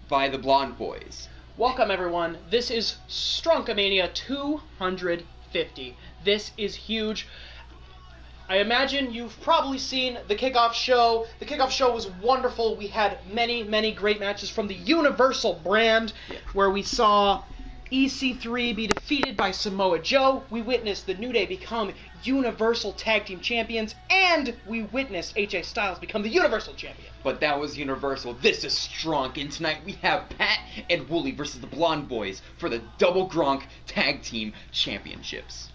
by the Blonde Boys. Welcome, everyone. This is Stronkamania 250. This is huge. I imagine you've probably seen the kickoff show. The kickoff show was wonderful. We had many, many great matches from the Universal brand, where we saw EC3 be defeated by Samoa Joe. We witnessed the New Day become Universal Tag Team Champions, and we witnessed AJ Styles become the Universal Champion. But that was Universal. This is Stronk, and tonight we have Pat and Wooly versus the Blonde Boys for the Double Gronk Tag Team Championships.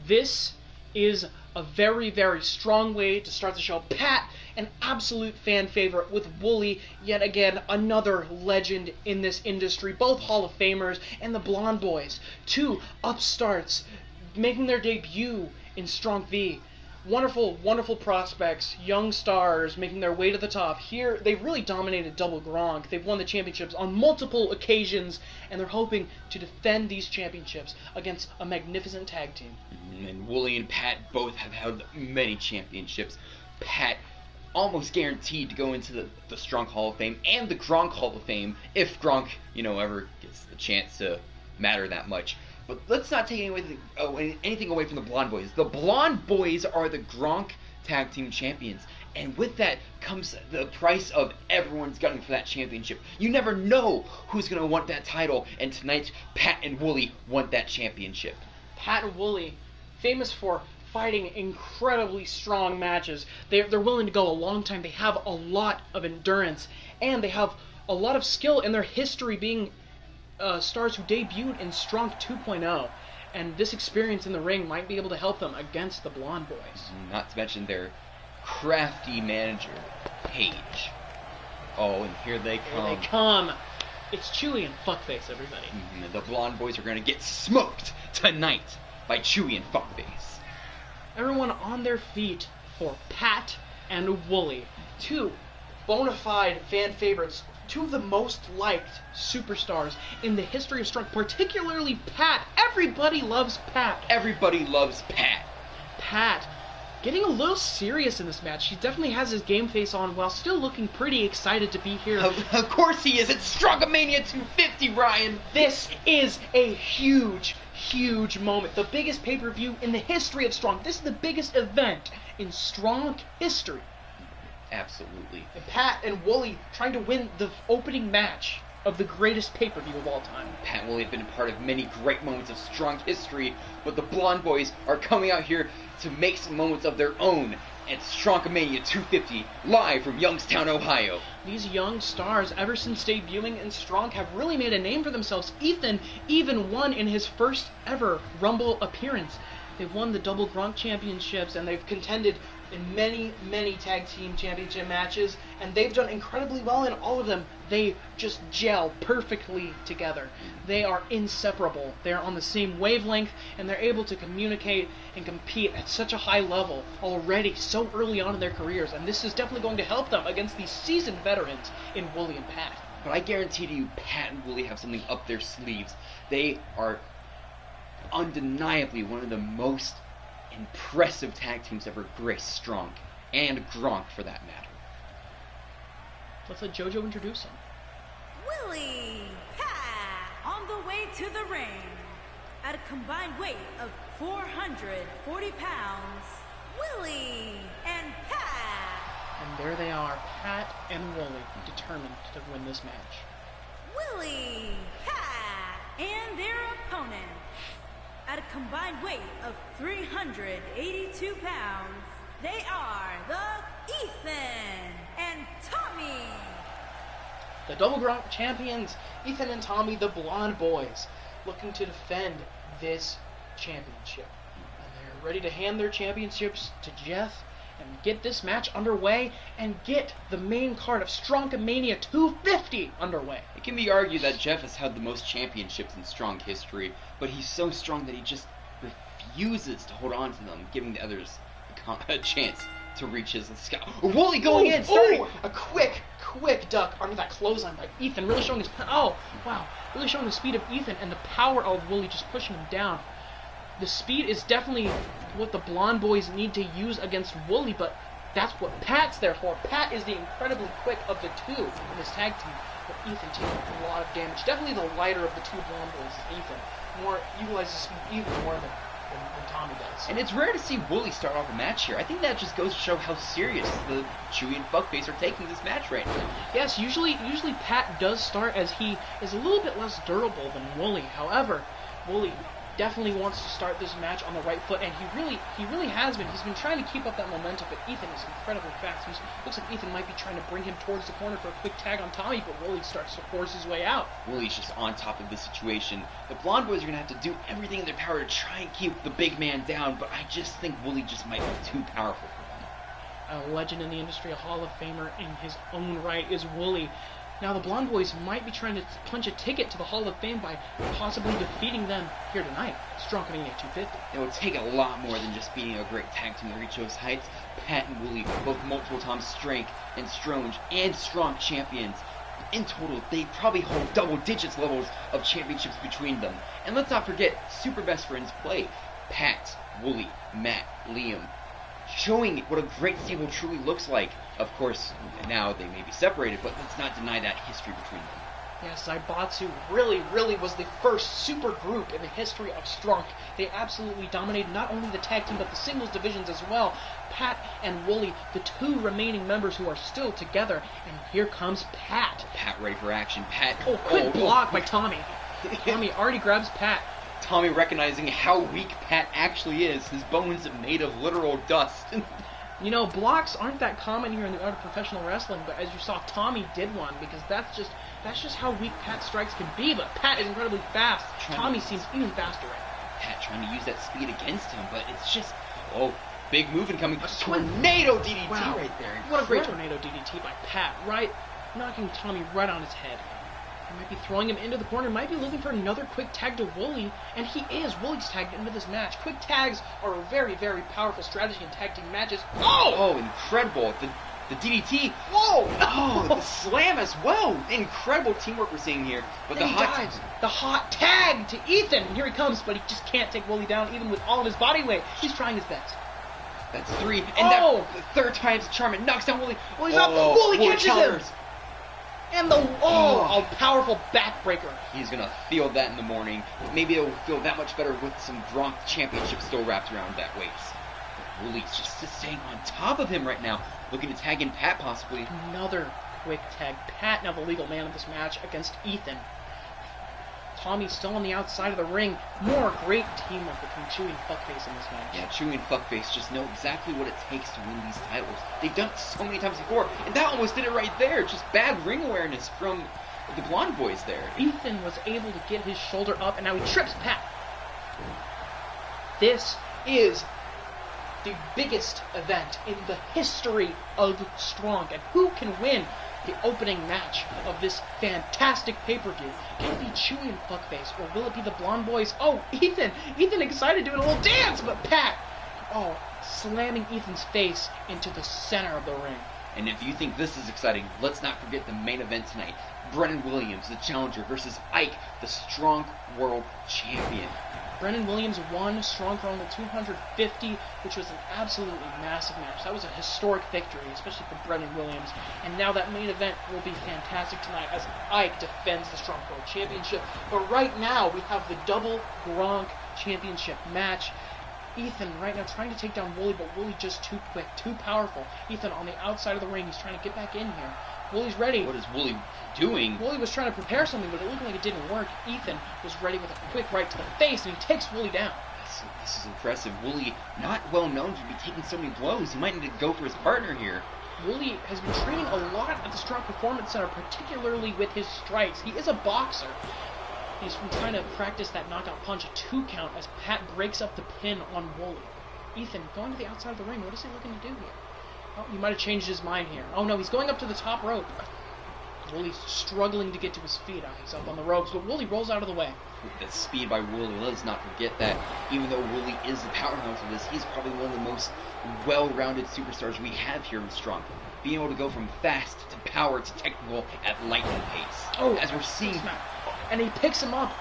This is a very, very strong way to start the show. Pat, an absolute fan favorite, with Wooly, yet again, another legend in this industry. Both Hall of Famers, and the Blonde Boys, two upstarts making their debut in Stronk V. Wonderful, wonderful prospects, young stars making their way to the top. Here, they've really dominated Double Gronk. They've won the championships on multiple occasions, and they're hoping to defend these championships against a magnificent tag team. And Wooly and Pat both have held many championships. Pat almost guaranteed to go into the Stronk Hall of Fame and the Gronk Hall of Fame if Gronk, ever gets the chance to matter that much. But let's not take anything away from the Blonde Boys. The Blonde Boys are the Gronk Tag Team Champions. And with that comes the price of everyone's gunning for that championship. You never know who's going to want that title. And tonight, Pat and Wooly want that championship. Pat and Wooly, famous for fighting incredibly strong matches. They're willing to go a long time. They have a lot of endurance. And they have a lot of skill in their history being stars who debuted in Stronk 2.0, and this experience in the ring might be able to help them against the Blonde Boys. Not to mention their crafty manager, Paige. Oh, and here they come. Here they come. It's Chewy and Fuckface, everybody. The Blonde Boys are going to get smoked tonight by Chewy and Fuckface. Everyone on their feet for Pat and Wooly, two bona fide fan favorites, two of the most liked superstars in the history of Stronk, particularly Pat. Everybody loves Pat. Everybody loves Pat. Pat, getting a little serious in this match. He definitely has his game face on while still looking pretty excited to be here. Of course he is. It's Stronkamania 250, Brian. This is a huge, huge moment. The biggest pay-per-view in the history of Stronk. This is the biggest event in Stronk history. Absolutely. And Pat and Wooly trying to win the opening match of the greatest pay-per-view of all time. Pat and Wooly have been a part of many great moments of Stronk history, but the Blonde Boys are coming out here to make some moments of their own at Stronkamania 250, live from Youngstown, Ohio. These young stars, ever since debuting in Stronk, have really made a name for themselves. Ethan even won in his first ever Rumble appearance. They've won the Double Gronk Championships, and they've contended in many, many tag team championship matches, and they've done incredibly well in all of them. They just gel perfectly together. They are inseparable. They're on the same wavelength, and they're able to communicate and compete at such a high level already so early on in their careers, and this is definitely going to help them against these seasoned veterans in Wooly and Pat. But I guarantee to you, Pat and Wooly have something up their sleeves. They are undeniably one of the most impressive tag teams ever graced Stronk, and Gronk for that matter. Let's let JoJo introduce him. Wooly Pat on the way to the ring at a combined weight of 440 pounds. Wooly and Pat. And there they are, Pat and Wooly, determined to win this match. Wooly Pat and their opponent at a combined weight of 382 pounds, they are the Ethan and Tommy. The Double Gronk champions, Ethan and Tommy, the Blonde Boys, looking to defend this championship. And they're ready to hand their championships to Jeff and get this match underway and get the main card of Stronkamania 250 underway. It can be argued that Jeff has had the most championships in Stronk history, but he's so strong that he just refuses to hold on to them, giving the others a chance to reach his sky. Wooly going in, starting a quick duck under that clothesline by Ethan, really showing his really showing the speed of Ethan and the power of Wooly just pushing him down. The speed is definitely what the Blonde Boys need to use against Wooly, but That's what Pat's there for. Pat is the incredibly quick of the two in this tag team. But Ethan taking a lot of damage. Definitely the lighter of the two blonde boys is Ethan. Utilizes speed even more than Tommy does. And it's rare to see Wooly start off a match here. I think that just goes to show how serious the Chewy and Fuckface are taking this match right now. Yes, usually Pat does start as he is a little bit less durable than Wooly. However, Wooly definitely wants to start this match on the right foot, and he really has been. He's been trying to keep up that momentum, but Ethan is incredibly fast. Looks like Ethan might be trying to bring him towards the corner for a quick tag on Tommy, but Wooly starts to force his way out. Wooly's just on top of the situation. The Blonde Boys are going to have to do everything in their power to try and keep the big man down, but I just think Wooly just might be too powerful for them. A legend in the industry, a Hall of Famer in his own right is Wooly. Now the Blonde Boys might be trying to punch a ticket to the Hall of Fame by possibly defeating them here tonight. Stronkamania 250. It would take a lot more than just being a great tag team to reach those heights. Pat and Wooly, both multiple times Stronk and Stronge and Strong champions. In total, they probably hold double digits levels of championships between them. And let's not forget, super best friends play. Pat, Wooly, Matt, Liam, showing what a great stable truly looks like. Of course, now they may be separated, but let's not deny that history between them. Yes, Zaibatsu really was the first super group in the history of Stronk. They absolutely dominated not only the tag team, but the singles divisions as well. Pat and Wooly, the two remaining members who are still together. And here comes Pat. Pat ready for action. Pat. Oh, good block by Tommy. Tommy already grabs Pat. Tommy recognizing how weak Pat actually is. His bones are made of literal dust. You know, blocks aren't that common here in the art of professional wrestling, but as you saw, Tommy did one, because that's just how weak Pat's strikes can be, but Pat is incredibly fast. Tommy seems even faster right now. Pat trying to use that speed against him, but it's just, big move incoming. A tornado DDT right there. What a great tornado DDT by Pat, right? Knocking Tommy right on his head. He might be throwing him into the corner, might be looking for another quick tag to Wooly, and he is. Wooly's tagged into this match. Quick tags are a very powerful strategy in tag team matches. Oh, incredible. The DDT. Whoa! Oh, the slam as well. Incredible teamwork we're seeing here. But the hot tag to Ethan. Here he comes, but he just can't take Wooly down even with all of his body weight. He's trying his best. That's three. And the third time's a charm. It knocks down Wooly. Wooly's up. Wooly catches him. And the a powerful backbreaker. He's gonna feel that in the morning. Maybe it'll feel that much better with some Gronk championship still wrapped around that waist. Wooly's just staying on top of him right now, looking to tag in Pat possibly. Another quick tag. Pat now the legal man of this match against Ethan. Tommy's still on the outside of the ring. More great teamwork between Chewy and Fuckface in this match. Yeah, Chewy and Fuckface just know exactly what it takes to win these titles. They've done it so many times before, and that almost did it right there. Just bad ring awareness from the Blonde Boys there. Ethan was able to get his shoulder up, and now he trips Pat. This is the biggest event in the history of Stronk, and who can win the opening match of this fantastic pay-per-view? Can it be Chewy and Fuckface, or will it be the Blonde Boys? Oh, Ethan excited doing a little dance, but Pat, slamming Ethan's face into the center of the ring. And if you think this is exciting, let's not forget the main event tonight. Brennan Williams, the challenger, versus Ike, the Stronk World Champion. Brennan Williams won Stronk on the 250, which was an absolutely massive match. That was a historic victory, especially for Brennan Williams. And now that main event will be fantastic tonight as Ike defends the Stronk World Championship. But right now, we have the double Gronk Championship match. Ethan right now trying to take down Wooly, but Wooly just too quick, too powerful. Ethan on the outside of the ring, he's trying to get back in here. Wooly's ready. What is Wooly doing? Wooly was trying to prepare something, but it looked like it didn't work. Ethan was ready with a quick right to the face, and he takes Wooly down. This is impressive. Wooly, not well known to be taking so many blows. He might need to go for his partner here. Wooly has been training a lot at the Stronk Performance Center, particularly with his strikes. He is a boxer. He's been trying to practice that knockout punch, a 2 count, as Pat breaks up the pin on Wooly. Ethan going to the outside of the ring. What is he looking to do here? Oh, he might have changed his mind here. Oh no, he's going up to the top rope. Wooly's struggling to get to his feet. He's up on the ropes, but Wooly rolls out of the way. The speed by Wooly, let's not forget that even though Wooly is the powerhouse of this, he's probably one of the most well-rounded superstars we have here in Stronk. Being able to go from fast to power to technical at lightning pace. Oh, as we're seeing. and he picks him up.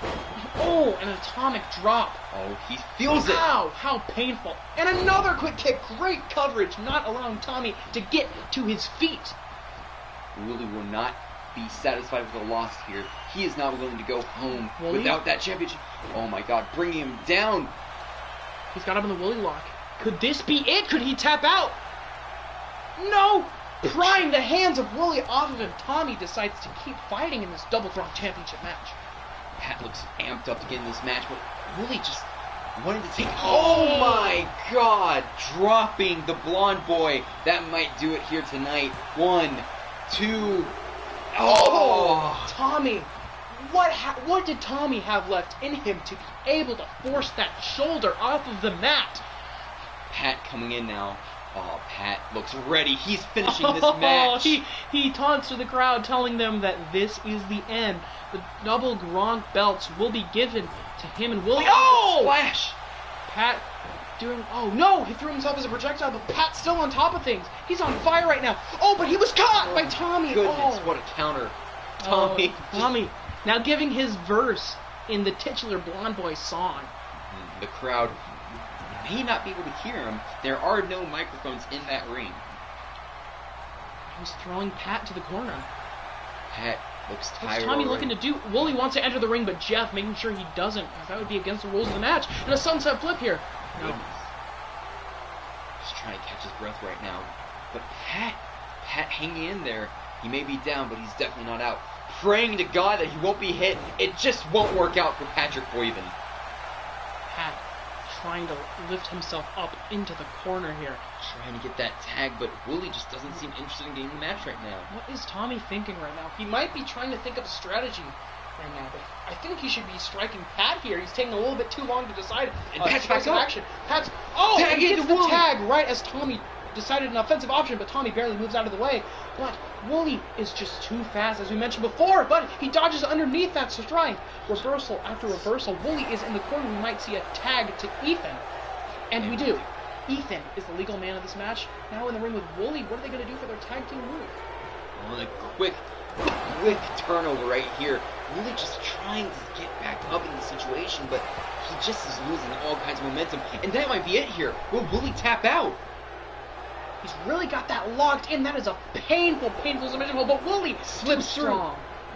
Oh, an atomic drop. Oh, he feels it. Ow, how painful. And another quick kick. Great coverage, not allowing Tommy to get to his feet. Willie will not be satisfied with a loss here. He is not willing to go home Willie? without that championship. Oh my God, bringing him down. He's got him in the Willie lock. Could this be it? Could he tap out? No! Prying the hands of Willie off of him, Tommy decides to keep fighting in this Double Drunk Championship match. Pat looks amped up to get in this match, but Willie just wanted to take... Oh my God! Dropping the blonde boy. That might do it here tonight. 1, 2... Oh! Tommy! What did Tommy have left in him to be able to force that shoulder off of the mat? Pat coming in now. Oh, Pat looks ready. He's finishing this match. He taunts to the crowd, telling them that this is the end. The double Gronk belts will be given to him and Willie. Oh! Splash! Pat doing... Oh, no! He threw himself as a projectile, but Pat's still on top of things. He's on fire right now. Oh, but he was caught by Tommy. Goodness, what a counter. Tommy. Tommy. Now giving his verse in the titular Blonde Boy song. The crowd may not be able to hear him. There are no microphones in that ring. He's throwing Pat to the corner. Pat looks tired. What's Tommy looking to do? Willie wants to enter the ring, but Jeff making sure he doesn't, because that would be against the rules of the match. And a sunset flip here. No. Just trying to catch his breath right now. But Pat hanging in there. He may be down, but he's definitely not out. Praying to God that he won't be hit. It just won't work out for Patrick Boyven. Pat trying to lift himself up into the corner here. Trying to get that tag, but Willie just doesn't seem interested in getting the match right now. What is Tommy thinking right now? He might be trying to think of a strategy right now, but I think he should be striking Pat here. He's taking a little bit too long to decide. And Pat's back up. Action. Pat's... Oh, tag he gets the Willie. tag right as Tommy decided an offensive option, but Tommy barely moves out of the way. But Willie is just too fast, as we mentioned before, but he dodges underneath that strike. Reversal after reversal. Willie is in the corner. We might see a tag to Ethan. And we do. Ethan is the legal man of this match. Now in the ring with Willie. What are they going to do for their tag team move? On a quick turnover right here. Willie just trying to get back up in the situation, but he just is losing all kinds of momentum. And that might be it here. Will Willie tap out? He's really got that locked in. That is a painful submission hold, but Willie slips through.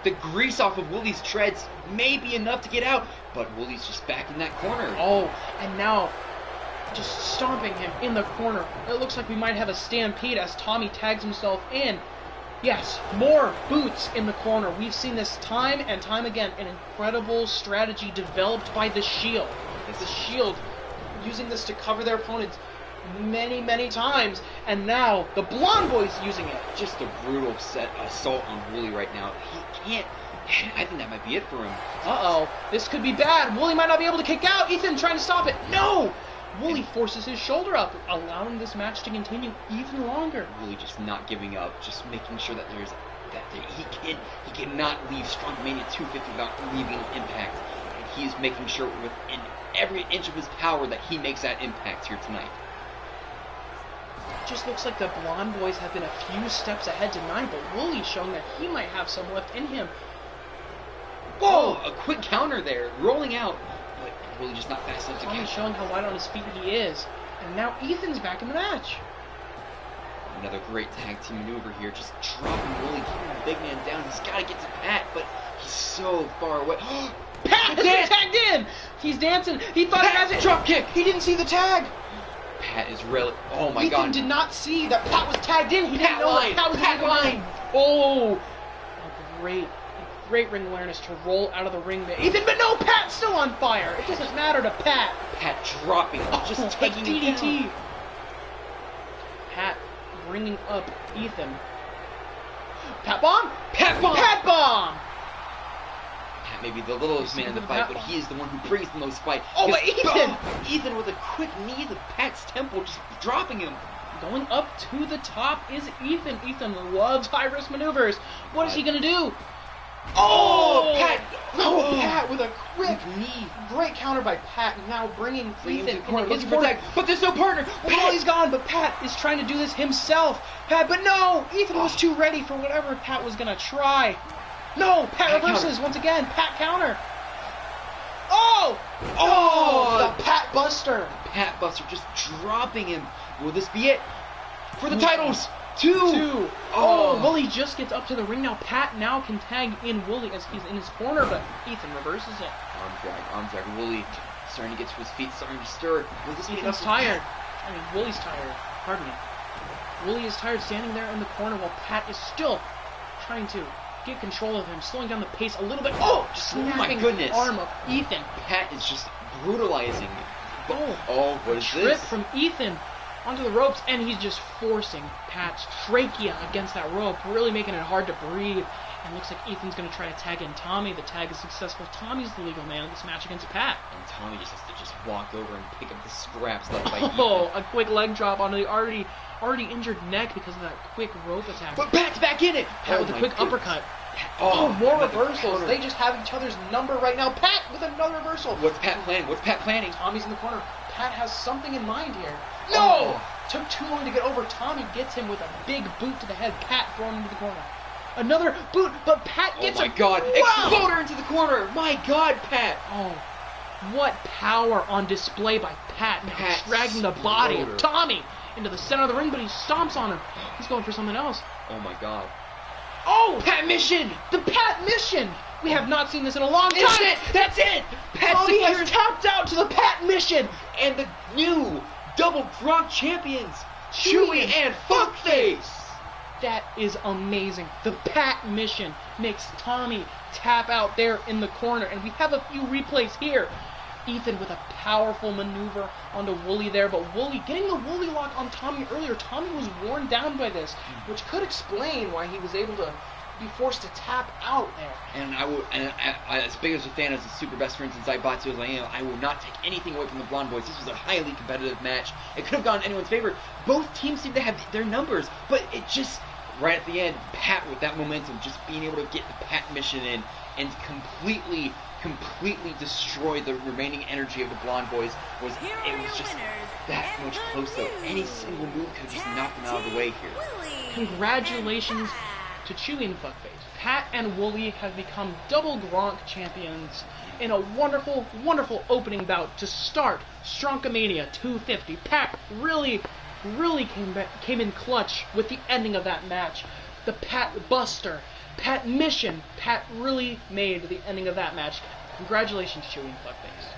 The grease off of Willie's treads may be enough to get out, but Willie's just back in that corner. Oh, and now just stomping him in the corner. It looks like we might have a stampede as Tommy tags himself in. Yes, more boots in the corner. We've seen this time and time again. An incredible strategy developed by the Shield. The Shield using this to cover their opponents many times, and now the Blonde Boy's using it. Just a brutal assault on Willie right now. He can't... I think that might be it for him. Uh-oh. This could be bad. Willie might not be able to kick out. Ethan trying to stop it. No! Willie forces his shoulder up, allowing this match to continue even longer. Willie just not giving up, just making sure that he cannot leave Stronkamania 250 without leaving an impact. And he is making sure within every inch of his power that he makes that impact here tonight. Just looks like the Blonde Boys have been a few steps ahead tonight, but Willie's showing that he might have some left in him. Whoa! A quick counter there, rolling out, but Willie just not fast enough to Tommy's catch. showing how light on his feet he is, and now Ethan's back in the match. Another great tag team maneuver here, just dropping Willie, keeping the big man down. He's got to get to Pat, but he's so far away. Pat has been tagged in! He's dancing. He thought he has it. Drop kick. He didn't see the tag. Pat is really... Oh my Ethan God. did not see that Pat was tagged in. He didn't know line. that Pat was Pat line. Oh, a great ring awareness to roll out of the ring. Ethan, but no, Pat's still on fire. It doesn't matter to Pat. Pat dropping, just taking it DDT. down. Pat bringing up Ethan. Pat bomb. Pat bomb. Pat bomb. Pat may be the littlest man in the fight, but he is the one who brings the most fight. Oh, but Ethan! Ethan with a quick knee to Pat's temple, just dropping him. Going up to the top is Ethan. Ethan loves high-risk maneuvers. What is he going to do? Oh! Pat! Oh, Pat with a quick knee. Great counter by Pat, now bringing Ethan into his protect. But there's no partner. Willie's gone, but Pat is trying to do this himself. Pat, but no! Ethan was too ready for whatever Pat was going to try. No, Pat reverses once again. Pat counter. Oh! Oh! The Pat Buster. Pat Buster just dropping him. Will this be it? For the titles! Two! Oh, Wooly just gets up to the ring now. Pat now can tag in Wooly as he's in his corner, but Ethan reverses it. Arm drag. Wooly starting to get to his feet, starting to stir. Will this be Ethan's tired. I mean, Wooly's tired. Pardon me. Wooly is tired standing there in the corner while Pat is still trying to get control of him, slowing down the pace a little bit. Oh, snapping the arm of Ethan. Pat is just brutalizing. Oh, what is trip this? From Ethan onto the ropes, and he's just forcing Pat's trachea against that rope, really making it hard to breathe. And looks like Ethan's going to try to tag in Tommy. The tag is successful. Tommy's the legal man of this match against Pat. And Tommy just has to just walk over and pick up the scraps left by Ethan. Oh, a quick leg drop onto the already injured neck because of that quick rope attack. But Pat's back in it! Pat with a quick uppercut. Oh, more reversals. They just have each other's number right now. Pat with another reversal. What's Pat planning? Tommy's in the corner. Pat has something in mind here. No! Took too long to get over. Tommy gets him with a big boot to the head. Pat thrown into the corner. Another boot, but Pat gets him. Oh my God! Exploder into the corner! My God, Pat! Oh, what power on display by Pat. Now dragging the body of Tommy into the center of the ring, but he stomps on him. He's going for something else. Oh my God. Oh! Pat Mission! The Pat Mission! We have not seen this in a long time. That's it! Tommy has tapped out to the Pat Mission! And the new double Gronk champions, Chewy and Fuckface! That is amazing. The Pat Mission makes Tommy tap out there in the corner, and we have a few replays here. Ethan with a powerful maneuver onto Wooly there, but Wooly getting the Wooly lock on Tommy earlier. Tommy was worn down by this, which could explain why he was able to be forced to tap out there. And I as big as a fan as the Super Best Friends and Zaibatsu as I am, I will not take anything away from the Blonde Boys. This was a highly competitive match. It could have gone in anyone's favor. Both teams seem to have their numbers, but it just, right at the end, Pat with that momentum, just being able to get the Pat Mission in and completely destroy the remaining energy of the Blonde Boys. It was just that much close though. Any single move could have just knocked them out of the way here. Congratulations to Chewy and Fuckface. Pat and Wooly have become double Gronk champions in a wonderful, wonderful opening bout to start Stronkamania 250. Pat really came in clutch with the ending of that match. The Pat Buster, Pat Mission. Pat really made the ending of that match. Congratulations, Chewy and Fuckface.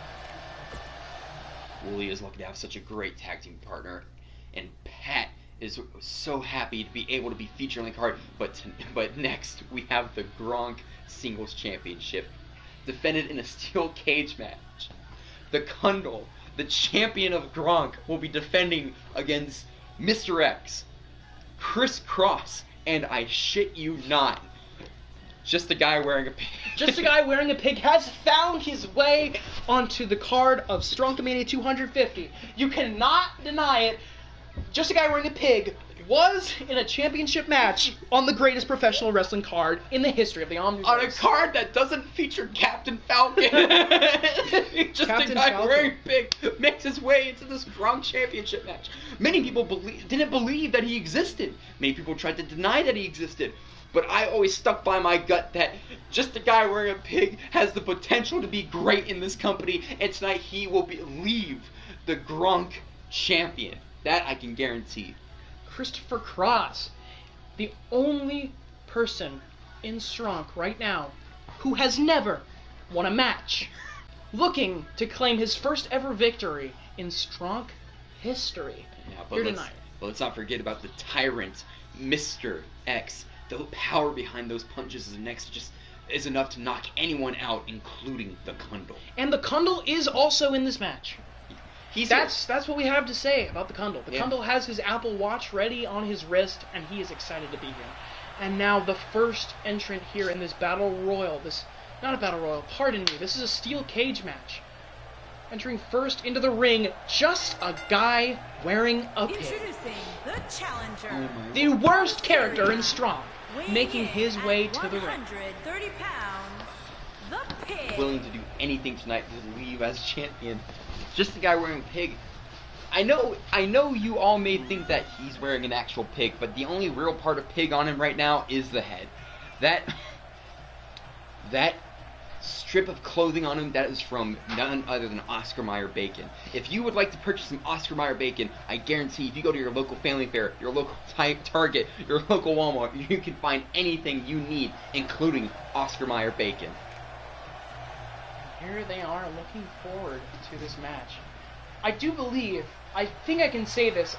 Wooly is lucky to have such a great tag team partner, and Pat is so happy to be able to be featured on the card. But next we have the Gronk Singles Championship, defended in a steel cage match. The Kundal, the champion of Gronk, will be defending against Mr. X, Chris Cross, and I shit you not, just a guy wearing a pig. Just a guy wearing a pig has found his way onto the card of Stronkamania 250. You cannot deny it. Just a guy wearing a pig was in a championship match on the greatest professional wrestling card in the history of the Omniverse. On a card that doesn't feature Captain Falcon. Just Captain a guy Falcon. wearing a pig makes his way into this Gronk championship match. Many people didn't believe that he existed. Many people tried to deny that he existed. But I always stuck by my gut that just a guy wearing a pig has the potential to be great in this company, and tonight he will leave the Gronk champion. That I can guarantee. Christopher Cross, the only person in Stronk right now who has never won a match, looking to claim his first ever victory in Stronk history. Yeah, but let's not forget about the tyrant, Mr. X. The power behind those punches is enough to knock anyone out, including the Kundal. And the Kundal is also in this match. That's what we have to say about the Kundal. The Kundal has his Apple Watch ready on his wrist, and he is excited to be here. And now the first entrant here in this Battle Royal, not a Battle Royal, pardon me, this is a steel cage match. Entering first into the ring, just a guy wearing a pig. Introducing the challenger. The worst character in Stronk, making his way to the ring. 130 pounds, the pig. Willing to do anything tonight to leave as champion. Just a guy wearing a pig. I know you all may think that he's wearing an actual pig, but the only real part of pig on him right now is the head. That strip of clothing on him, that is from none other than Oscar Mayer bacon. If you would like to purchase some Oscar Mayer bacon, I guarantee if you go to your local family fair, your local Target, your local Walmart, you can find anything you need, including Oscar Mayer bacon. Here they are looking forward to this match. I think I can say this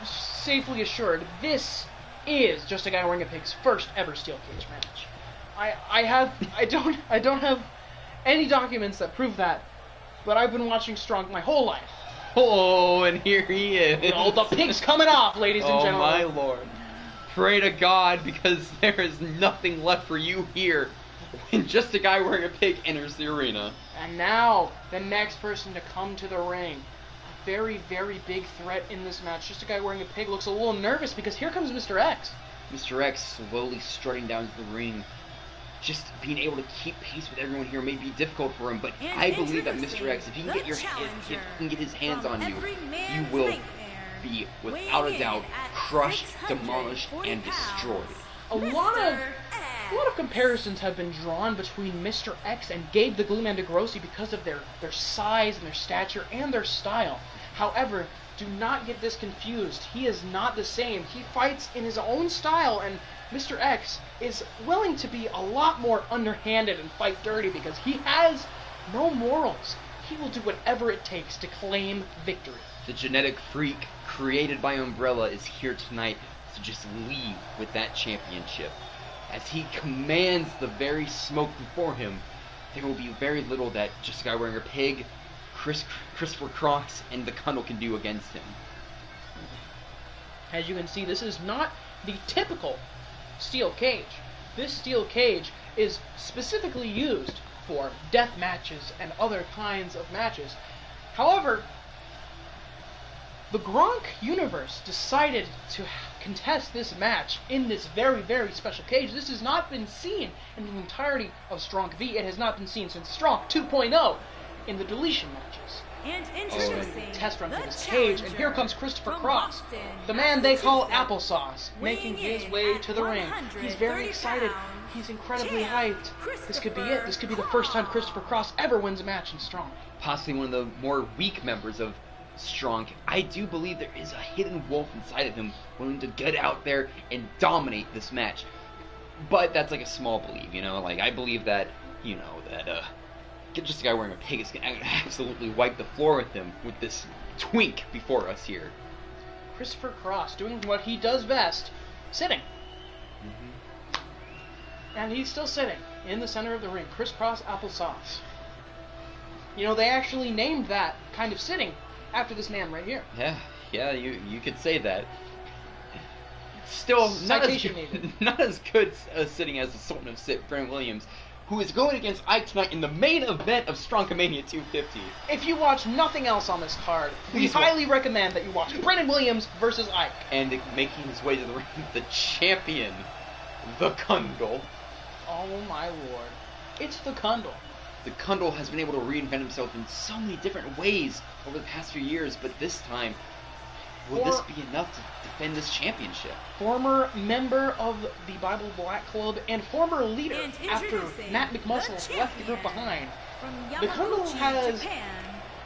safely assured, this is Just a Guy Wearing a Pig's first ever steel cage match. I don't have any documents that prove that, but I've been watching Stronk my whole life. Oh, and here he is. Oh, the pig's coming off, ladies and gentlemen. Oh, my lord. Pray to God, because there is nothing left for you here when Just a Guy Wearing a Pig enters the arena. And now, the next person to come to the ring. A very, very big threat in this match. Just a Guy Wearing a Pig looks a little nervous because here comes Mr. X. Mr. X slowly strutting down to the ring. Just being able to keep pace with everyone here may be difficult for him, but I believe that Mr. X, if he can get his hands on you, you will be, without a doubt, crushed, demolished, and destroyed. A lot of comparisons have been drawn between Mr. X and Gabe the Glue Man DeGrossi because of their size and their stature and their style. However, do not get this confused. He is not the same. He fights in his own style, and Mr. X is willing to be a lot more underhanded and fight dirty because he has no morals. He will do whatever it takes to claim victory. The genetic freak created by Umbrella is here tonight to just leave with that championship. As he commands the very smoke before him, there will be very little that Just a Guy Wearing a Pig, Christopher Cross, and the Cundle can do against him. As you can see, this is not the typical steel cage. This steel cage is specifically used for death matches and other kinds of matches. However, the Gronk universe decided to contest this match in this very, very special cage. This has not been seen in the entirety of Stronk V. It has not been seen since Stronk 2.0 in the deletion matches. And introducing test run the for this cage, and here comes Christopher Cross, the man they call Applesauce, making his way to the ring. He's very excited. He's incredibly hyped. This could be it. This could be the first time Christopher Cross ever wins a match in Stronk. Possibly one of the more weak members of Stronk. I do believe there is a hidden wolf inside of him willing to get out there and dominate this match. But that's like a small belief, you know? Like, I believe that, you know, that, Just a Guy Wearing a Pig is going to absolutely wipe the floor with him with this twink before us here. Christopher Cross doing what he does best, sitting. And he's still sitting in the center of the ring. Crisscross Applesauce. You know, they actually named that kind of sitting after this man right here. Yeah, you could say that. Still, not as good sitting as the Sultan of Sit, Brandon Williams, who is going against Ike tonight in the main event of Stronkamania 250. If you watch nothing else on this card, we highly recommend that you watch Brandon Williams versus Ike. And making his way to the ring, the champion, the Cundle. Oh my lord. It's the Cundle. The Cundle has been able to reinvent himself in so many different ways over the past few years, but this time, will this be enough to defend this championship? Former member of the Bible Black Club and former leader after Matt McMuscle left the group behind, the Cundle has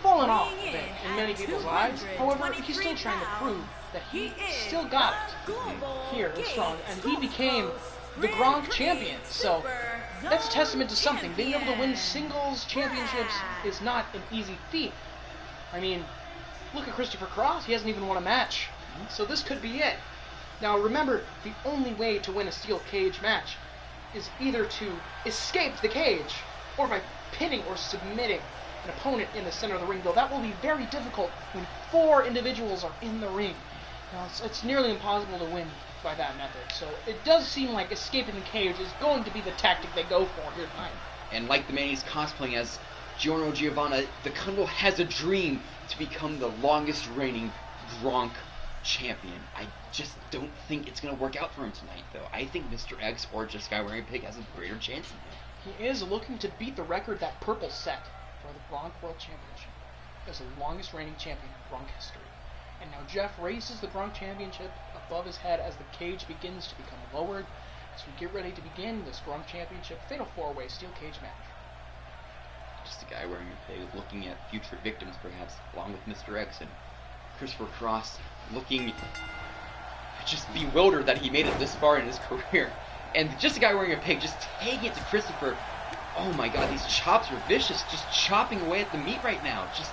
fallen off a bit in many people's lives. However, he's still trying to prove that he still got it here in Strong, and he became the Gronk champion. So that's a testament to something. Being able to win singles championships is not an easy feat. I mean, look at Christopher Cross. He hasn't even won a match. So this could be it. Now remember, the only way to win a steel cage match is either to escape the cage or by pinning or submitting an opponent in the center of the ring, though that will be very difficult when 4 individuals are in the ring. Now, it's nearly impossible to win by that method, so it does seem like escaping the cage is going to be the tactic they go for here tonight. And like the man he's cosplaying as, Giorno Giovanna, the Cundle has a dream to become the longest reigning Gronk champion. I just don't think it's going to work out for him tonight, though. I think Mr. X or Just a Guy Wearing a Pig has a greater chance than him. He is looking to beat the record that Purple set for the Gronk World Championship as the longest reigning champion in Gronk history. And now Jeff raises the Gronk Championship above his head as the cage begins to become lowered, as we get ready to begin the Stronk Championship Fatal 4-Way Steel Cage match. Just a guy wearing a pig, looking at future victims, perhaps, along with Mr. X and Christopher Cross, looking just bewildered that he made it this far in his career. And just a guy wearing a pig, just taking it to Christopher. Oh my god, these chops are vicious, just chopping away at the meat right now. Just,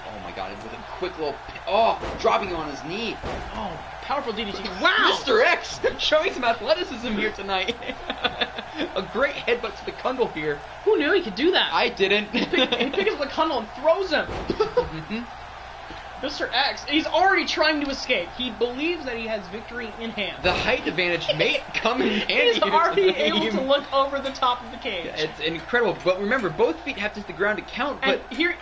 oh my god, with a quick little, dropping on his knee. Oh, powerful DDT. Wow! Mr. X showing some athleticism here tonight. A great headbutt to the Kundle here. Who knew he could do that? I didn't. He picks up the Kundle and throws him. Mr. X, he's already trying to escape. He believes that he has victory in hand. The height advantage may come in handy. He's already able to look over the top of the cage. It's incredible. But remember, both feet have to hit the ground to count. But and here,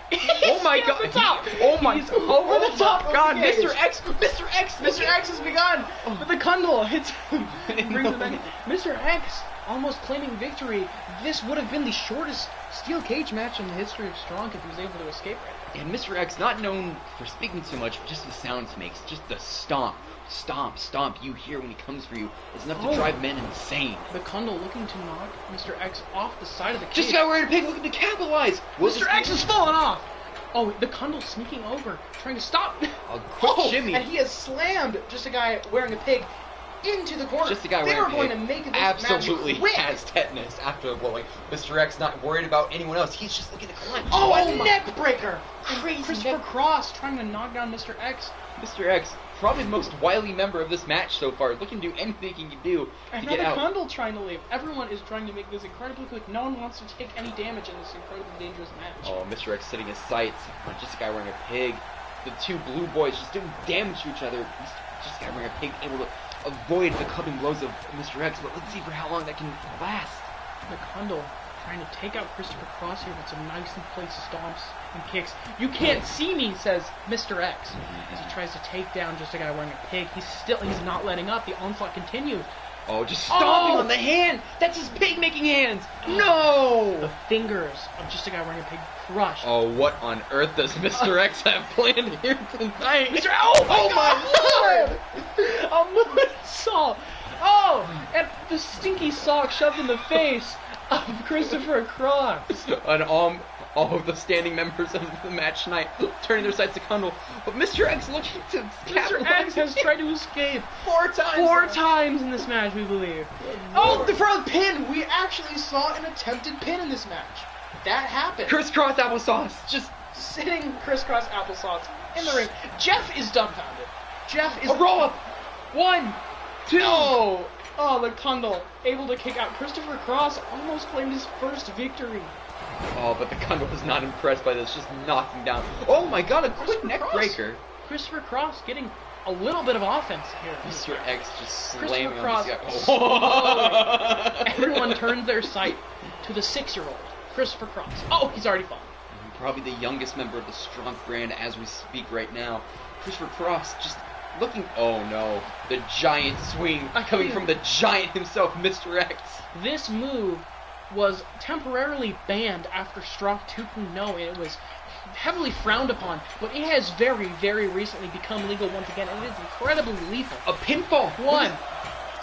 oh my god! The top. Oh my! He's over the top. Oh god! Of the cage. Mr. X has begun. But the Kundle hits him. Brings him back. Mr. X almost claiming victory. This would have been the shortest steel cage match in the history of Stronk if he was able to escape right. And Mr. X, not known for speaking too much, just the sounds he makes, just the stomp, stomp you hear when he comes for you is enough to drive men insane. The Kundle looking to knock Mr. X off the side of the cage. Just a guy wearing a pig looking to capitalize. Mr. X is falling off. Oh, the Kundle sneaking over, trying to stop. A quick shimmy. And he has slammed just a guy wearing a pig into the corner. Just a guy wearing a pig. They were going to make this absolutely match quick. Has tetanus after blowing. Mr. X not worried about anyone else. He's just looking to climb. Oh, a neck breaker. Crazy. Christopher Cross trying to knock down Mr. X. Mr. X, probably the most wily member of this match so far, looking to do anything he can do to get out. And now the Kundle trying to leave. Everyone is trying to make this incredibly quick. No one wants to take any damage in this incredibly dangerous match. Oh, Mr. X setting his sights on just a guy wearing a pig. The two blue boys just doing damage to each other. Just a guy wearing a pig able to avoid the clubbing blows of Mr. X, but let's see for how long that can last. The Kundle trying to take out Christopher Cross here with some nicely placed stomps and kicks. You can't see me, says Mr. X. As he tries to take down just a guy wearing a pig. He's not letting up. The onslaught continues. Oh, just stomping on the hand! That's his pig making hands! No! The fingers of just a guy wearing a pig crushed. Oh, what on earth does Mr. X have planned here tonight? Oh my lord! A moonsault! Oh! And the stinky sock shoved in the face of Christopher Cross. And all of the standing members of the match tonight turning their sights to Kundle. But Mr. X looking to Mr. X has tried to escape 4 times. 4 times in this match, we believe. Oh, the front pin! We actually saw an attempted pin in this match. That happened. Crisscross applesauce. Just sitting crisscross applesauce in the ring. Jeff is dumbfounded. Jeff is... A roll-up. 1, 2. Oh, the Kundle able to kick out Christopher Cross, almost claimed his first victory. Oh, but the Kundle was not impressed by this, just knocking down. Oh my god, a quick neck breaker. Christopher Cross getting a little bit of offense here. Mr. X just slamming on this guy. Oh. Everyone turns their sight to the 6-year-old, Christopher Cross. Oh, he's already fallen. Probably the youngest member of the Stronk brand as we speak right now. Christopher Cross just looking... Oh no, the giant swing coming from the giant himself, Mr. X. This move was temporarily banned after Stronk 2.0. It was heavily frowned upon, but it has very, very recently become legal once again, and it is incredibly lethal. A pinfall. 1,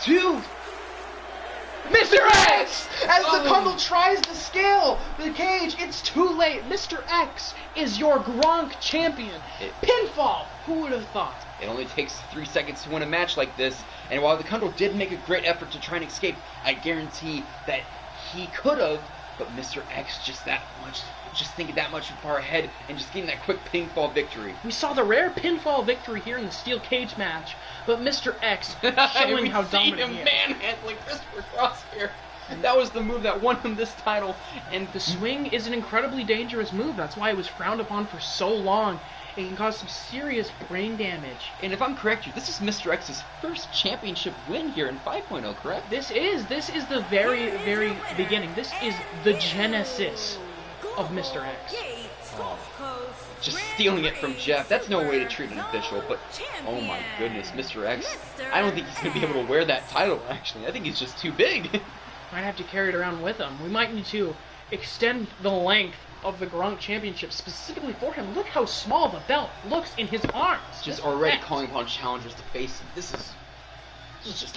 2. Mr. X! As the Kundle tries to scale the cage, it's too late. Mr. X is your Gronk champion. Pinfall! Who would have thought? It only takes 3 seconds to win a match like this, and while the Kundle did make a great effort to try and escape, I guarantee that he could have, but Mr. X just thinking that much far ahead and just getting that quick pinfall victory. We saw the rare pinfall victory here in the steel cage match, but Mr. X showing how dominant he is. Manhandling Christopher Cross here. That was the move that won him this title. And the swing is an incredibly dangerous move. That's why it was frowned upon for so long. It can cause some serious brain damage. And if I'm correct here, this is Mr. X's first championship win here in 5.0, correct? This is the very, very beginning. This is the genesis of Mr. X. Just stealing it from Jeff. That's no way to treat an official, but oh my goodness, Mr. X. I don't think he's going to be able to wear that title, actually. I think he's just too big. Might have to carry it around with him. We might need to extend the length of the Gronk Championship specifically for him. Look how small the belt looks in his arms. Just already calling upon challengers to face him. This is just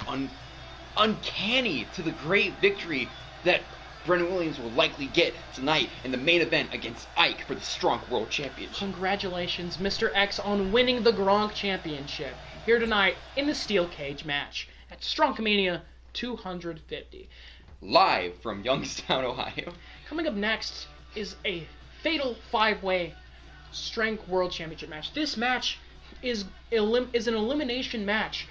uncanny to the great victory that Brennan Williams will likely get tonight in the main event against Ike for the Stronk World Championship. Congratulations, Mr. X, on winning the Gronk Championship here tonight in the Steel Cage match at Stronkamania 250. Live from Youngstown, Ohio. Coming up next is a fatal 5-way Strength World Championship match. This match is an elimination match.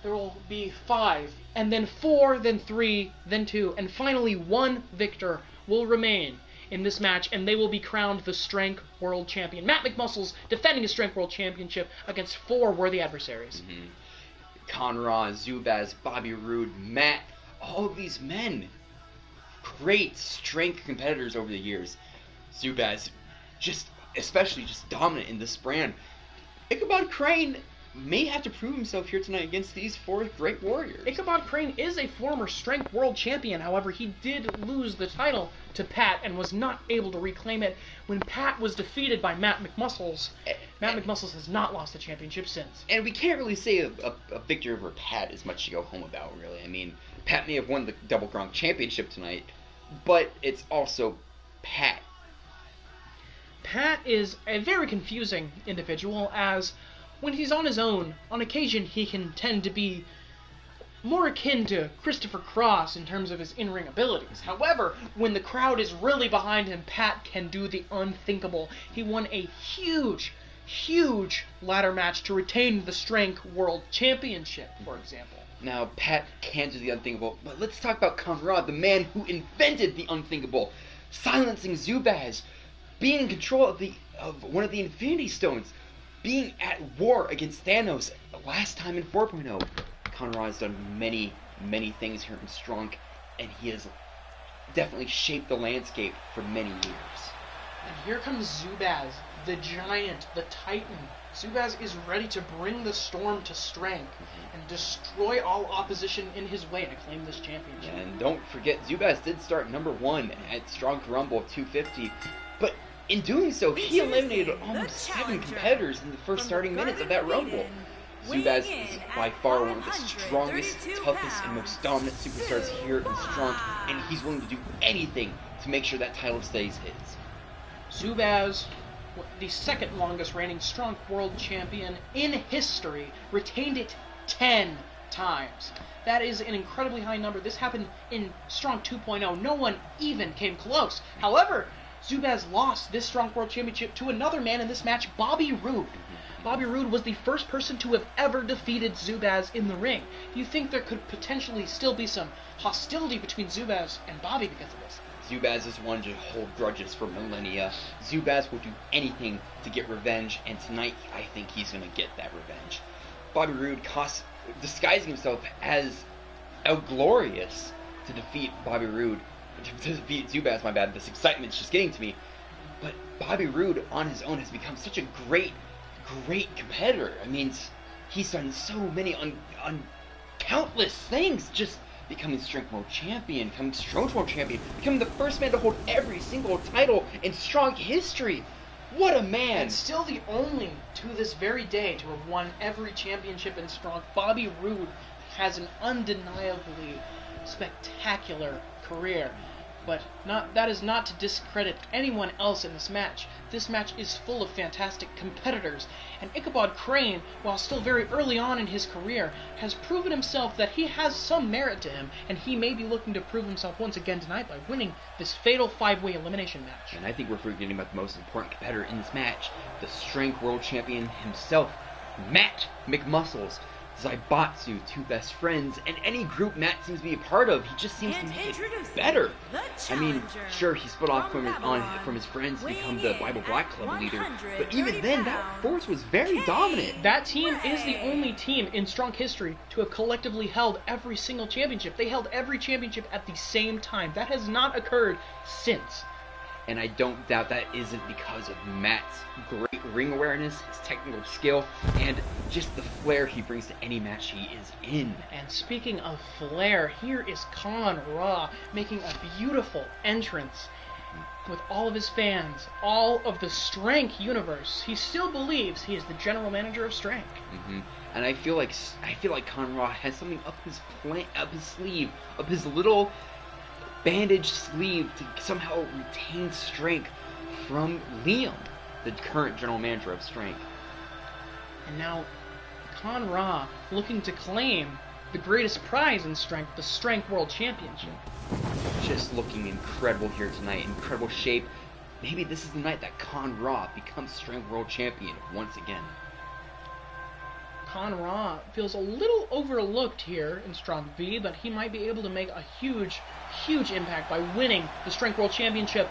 There will be 5, and then 4, then 3, then 2, and finally 1 victor will remain in this match, and they will be crowned the Strength World Champion. Matt McMuscles defending his Strength World Championship against 4 worthy adversaries. Conrad, Zubaz, Bobby Roode, Matt, all of these men, great strength competitors over the years. Zubaz, especially dominant in this brand. Ichabod Crane may have to prove himself here tonight against these 4 great warriors. Ichabod Crane is a former Strength World Champion. However, he did lose the title to Pat and was not able to reclaim it when Pat was defeated by Matt McMuscles. Matt McMuscles has not lost the championship since. And we can't really say a victory over Pat is much to go home about, really. I mean, Pat may have won the Double Gronk Championship tonight, but it's also Pat. Pat is a very confusing individual, as when he's on his own, on occasion he can tend to be more akin to Christopher Cross in terms of his in-ring abilities. However, when the crowd is really behind him, Pat can do the unthinkable. He won a huge ladder match to retain the Strength World Championship, for example. Now, Pat can do the unthinkable, but let's talk about Conrad, the man who invented the unthinkable, silencing Zubaz, being in control of one of the Infinity Stones, being at war against Thanos last time in 4.0. Conrad has done many things here in Stronk, and he has definitely shaped the landscape for many years. And here comes Zubaz, the giant, the titan. Zubaz is ready to bring the storm to Strength and destroy all opposition in his way to claim this championship. And don't forget, Zubaz did start number 1 at Strong Rumble 250, but in doing so, he eliminated almost 7 competitors in the first starting minutes of that Rumble. Zubaz is by far one of the strongest, toughest, and most dominant superstars here in Strong, and he's willing to do anything to make sure that title stays his. Zubaz, the second longest reigning Strong World Champion in history, retained it 10 times. That is an incredibly high number. This happened in Strong 2.0. No one even came close. However, Zubaz lost this Strong World Championship to another man in this match, Bobby Roode. Bobby Roode was the first person to have ever defeated Zubaz in the ring. Do you think there could potentially still be some hostility between Zubaz and Bobby because of this? Zubaz is one to hold grudges for millennia. Zubaz will do anything to get revenge, and tonight I think he's going to get that revenge. Bobby Roode disguising himself as Glorious to defeat Zubaz, my bad. This excitement's just getting to me. But Bobby Roode on his own has become such a great competitor. I mean, he's done so many countless things, just becoming Strength World Champion, becoming Strong World Champion, becoming the first man to hold every single title in Strong history. What a man! And still the only, to this very day, to have won every championship in Strong. Bobby Roode has an undeniably spectacular career. But that is not to discredit anyone else in this match. This match is full of fantastic competitors, and Ichabod Crane, while still very early on in his career, has proven himself that he has some merit to him, and he may be looking to prove himself once again tonight by winning this fatal 5-way elimination match. And I think we're forgetting about the most important competitor in this match, the Strength World Champion himself, Matt McMuscles. Zaibatsu, 2 best friends, and any group Matt seems to be a part of, he just seems to make it better. I mean, sure, he split off from his friends to become the Bible Black Club leader, but even then, that force was very dominant. That team is the only team in Strong history to have collectively held every single championship. They held every championship at the same time. That has not occurred since. And I don't doubt that isn't because of Matt's great ring awareness, his technical skill, and just the flair he brings to any match he is in. And speaking of flair, here is Khan Ra making a beautiful entrance. with all of his fans, all of the Stronk universe, he still believes he is the general manager of Stronk. And I feel like Conrad has something up his sleeve, up his little bandaged sleeve to somehow retain strength from Liam, the current general manager of Stronk. And now, Conrad looking to claim the greatest prize in Stronk, the Stronk World Championship. Just looking incredible here tonight, incredible shape. Maybe this is the night that Conrad becomes Stronk World Champion once again. Conrad feels a little overlooked here in Stronk V, but he might be able to make a huge, huge impact by winning the Stronk World Championship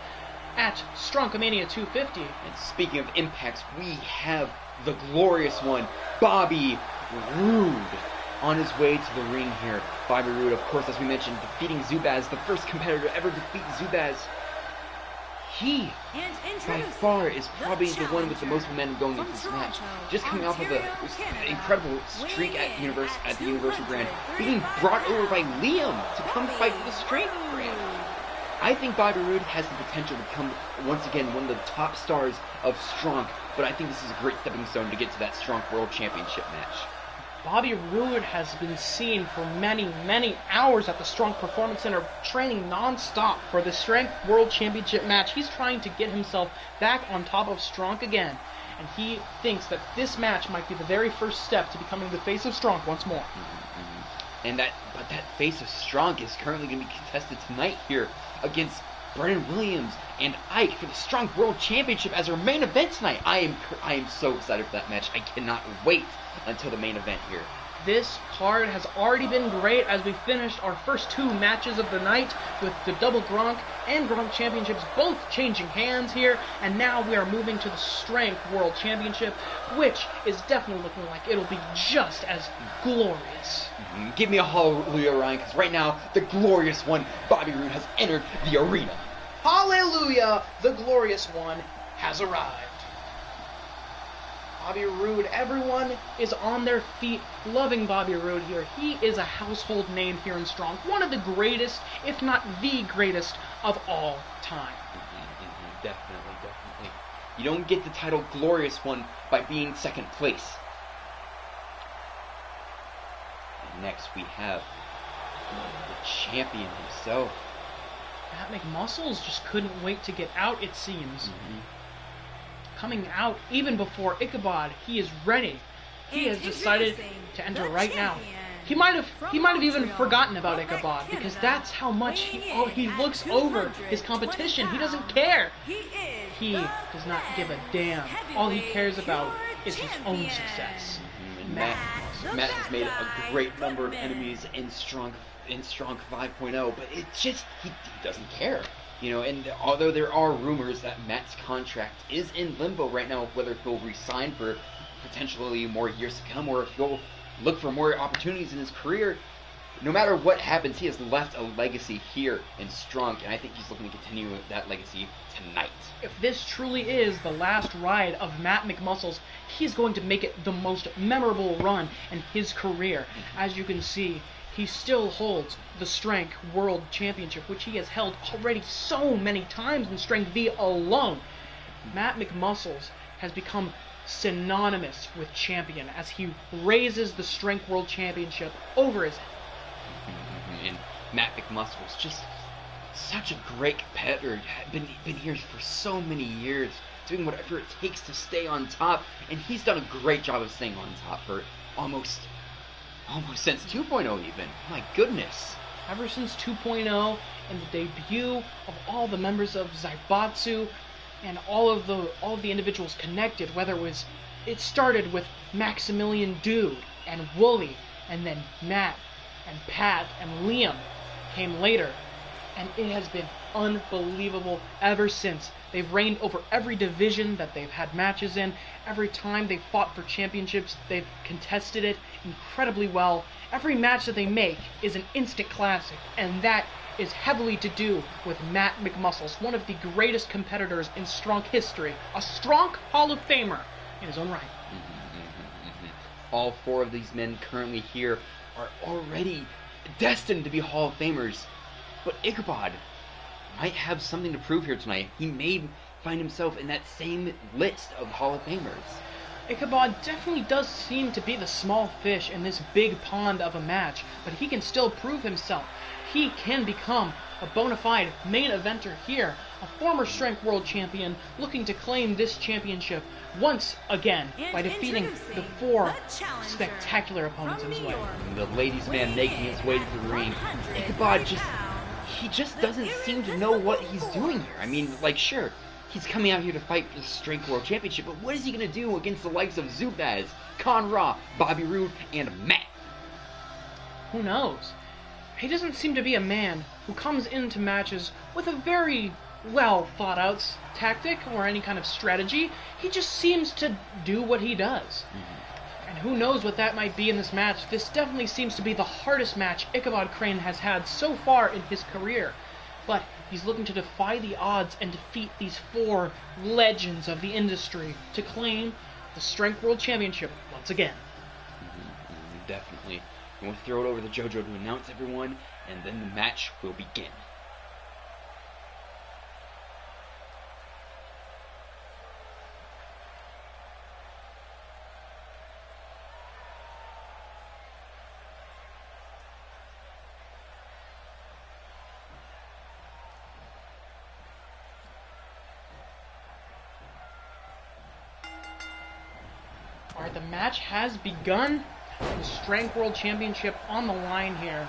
at Stronkamania 250. And speaking of impacts, we have the glorious one, Bobby Roode, on his way to the ring here. Bobby Roode, of course, as we mentioned, defeating Zubaz, the first competitor to ever defeat Zubaz. He, by far, is probably the one with the most momentum going into this match. Just coming off of an incredible streak at the Universal Grand, being brought over by Liam to come fight for the Stronk brand. I think Bobby Roode has the potential to become, once again, one of the top stars of Stronk, but I think this is a great stepping stone to get to that Stronk World Championship match. Bobby Roode has been seen for many, many hours at the Stronk Performance Center training non-stop for the Stronk World Championship match. He's trying to get himself back on top of Stronk again, and he thinks that this match might be the very first step to becoming the face of Stronk once more. And that face of Stronk is currently going to be contested tonight here against Brennan Williams and Ike for the Stronk World Championship as our main event tonight. I am so excited for that match. I cannot wait until the main event here. This card has already been great as we finished our first two matches of the night with the double Gronk and Gronk Championships both changing hands here, and now we are moving to the Stronk World Championship, which is definitely looking like it'll be just as glorious. Give me a hallelujah, Ryan, because right now the glorious one, Bobby Roode, has entered the arena. Hallelujah! The glorious one has arrived. Bobby Roode, everyone is on their feet loving Bobby Roode here. He is a household name here in Stronk. One of the greatest, if not the greatest, of all time. Definitely. You don't get the title glorious one by being second place. And next we have the champion himself. Matt McMuscles just couldn't wait to get out, it seems. Coming out even before Ichabod, he is ready. He has decided to enter right now. He might have even forgotten about Ichabod because that's how much he looks over his competition. He doesn't care. He does not give a damn. All he cares about is his own success. Matt has made a great number of enemies in Stronk 5.0, but it just he doesn't care. And although there are rumors that Matt's contract is in limbo right now, whether he'll resign for potentially more years to come or if he'll look for more opportunities in his career, no matter what happens, he has left a legacy here in Stronk, and I think he's looking to continue that legacy tonight. If this truly is the last ride of Matt McMuscles, he's going to make it the most memorable run in his career. As you can see, he still holds the Stronk World Championship, which he has held already so many times in Stronk V alone. Matt McMuscles has become synonymous with champion as he raises the Stronk World Championship over his head. And Matt McMuscles, just such a great competitor, been here for so many years, doing whatever it takes to stay on top, and he's done a great job of staying on top for almost since 2.0 even. My goodness. Ever since 2.0 and the debut of all the members of Zaibatsu and all of the individuals connected, whether it started with Maximilian Dude and Wooly, and then Matt and Pat and Liam came later, and it has been unbelievable ever since. They've reigned over every division that they've had matches in. Every time they've fought for championships, they've contested it incredibly well. Every match that they make is an instant classic, and that is heavily to do with Matt McMuscles, one of the greatest competitors in Stronk history, a Stronk Hall of Famer in his own right. All four of these men currently here are already destined to be Hall of Famers, but Ichabod, might have something to prove here tonight. He may find himself in that same list of Hall of Famers. Ichabod definitely does seem to be the small fish in this big pond of a match, but he can still prove himself. He can become a bona fide main eventer here, a former Strength World Champion looking to claim this championship once again by defeating the 4 spectacular opponents in his way. The ladies' man making his way to the ring. Ichabod just doesn't seem to know what he's doing here. I mean, like, sure, he's coming out here to fight for the Strength World Championship, but what is he going to do against the likes of Zubaz, Con-Ra, Bobby Roode, and Matt? Who knows? He doesn't seem to be a man who comes into matches with a very well thought out tactic or any kind of strategy. He just seems to do what he does. And who knows what that might be in this match. This definitely seems to be the hardest match Ichabod Crane has had so far in his career. But he's looking to defy the odds and defeat these 4 legends of the industry to claim the Strength World Championship once again. Definitely. I'm going to throw it over to JoJo to announce everyone, and then the match will begin. Alright, the match has begun. The Strength World Championship on the line here.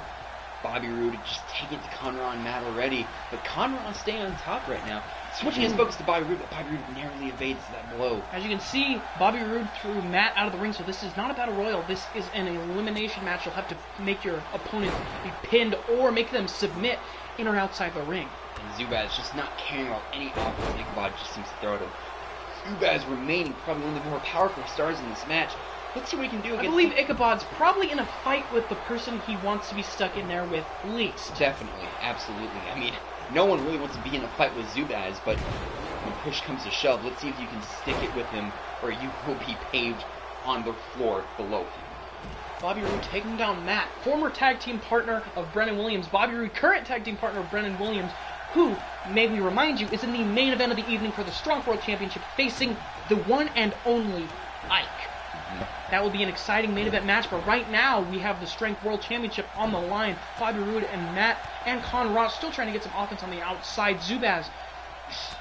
Bobby Roode just taking it to Con-Ra and Matt already, but Con-Ra staying on top right now. Switching his focus to Bobby Roode, but Bobby Roode narrowly evades that blow. As you can see, Bobby Roode threw Matt out of the ring, so this is not a battle royal. This is an elimination match. You'll have to make your opponent be pinned or make them submit in or outside the ring. And Zubaz just not caring about any offense. Ichabod just seems to throw it. Zubaz remaining probably one of the more powerful stars in this match. Let's see what he can do against... I believe Ichabod's probably in a fight with the person he wants to be stuck in there with least. Definitely, absolutely. I mean, no one really wants to be in a fight with Zubaz, but when push comes to shove, let's see if you can stick it with him, or you will be paved on the floor below him. Bobby Roode taking down Matt, former tag team partner of Brennan Williams. Bobby Roode, current tag team partner of Brennan Williams, who, may we remind you, is in the main event of the evening for the Strong World Championship, facing the one and only Ike. That will be an exciting main event match, but right now we have the Strength World Championship on the line. Bobby Roode and Matt and Con-Ra still trying to get some offense on the outside. Zubaz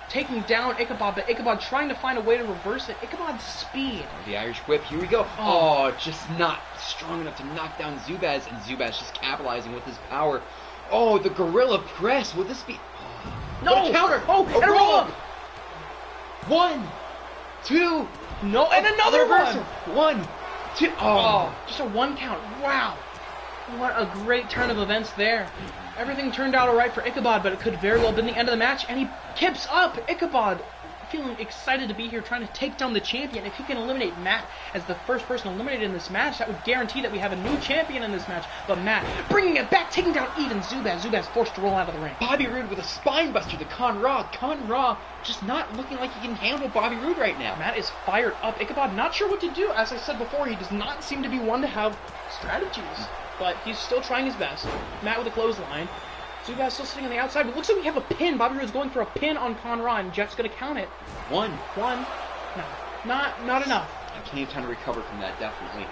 taking down Ichabod, but Ichabod trying to find a way to reverse it. Ichabod's speed. The Irish whip, here we go. Oh, just not strong enough to knock down Zubaz, and Zubaz just capitalizing with his power. Oh, the gorilla press. Will this be... Oh, no! Counter! Oh, and a roll-up! 1, 2... No, and another one! 1, 2... Oh, just a 1 count. Wow. What a great turn of events there. Everything turned out alright for Ichabod, but it could very well have been the end of the match, and he kips up. Ichabod feeling excited to be here, trying to take down the champion. If he can eliminate Matt as the first person eliminated in this match, that would guarantee that we have a new champion in this match. But Matt bringing it back, taking down even Zubaz. Zubaz forced to roll out of the ring. Bobby Roode with a spine buster to Con-Ra. Con-Ra just not looking like he can handle Bobby Roode right now. Matt is fired up. Ichabod not sure what to do. As I said before, he does not seem to be one to have strategies, but he's still trying his best. Matt with a clothesline. Zubaz still sitting on the outside, but looks like we have a pin. Bobby Roode's going for a pin on Con-Ra, and Jeff's going to count it. 1. No, not enough. Plenty of time to recover from that, definitely.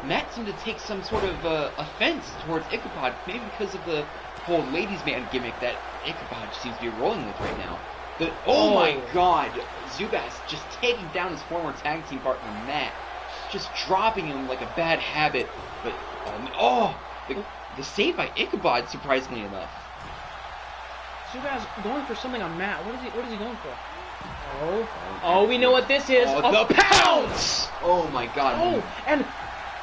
Matt seemed to take some sort of offense towards Ichabod, maybe because of the whole ladies' man gimmick that Ichabod seems to be rolling with right now. Oh my god, Zubaz just taking down his former tag team partner, Matt. Just dropping him like a bad habit. But, the save by Ichabod, surprisingly enough. Zubaz going for something on Matt. What is he going for? Oh, we know what this is. The pounce! Oh my god. Oh, and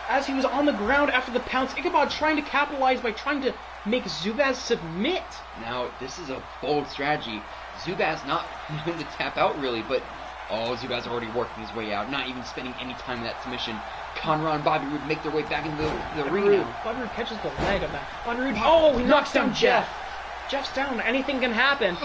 as he was on the ground after the pounce, Ichabod trying to capitalize by trying to make Zubaz submit. Now, this is a bold strategy. Zubaz not known to tap out really, but Zubaz already working his way out, not even spending any time in that submission. Con-Ra and Bobby Roode make their way back into the ring now. Bobby Roode catches the leg of that. Bobby Roode, he knocks down Jeff. Jeff's down. Anything can happen.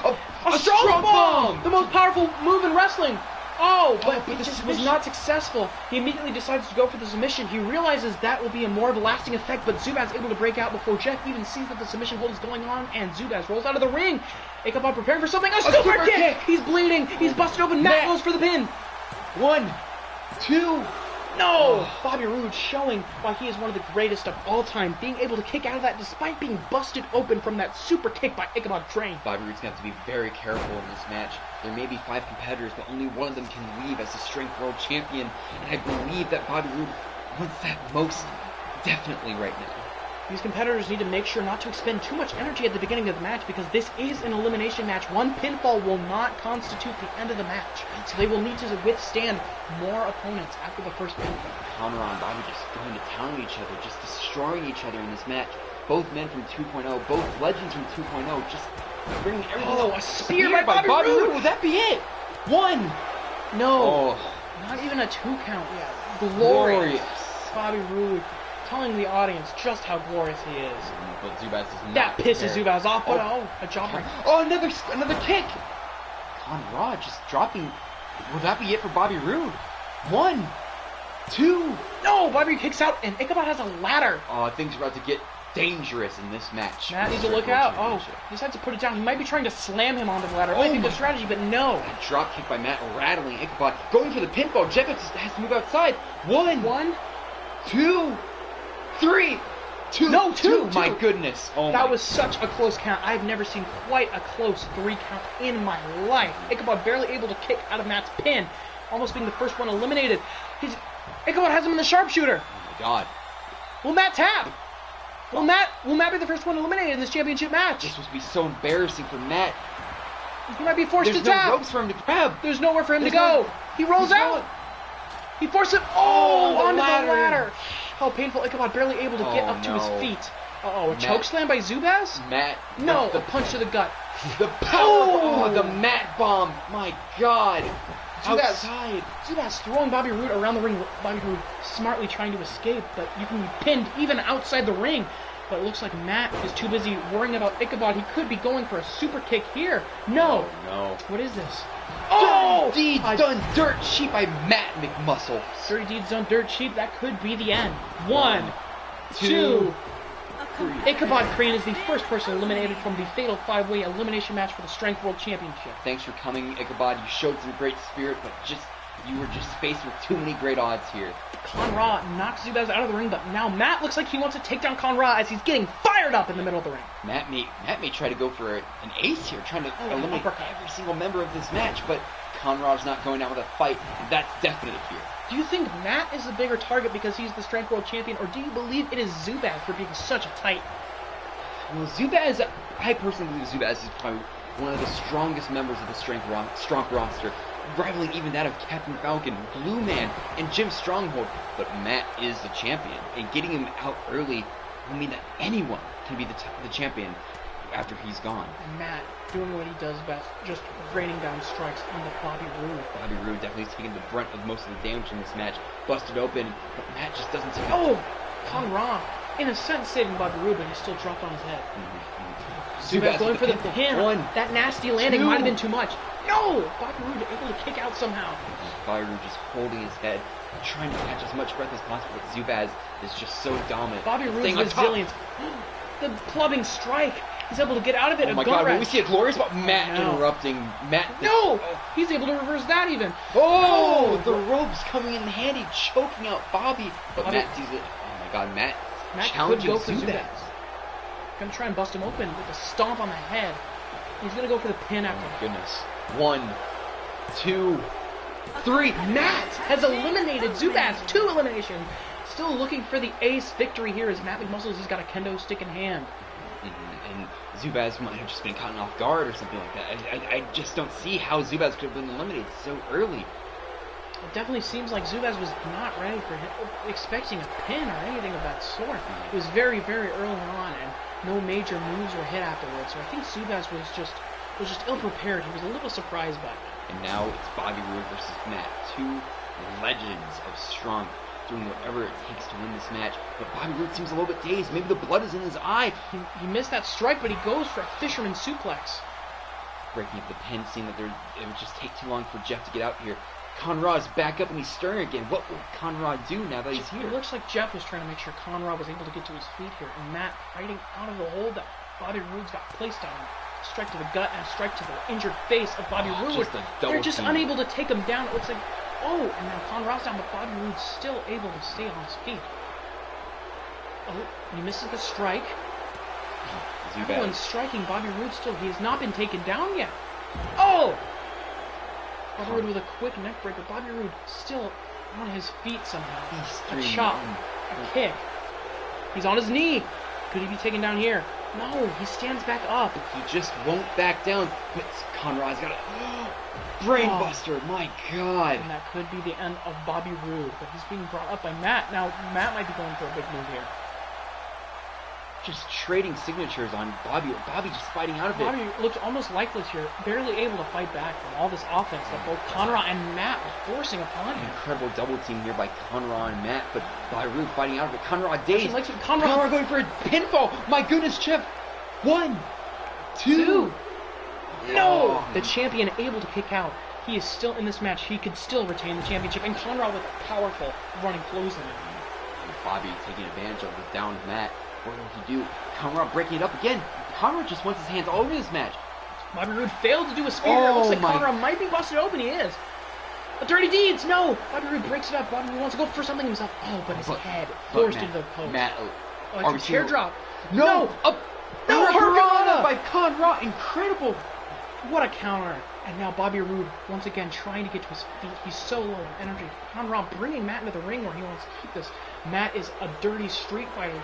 A strong bomb! The most powerful move in wrestling. Oh, but the this was submission. not successful. He immediately decides to go for the submission. He realizes that will be a more of a lasting effect, but Zubaz able to break out before Jeff even sees that the submission hold is going on, and Zubaz rolls out of the ring. Ichabod preparing for something. A super kick! He's bleeding. He's busted open. Matt goes for the pin. 1, 2. No! Bobby Roode showing why he is one of the greatest of all time, being able to kick out of that despite being busted open from that super kick by Ichabod Crane. Bobby Roode's going to have to be very careful in this match. There may be 5 competitors, but only one of them can leave as the Strength World Champion, and I believe that Bobby Roode wants that most definitely right now. These competitors need to make sure not to expend too much energy at the beginning of the match because this is an elimination match. One pinfall will not constitute the end of the match, so they will need to withstand more opponents after the first pinfall. Conrad and Bobby just going to town on each other, just destroying each other in this match. Both men from 2.0, both legends from 2.0, just bringing everything. Oh, a spear by Bobby Roode! Will that be it? 1! No, not even a 2 count yet. Glorious. Bobby Roode telling the audience just how glorious he is. But Zubaz does not. That pisses care. Zubaz off, but a jobber. Oh, another kick! Conrad just dropping. Will that be it for Bobby Roode? 1, 2. No, Bobby kicks out, and Ichabod has a ladder. Oh, things are about to get dangerous in this match. Matt needs to look out. Oh, he decides to put it down. He might be trying to slam him onto the ladder. Might be the strategy, but no. A drop kick by Matt, rattling Ichabod, going for the pinfall. Jeff has to move outside. 1, 2, 3. 2. No, 2. My goodness. Oh, that was such a close count. I've never seen quite a close 3 count in my life. Ichabod barely able to kick out of Matt's pin, almost being the first one eliminated. Ichabod has him in the sharpshooter. Oh my God. Will Matt tap? Will Matt be the first one eliminated in this championship match? This would be so embarrassing for Matt. He might be forced to tap. There's no ropes for him to grab. There's nowhere for him to go. He rolls out. He forces it onto the ladder. How painful. Ichabod barely able to get up to his feet. Uh-oh, a chokeslam by Zubaz? Matt. No, the punch to the gut. The power. The Matt bomb. My God. Outside. Zubaz throwing Bobby Roode around the ring. Bobby Roode smartly trying to escape, but you can be pinned even outside the ring. But it looks like Matt is too busy worrying about Ichabod. He could be going for a super kick here. No. Oh, no. What is this? Oh! Dirty Deeds Done Dirt Cheap by Matt McMuscle. Dirty Deeds Done Dirt Cheap. That could be the end. 1, 2, 3. Ichabod Crane is the first person eliminated from the fatal 5-way elimination match for the Strength World Championship. Thanks for coming, Ichabod. You showed some great spirit, but you were just faced with too many great odds here. Conrad knocks Zubaz out of the ring, but now Matt looks like he wants to take down Conrad as he's getting fired up in the middle of the ring. Matt may try to go for an ace here, trying to eliminate every single member of this match, but Conrad's not going out with a fight. That's definite here. Do you think Matt is the bigger target because he's the Strength World Champion, or do you believe it is Zubaz for being such a tight? Well, Zubaz, I personally believe Zubaz is probably one of the strongest members of the Stronk roster, rivaling even that of Captain Falcon, Blue Man, and Jim Stronghold. But Matt is the champion, and getting him out early will mean that anyone can be the champion after he's gone. And Matt doing what he does best, just raining down strikes on the Bobby Roode. Bobby Roode definitely taking the brunt of most of the damage in this match. Busted open, but Matt just doesn't seem to... Oh! Conrad, in a sense, saving Bobby Roode, but he still dropped on his head. Zubaz going for the pin. That nasty landing might have been too much. No! Bobby Roode able to kick out somehow. Bobby Roode just holding his head, trying to catch as much breath as possible, but Zubaz is just so dominant. Bobby Roode's resilience. The clubbing strike. He's able to get out of it. Oh my God, will we see a glorious about Matt interrupting? No! He's able to reverse that even. Oh! The ropes coming in handy, choking out Bobby. But Matt sees it. Oh my God, Matt challenging Zubaz. Gonna try and bust him open with a stomp on the head. He's gonna go for the pin after. Oh my goodness. 1, 2, 3. Matt has eliminated Zubaz. 2 eliminations. Still looking for the ace victory here as Matt McMuscles has got a kendo stick in hand. And Zubaz might have just been caught off guard or something like that. I just don't see how Zubaz could have been eliminated so early. It definitely seems like Zubaz was not ready for him, expecting a pin or anything of that sort. It was very, very early on, and no major moves were hit afterwards. So I think Zubaz was just ill-prepared. He was a little surprised by it. And now it's Bobby Roode versus Matt. 2 legends of Stronk doing whatever it takes to win this match. But Bobby Roode seems a little bit dazed. Maybe the blood is in his eye. He missed that strike, but he goes for a fisherman suplex. Breaking up the pin, seeing that it would just take too long for Jeff to get out here. Conrad's back up and he's stirring again. What will Conrad do now that he's here? It looks like Jeff was trying to make sure Conrad was able to get to his feet here, and Matt fighting out of the hold that Bobby Roode's got placed on him. A strike to the gut and a strike to the injured face of Bobby Roode. They're just unable to take him down. It looks like, and now Conrad's down, but Bobby Roode's still able to stay on his feet. Oh, he misses the strike. Everyone's striking Bobby Roode still. He has not been taken down yet. Oh! Bobby Roode with a quick neck breaker. Bobby Roode still on his feet somehow. A chop. A kick. He's on his knee. Could he be taken down here? No, he stands back up. He just won't back down. But Conrad's got a brainbuster. My God. And that could be the end of Bobby Roode. But he's being brought up by Matt. Now, Matt might be going for a big move here. Just trading signatures on Bobby. Bobby just fighting out of it. Bobby looks almost lifeless here, barely able to fight back from all this offense that both Conrad and Matt are forcing upon him. Incredible double team here by Conrad and Matt, but Bobby Roode fighting out of it. Conrad dazed. Conrad going for a pinfall. My goodness, Chip. 1, 2. No! The champion able to kick out. He is still in this match. He could still retain the championship. And Conrad with a powerful running clothesline. Bobby taking advantage of the downed Matt. What will he do? Conrad breaking it up again. Conrad just wants his hands all over this match. Bobby Roode failed to do a spear. It looks like Conrad might be busted open. He is. A dirty deeds. No. Bobby Roode breaks it up. Bobby Roode wants to go for something himself. But his head forced into the post. It's a chair drop. No. No. Hurricane by Conrad. Incredible. What a counter. And now Bobby Roode once again trying to get to his feet. He's so low on energy. Conrad bringing Matt into the ring where he wants to keep this. Matt is a dirty street fighter.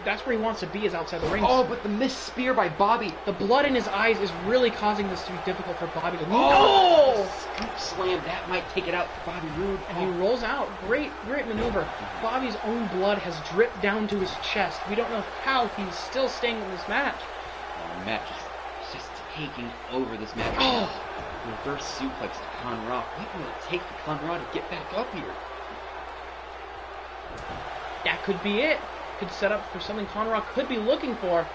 That's where he wants to be, is outside the ring. But the missed spear by Bobby. The blood in his eyes is really causing this to be difficult for Bobby to... Scoop slam. That might take it out for Bobby Roode. And he rolls out. Great maneuver. Bobby's own blood has dripped down to his chest. We don't know how he's still staying in this match. Matt just taking over this match. Reverse suplex to Conrad. What will it take for Conrad to get back up here? That could be it. Could set up for something Conrad could be looking for.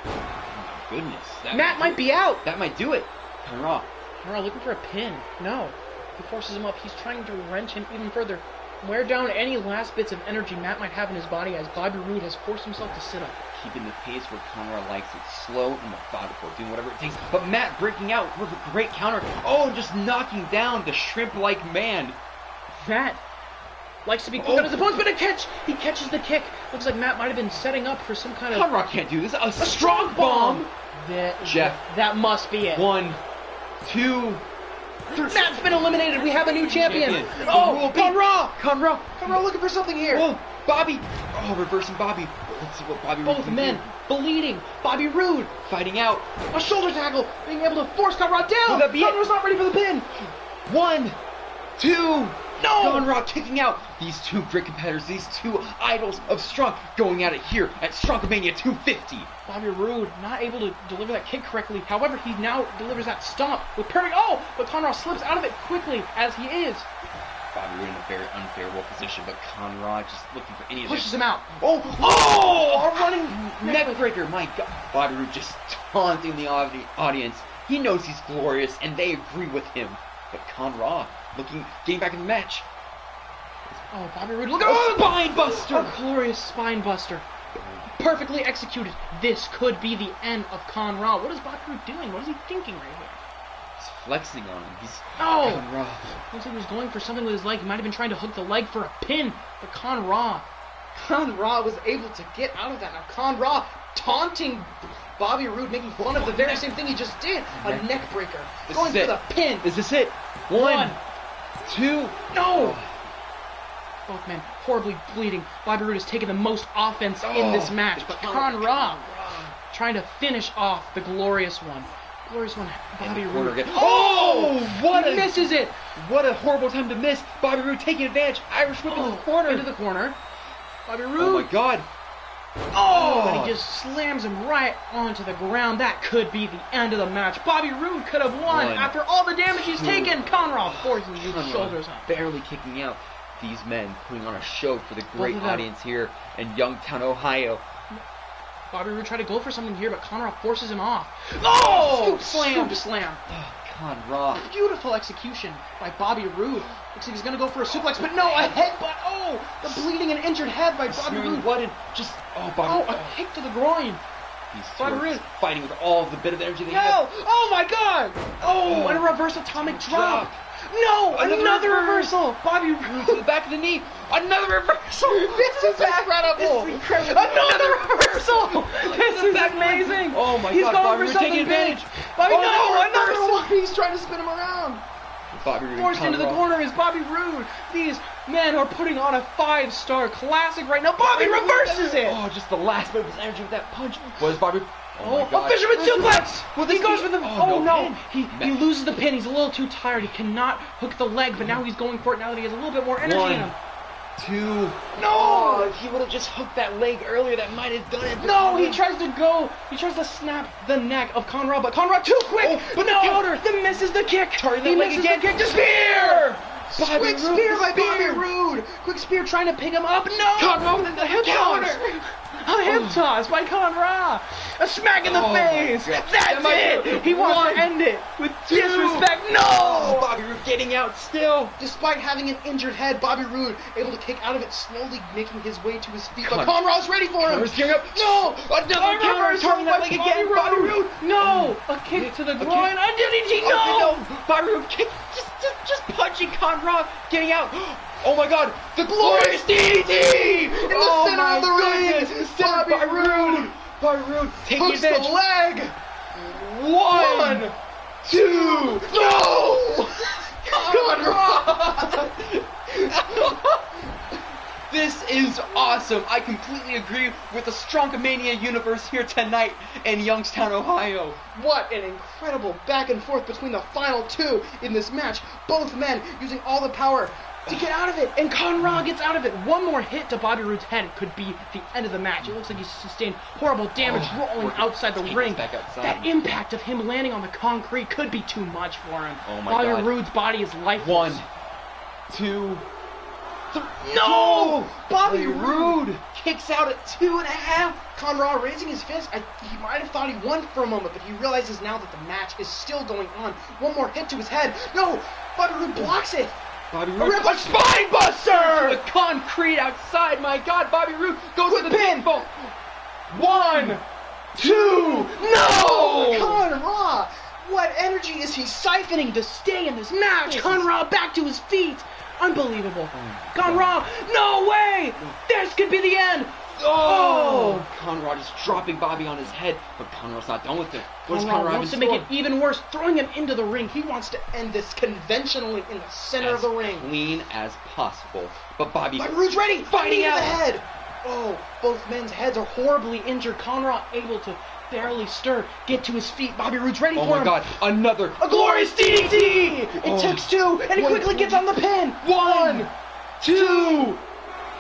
Oh my goodness. Matt might be out. That might do it. Conrad looking for a pin. No. He forces him up. He's trying to wrench him even further. Wear down any last bits of energy Matt might have in his body as Bobby Roode has forced himself to sit up. Keeping the pace where Conrad likes it, slow and methodical, doing whatever it takes. But Matt breaking out with a great counter. Just knocking down the shrimp-like man. Matt likes to be quick on his opponents, but he catches the kick. Looks like Matt might have been setting up for some kind of... Conrad can't do this. A strong bomb. Jeff. That must be it. 1, 2, 3. Matt's been eliminated. We have a new champion. Conrad looking for something here. Bobby. Reversing Bobby. Let's see what Bobby Roode Both men bleeding. Bobby Roode fighting out. A shoulder tackle. Being able to force Conrad down. Will that be Conrad's not ready for the pin. 1, 2. No! Conrad kicking out. These two great competitors, these two idols of Stronk going at it here at Stronkamania 250. Bobby Roode not able to deliver that kick correctly. However, he now delivers that stomp with perfect... but Conrad slips out of it quickly as he is. Bobby Roode in a very unfavorable position, but Conrad just looking for any... Pushes him out. A running neck breaker. My God. Bobby Roode just taunting the audience. He knows he's glorious, and they agree with him. But Conrad getting back in the match. Bobby Roode, look at spine buster! A glorious spine buster. Perfectly executed. This could be the end of Conrad. What is Bobby Roode doing? What is he thinking right here? He's flexing on him. Conrad. Looks like he was going for something with his leg. He might have been trying to hook the leg for a pin. But Conrad was able to get out of that. Now Conrad taunting Bobby Roode, making fun of the very same thing he just did. A neck breaker. Going for the pin. Is this it? 1, 2. No! Both men horribly bleeding. Bobby Roode has taken the most offense in this match, but Conrad trying to finish off the glorious one. Bobby Roode. He misses it! What a horrible time to miss. Bobby Roode taking advantage. Irish whip into the corner. Bobby Roode. Oh my God. And he just slams him right onto the ground. That could be the end of the match. Bobby Roode could have won after all the damage he's taken. Conrad forcing his shoulders up. Barely kicking out. These men putting on a show for the great audience here in Youngstown, Ohio. Bobby Roode tried to go for something here, but Conrad forces him off. Scoop slam! Conrad. Beautiful execution by Bobby Roode. Looks like he's going to go for a suplex, but no, a headbutt. Oh, the bleeding and injured head by Bobby Roode. Blood and just, Bobby. Oh, a kick to the groin. These two Bobby are Roode fighting with all of the bit of energy they have. No! Oh my god! Oh, and a reverse atomic drop. No! Another reversal! Bobby Roode To the back of the knee. Another reversal. This is incredible! This is incredible. Another reversal! This is amazing! Oh my He's god, going Bobby for Roode something taking big. advantage. Bobby, Oh, no! another Another one! He's trying to spin him around. Bobby Roode. Forced into the corner is Bobby Roode. These men are putting on a 5-star classic right now. Bobby reverses it! Oh, just the last bit of his energy with that punch. Was Bobby... Oh, my God. a fisherman suplex! Will He this goes be- for the... Oh, Oh, no. no! He loses the pin. He's a little too tired. He cannot hook the leg, but now he's going for it now that he has a little bit more energy One, in him. 2. No! Oh, if he would have just hooked that leg earlier, that might have done it. No, he tries to snap the neck of Conrad, but Conrad too quick! Oh, but the no! counter. He misses the kick! Turn the He leg misses again. the kick to spear! Bobby Quick Roode, spear the by Bobby spear. Roode! Quick spear trying to pick him up. No! Conrad with the hip counter. toss! A hip toss by Conrad! A smack in the Oh my face! God. That's That might it! be- He wants One, to end it with 2. disrespect. Oh, No! Bobby Roode getting out still. Despite having an injured head, Bobby Roode able to kick out of it, slowly making his way to his feet. But Con- Conrad's ready for him. Conrad's gearing up. No! Another counter, reversal turning that by leg again. Bobby Bobby Roode. No! A kick to the groin. A DDT. No! Oh, no. Bobby Roode kick, just punching Conrad, getting out. Oh my God, the glorious DDT In the center of the ring. In the center, Bobby Roode. Bobby Roode taking Hooks the advantage. leg. 1, 2, no! Conrad. This is awesome. I completely agree with the Stronkamania universe here tonight in Youngstown, Ohio. What an incredible back and forth between the final two in this match. Both men using all the power to get out of it, and Conrad gets out of it. One more hit to Bobby Roode's head could be the end of the match. It looks like he's sustained horrible damage rolling outside the Take ring. us back outside. That impact of him landing on the concrete could be too much for him. Oh my Bobby God. Roode's body is lifeless. 1, 2, 3. No! Bobby Bobby Roode kicks out at 2.5. Conrad raising his fist. He might have thought he won for a moment, but he realizes now that the match is still going on. One more hit to his head. No! Bobby Roode blocks it. Bobby A Roode, rip- a spine buster! the concrete outside. My God, Bobby Roode goes Quick to the pin. pinfall. 1, 2, No! Conrad! What energy is he siphoning to stay in this match? Conrad back to his feet. Unbelievable. Conrad, no way! This could be the end. Oh! Conrad is dropping Bobby on his head, but Conrad's not done with it. What does Conrad Conrad wants to have make in it store? even worse, throwing him into the ring. He wants to end this conventionally in the center of the ring. Clean as possible. But Bobby Bobby Roode's ready, fighting knee to out. the head. Oh, both men's heads are horribly injured. Conrad able to barely stir, get to his feet. Bobby Roode's ready Oh for my him. God, another A glorious DDT! It Oh. takes two, and he One, quickly gets on the pin. 1, 2.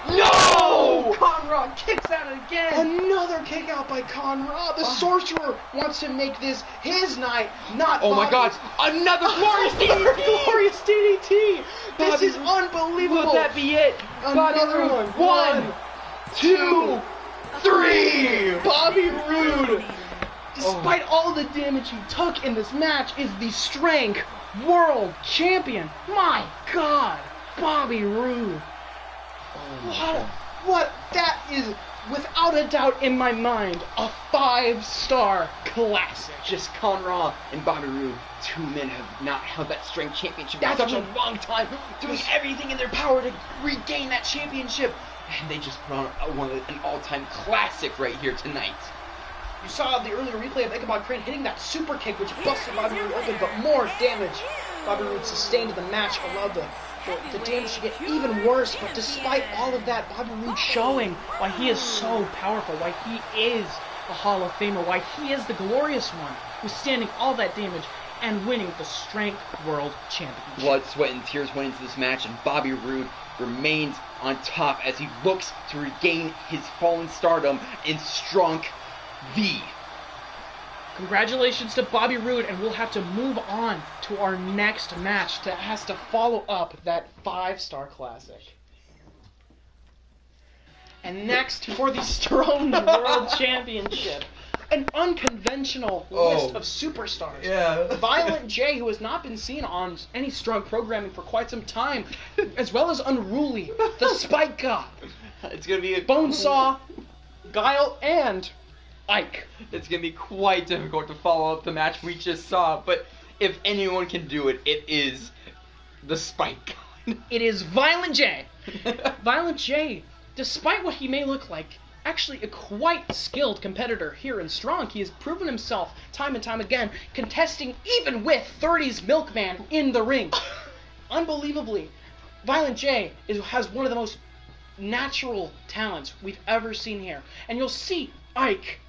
No! Conrad kicks out again. Another kick out by Conrad. The sorcerer wants to make this his night, not Oh my God, Bobby's. another glorious Another DDT! glorious DDT. This Bobby is unbelievable. Will that be it? Another Bobby one. Roode. 1, 2, 3. Bobby Roode, despite all the damage he took in this match, is the Stronk World Champion. My God, Bobby Roode. What? That is, without a doubt in my mind, a 5-star classic. Just Conrad and Bobby Roode, two men have not held that strength championship in That's such a what- long time, doing everything in their power to regain that championship. And they just put on an all-time classic right here tonight. You saw the earlier replay of Ichabod Crane hitting that super kick, which busted Bobby Roode open, but more damage Bobby Roode sustained in the match allowed the damage to get even worse. But despite all of that, Bobby Roode showing why he is so powerful, why he is a Hall of Famer, why he is the glorious one, withstanding all that damage and winning the Strength World Championship. Blood, sweat, and tears went into this match, and Bobby Roode remains on top as he looks to regain his fallen stardom in Stronk V. Congratulations to Bobby Roode, and we'll have to move on to our next match that has to follow up that 5-star classic. And next for the Stronk World Championship, an unconventional list of superstars. Yeah. Violent J, who has not been seen on any Strong programming for quite some time, as well as Unruly, the Spike God, It's gonna be a Bonesaw, Guile, and Ike. It's gonna be quite difficult to follow up the match we just saw, but if anyone can do it, it is the Spike God. It is Violent J. Violent J, despite what he may look like, actually a quite skilled competitor here in Strong. He has proven himself time and time again, contesting even with 30's Milkman in the ring. Unbelievably, Violent J has one of the most natural talents we've ever seen here. And you'll see Ike,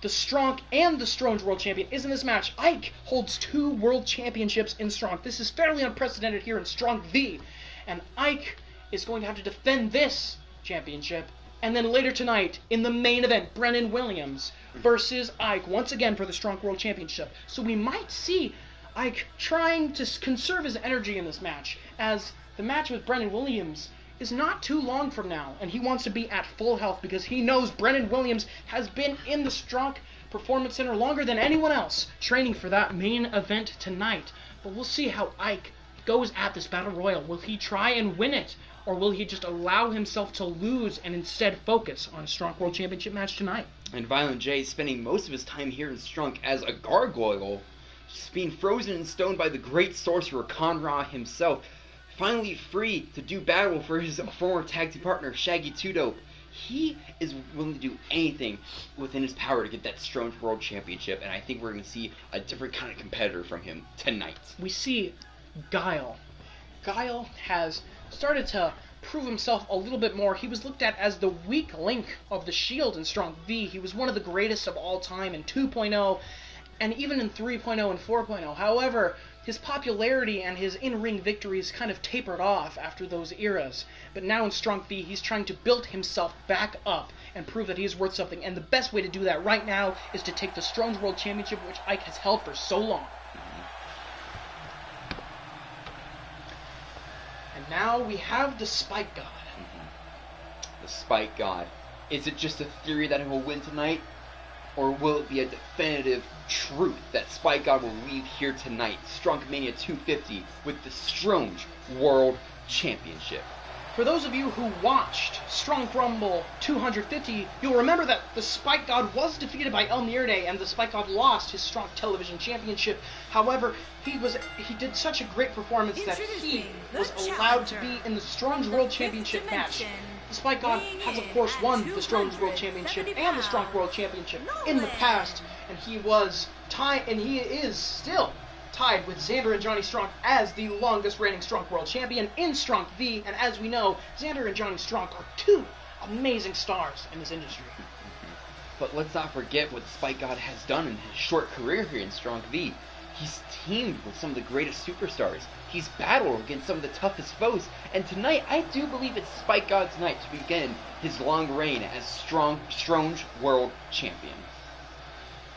the Stronk and the Stronge World Champion, is in this match. Ike holds 2 World Championships in Strong. This is fairly unprecedented here in Strong V. And Ike is going to have to defend this championship. And then later tonight, in the main event, Brennan Williams versus Ike, once again for the Strong World Championship. So we might see Ike trying to conserve his energy in this match, as the match with Brennan Williams is not too long from now, and he wants to be at full health because he knows Brennan Williams has been in the Strong Performance Center longer than anyone else, training for that main event tonight. But we'll see how Ike goes at this Battle Royal. Will he try and win it? Or will he just allow himself to lose and instead focus on a Strong World Championship match tonight? And Violent J spending most of his time here in Strong as a gargoyle, just being frozen in stone by the great sorcerer Conra himself, finally free to do battle for his former tag team partner Shaggy Two Dope. He is willing to do anything within his power to get that Strong World Championship, and I think we're going to see a different kind of competitor from him tonight. We see Guile. Guile has started to prove himself a little bit more. He was looked at as the weak link of the Shield in Strong V. He was one of the greatest of all time in 2.0 and even in 3.0 and 4.0. However, his popularity and his in-ring victories kind of tapered off after those eras. But now in Strong V, he's trying to build himself back up and prove that he's worth something. And the best way to do that right now is to take the Strong World Championship, which Ike has held for so long. Now we have the Spike God. The Spike God. Is it just a theory that he will win tonight? Or will it be a definitive truth that Spike God will leave here tonight, Stronkamania 250, with the Stronge World Championship? For those of you who watched Strong Rumble 250, you'll remember that the Spike God was defeated by El Mierde, and the Spike God lost his Strong Television Championship. However, he did such a great performance that he was allowed to be in the Strong World Championship match. The Spike God has, of course, won the Strong World Championship and the Strong World Championship in the past, and he is still tied with Xander and Johnny Stronk as the longest reigning Strong World Champion in Strong V, and as we know, Xander and Johnny Stronk are 2 amazing stars in this industry. But let's not forget what the Spike God has done in his short career here in Strong V. He's teamed with some of the greatest superstars. He's battled against some of the toughest foes, and tonight I do believe it's Spike God's night to begin his long reign as Stronge World Champion.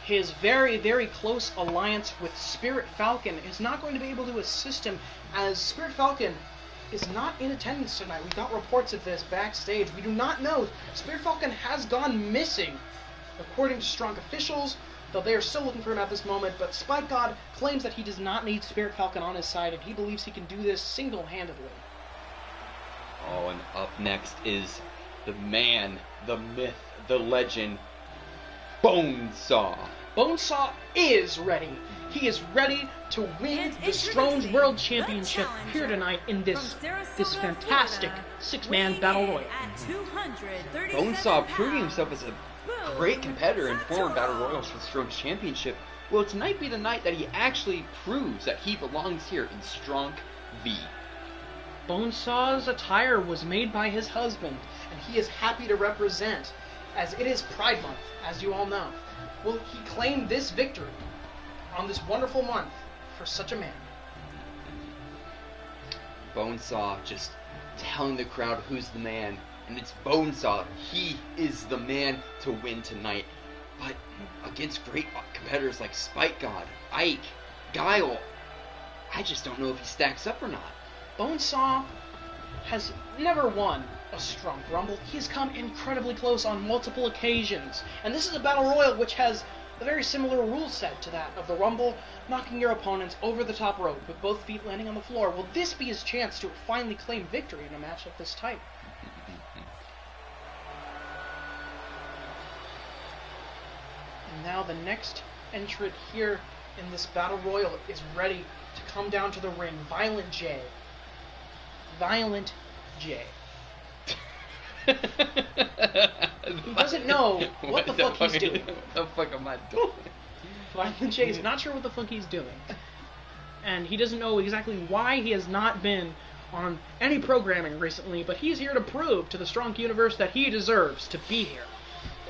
His very, very close alliance with Spirit Falcon is not going to be able to assist him, as Spirit Falcon is not in attendance tonight. We got reports of this backstage. We do not know. Spirit Falcon has gone missing, according to Strong officials, though they are still looking for him at this moment. But Spike God claims that he does not need Spirit Falcon on his side, and he believes he can do this single-handedly. Oh, and up next is the man, the myth, the legend, Bonesaw. Bonesaw is ready. He is ready to win the Stronge World Championship here tonight in this fantastic 6-man battle royal. Bonesaw proving himself as a great competitor in former battle royals for the Stronge Championship. Will tonight be the night that he actually proves that he belongs here in Strong V? Bonesaw's attire was made by his husband, and he is happy to represent, as it is Pride Month, as you all know. Will he claim this victory on this wonderful month for such a man? Bonesaw just telling the crowd who's the man, and it's Bonesaw. He is the man to win tonight. But against great competitors like Spike God, Ike, Guile, I just don't know if he stacks up or not. Bonesaw has never won a Strong Rumble. He's come incredibly close on multiple occasions. And this is a battle royal which has a very similar rule set to that of the Rumble, knocking your opponents over the top rope with both feet landing on the floor. Will this be his chance to finally claim victory in a match of this type? And now the next entrant here in this Battle Royal is ready to come down to the ring. Violent J. Violent J. He doesn't know what the fuck he's doing. What the fuck am I doing? Violent J is not sure what the fuck he's doing. And he doesn't know exactly why he has not been on any programming recently, but he's here to prove to the Stronk universe that he deserves to be here.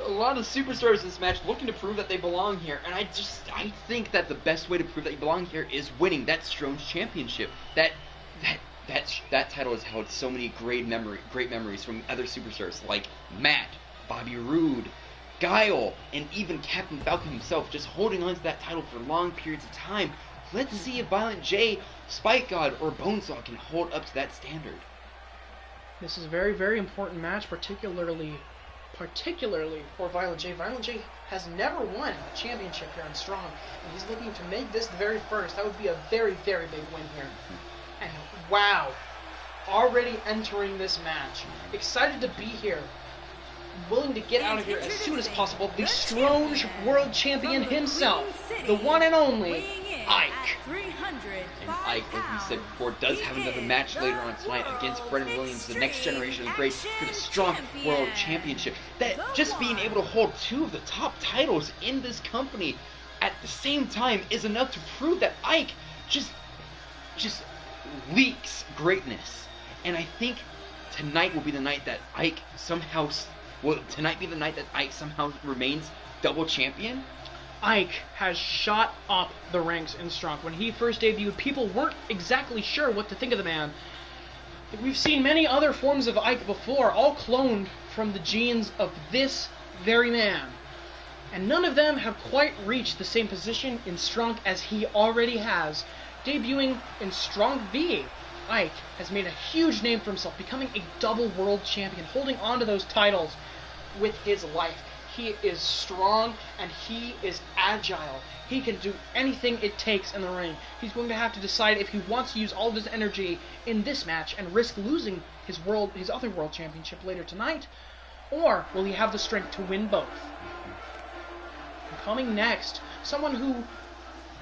A lot of superstars in this match looking to prove that they belong here, and I think that the best way to prove that you belong here is winning that Stronk championship. That title has held so many great memories from other superstars like Matt, Bobby Roode, Guile, and even Captain Falcon himself, just holding on to that title for long periods of time. Let's see if Violent J, Spike God, or Bonesaw can hold up to that standard. This is a very, very important match, particularly for Violent J. Violent J has never won a championship here on Strong, and he's looking to make this the very first. That would be a very, very big win here. And wow, already entering this match, excited to be here, willing to get out of here as soon as possible, the Stronge World Champion himself, the one and only Ike. And Ike, like we said before, does have another match later on tonight against Brendan Williams, the next generation of great, for the Strong World Championship. That just being able to hold two of the top titles in this company at the same time is enough to prove that Ike just leaks greatness. And I think tonight will be the night that Ike somehow remains double champion. Ike has shot up the ranks in Strong. When he first debuted, people weren't exactly sure what to think of the man. We've seen many other forms of Ike before, all cloned from the genes of this very man. And none of them have quite reached the same position in Strong as he already has. Debuting in Strong V, Ike has made a huge name for himself, becoming a double world champion, holding on to those titles with his life. He is strong and he is agile. He can do anything it takes in the ring. He's going to have to decide if he wants to use all of his energy in this match and risk losing his other world championship later tonight, or will he have the strength to win both? And coming next, someone who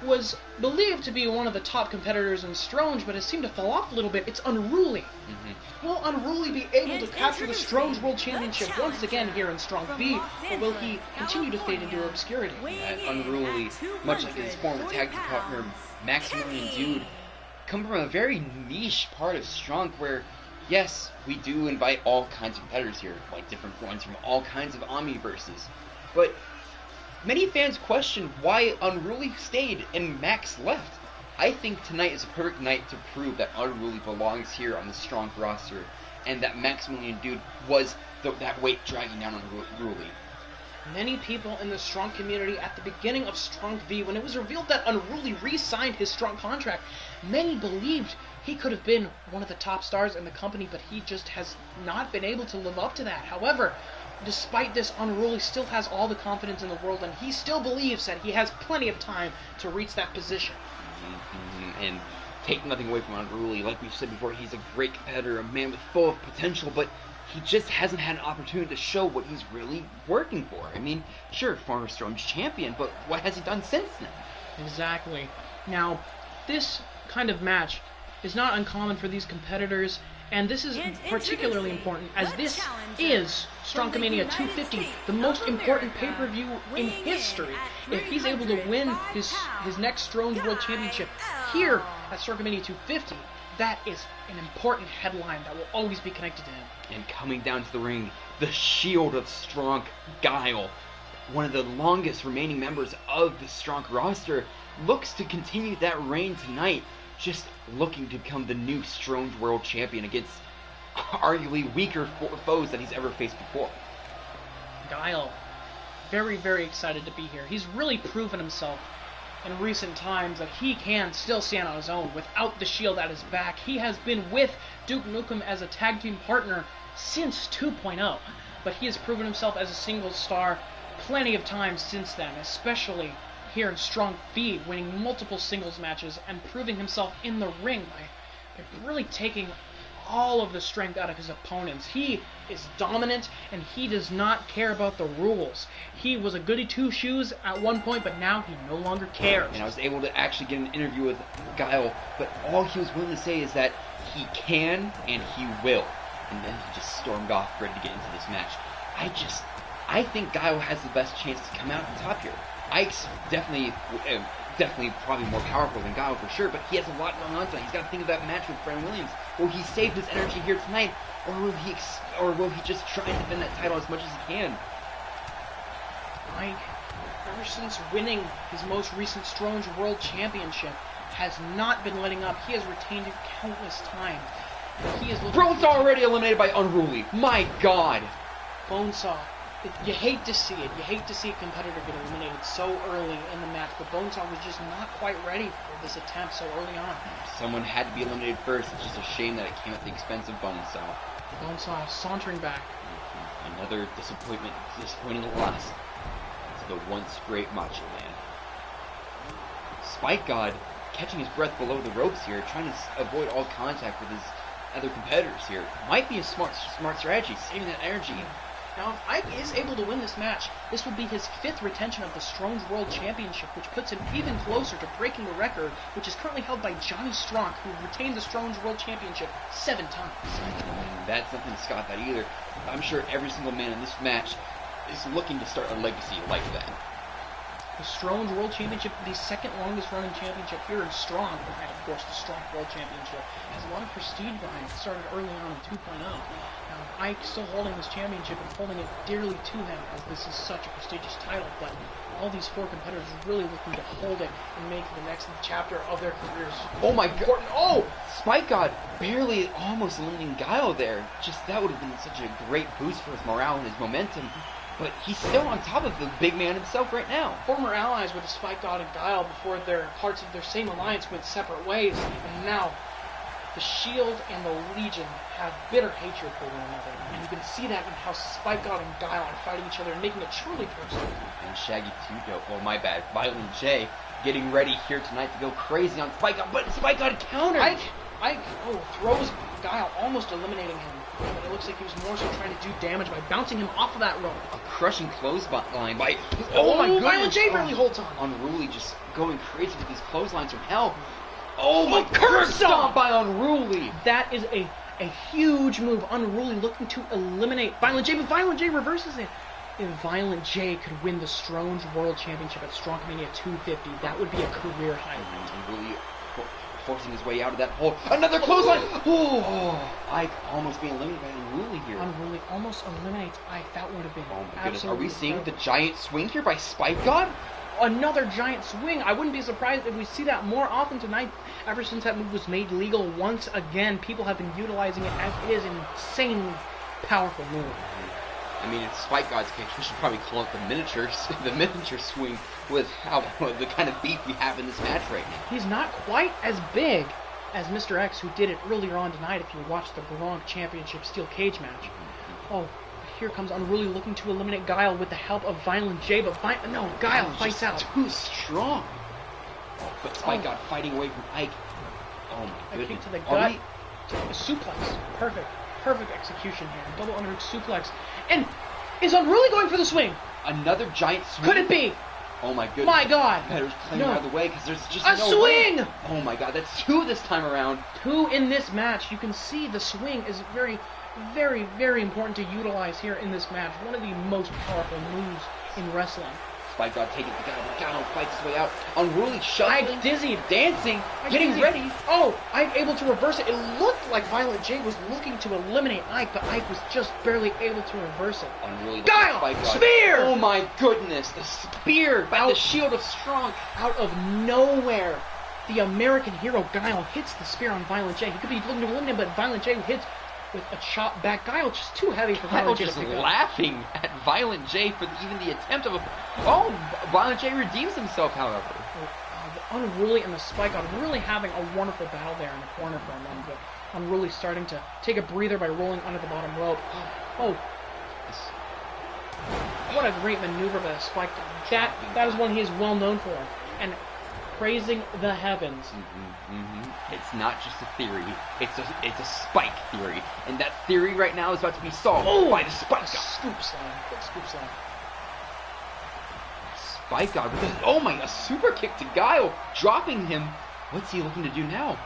was believed to be one of the top competitors in Stronge, but has seemed to fall off a little bit. It's Unruly. Will Unruly be able to capture the Stronge World Championship once again here in Strong B, or will he continue to fade into obscurity? Unruly, much like his former tag team partner Maximilian Dude, come from a very niche part of Strong where, yes, we do invite all kinds of competitors here, like different ones from all kinds of Omniverses, but many fans question why Unruly stayed and Max left. I think tonight is a perfect night to prove that Unruly belongs here on the Strong roster, and that Maximilian Dude was that weight dragging down Unruly. Many people in the Strong community at the beginning of Strong V, when it was revealed that Unruly re-signed his Strong contract, many believed he could have been one of the top stars in the company, but he just has not been able to live up to that. However, despite this, Unruly still has all the confidence in the world, and he still believes that he has plenty of time to reach that position. And take nothing away from Unruly. Like we've said before, he's a great competitor, a man with full of potential, but he just hasn't had an opportunity to show what he's really working for. I mean, sure, former Stronge champion, but what has he done since then? Exactly. Now, this kind of match is not uncommon for these competitors, and this is particularly important as this is Stronkamania 250, the most important pay-per-view in history. If he's able to win his next Stronge World Championship here at Stronkamania 250, that is an important headline that will always be connected to him. And coming down to the ring, the Shield of Stronk, Guile, one of the longest remaining members of the Stronk roster, looks to continue that reign tonight, just looking to become the new Stronge World Champion against arguably weaker foes that he's ever faced before. Guile, very, very excited to be here. He's really proven himself in recent times that he can still stand on his own without the Shield at his back. He has been with Duke Nukem as a tag team partner since 2.0, but he has proven himself as a single star plenty of times since then, especially here in Strong Feed, winning multiple singles matches and proving himself in the ring by really taking all of the strength out of his opponents. He is dominant, and he does not care about the rules. He was a goody two-shoes at one point, but now he no longer cares. And I was able to actually get an interview with Guile, but all he was willing to say is that he can and he will. And then he just stormed off, ready to get into this match. I think Guile has the best chance to come out on top here. Ike's definitely probably more powerful than Guile for sure, but he has a lot going on tonight. He's got to think of that match with Brandon Williams. Will he save his energy here tonight, or will he just try and defend that title as much as he can? Ike, ever since winning his most recent Strong World Championship, has not been letting up. He has retained it countless times. He is Bro's already eliminated by Unruly. My God. Bonesaw. You hate to see it. You hate to see a competitor get eliminated so early in the match, but Bonesaw was just not quite ready for this attempt so early on. Someone had to be eliminated first. It's just a shame that it came at the expense of Bonesaw. Bonesaw sauntering back. Another disappointing loss to the once great Macho Man. Spike God catching his breath below the ropes here, trying to avoid all contact with his other competitors here. Might be a smart strategy, saving that energy. Now, if Ike is able to win this match, this will be his 5th retention of the Strong World Championship, which puts him even closer to breaking the record, which is currently held by Johnny Stronk, who retained the Strong World Championship 7 times. That's nothing to scoff at either. I'm sure every single man in this match is looking to start a legacy like that. The Strong World Championship, the second longest running championship here in Strong, and of course the Strong World Championship, has a lot of prestige behind it. It started early on in 2.0. Now, Ike's still holding this championship and holding it dearly to him, as this is such a prestigious title, but all these 4 competitors are really looking to hold it and make the next chapter of their careers. Oh my God! Oh! Spike God barely almost eliminating Guile there. Just that would have been such a great boost for his morale and his momentum. But he's still on top of the big man himself right now. Former allies with the Spike God and Guile before their parts of their same alliance went separate ways, and now the Shield and the Legion have bitter hatred for one another. And you can see that in how Spike God and Guile are fighting each other and making it truly personal. And Shaggy 2 oh my bad, Violent J getting ready here tonight to go crazy on Spike God, but Spike God countered! Ike throws Guile, almost eliminating him. But it looks like he was more so trying to do damage by bouncing him off of that rope. A crushing clothesline by... Oh my goodness! Violent J barely holds on. Unruly just going crazy with these clotheslines from hell. Oh my curse stomp by Unruly! That is a huge move. Unruly looking to eliminate Violent J, but Violent J reverses it. If Violent J could win the Strong World Championship at Stronkamania 250, that would be a career highlight. Unruly forcing his way out of that hole. Another clothesline! Oh, Ike almost being eliminated by Unruly here. Unruly almost eliminates Ike. That would have been goodness. Are we seeing the giant swing here by Spike God? Another giant swing. I wouldn't be surprised if we see that more often tonight. Ever since that move was made legal once again, people have been utilizing it as it is an insanely powerful move. I mean, in Spike God's case, we should probably call it the miniature swing with the kind of beef we have in this match right now. He's not quite as big as Mr. X, who did it earlier on tonight if you watched the Gronk Championship Steel Cage match. Oh, here comes Unruly looking to eliminate Guile with the help of Violent J, but Guile fights out. Too strong. But Spike God fighting away from Ike. Oh my goodness. A kick to the gut. A suplex. Perfect execution here. Double underhook suplex. And is Unruly going for the swing? Another giant swing. Could it be? Oh my goodness. My God. Competitors playing out of the way because there's just a no swing. Way. Oh my God, that's 2 this time around. 2 in this match. You can see the swing is very, very, very important to utilize here in this match. One of the most powerful moves in wrestling. Spike God taking the Guile fights his way out. Unruly shuffling, Ike dizzied, dancing, getting ready. Oh, Ike able to reverse it. It looked like Violent J was looking to eliminate Ike, but Ike was just barely able to reverse it. Unruly Guile! Spear! Oh my goodness, the spear by the Shield of Strong. Out of nowhere, the American hero Guile hits the spear on Violent J. He could be looking to eliminate him, but Violent J hits with a chop back. Guile just too heavy for Violent J to pick up. Laughing at Violent J for even the attempt of a... Oh, Violent J redeems himself, however. The Unruly and the Spike God really having a wonderful battle there in the corner for a moment, but Unruly starting to take a breather by rolling under the bottom rope. Oh. What a great maneuver by the Spike. That is one he is well known for. And praising the heavens. It's not just a theory. It's a Spike theory. And that theory right now is about to be solved by the Spike God. Scoop slam. Quick scoop slam. Spike God with a super kick to Guile, dropping him. What's he looking to do now?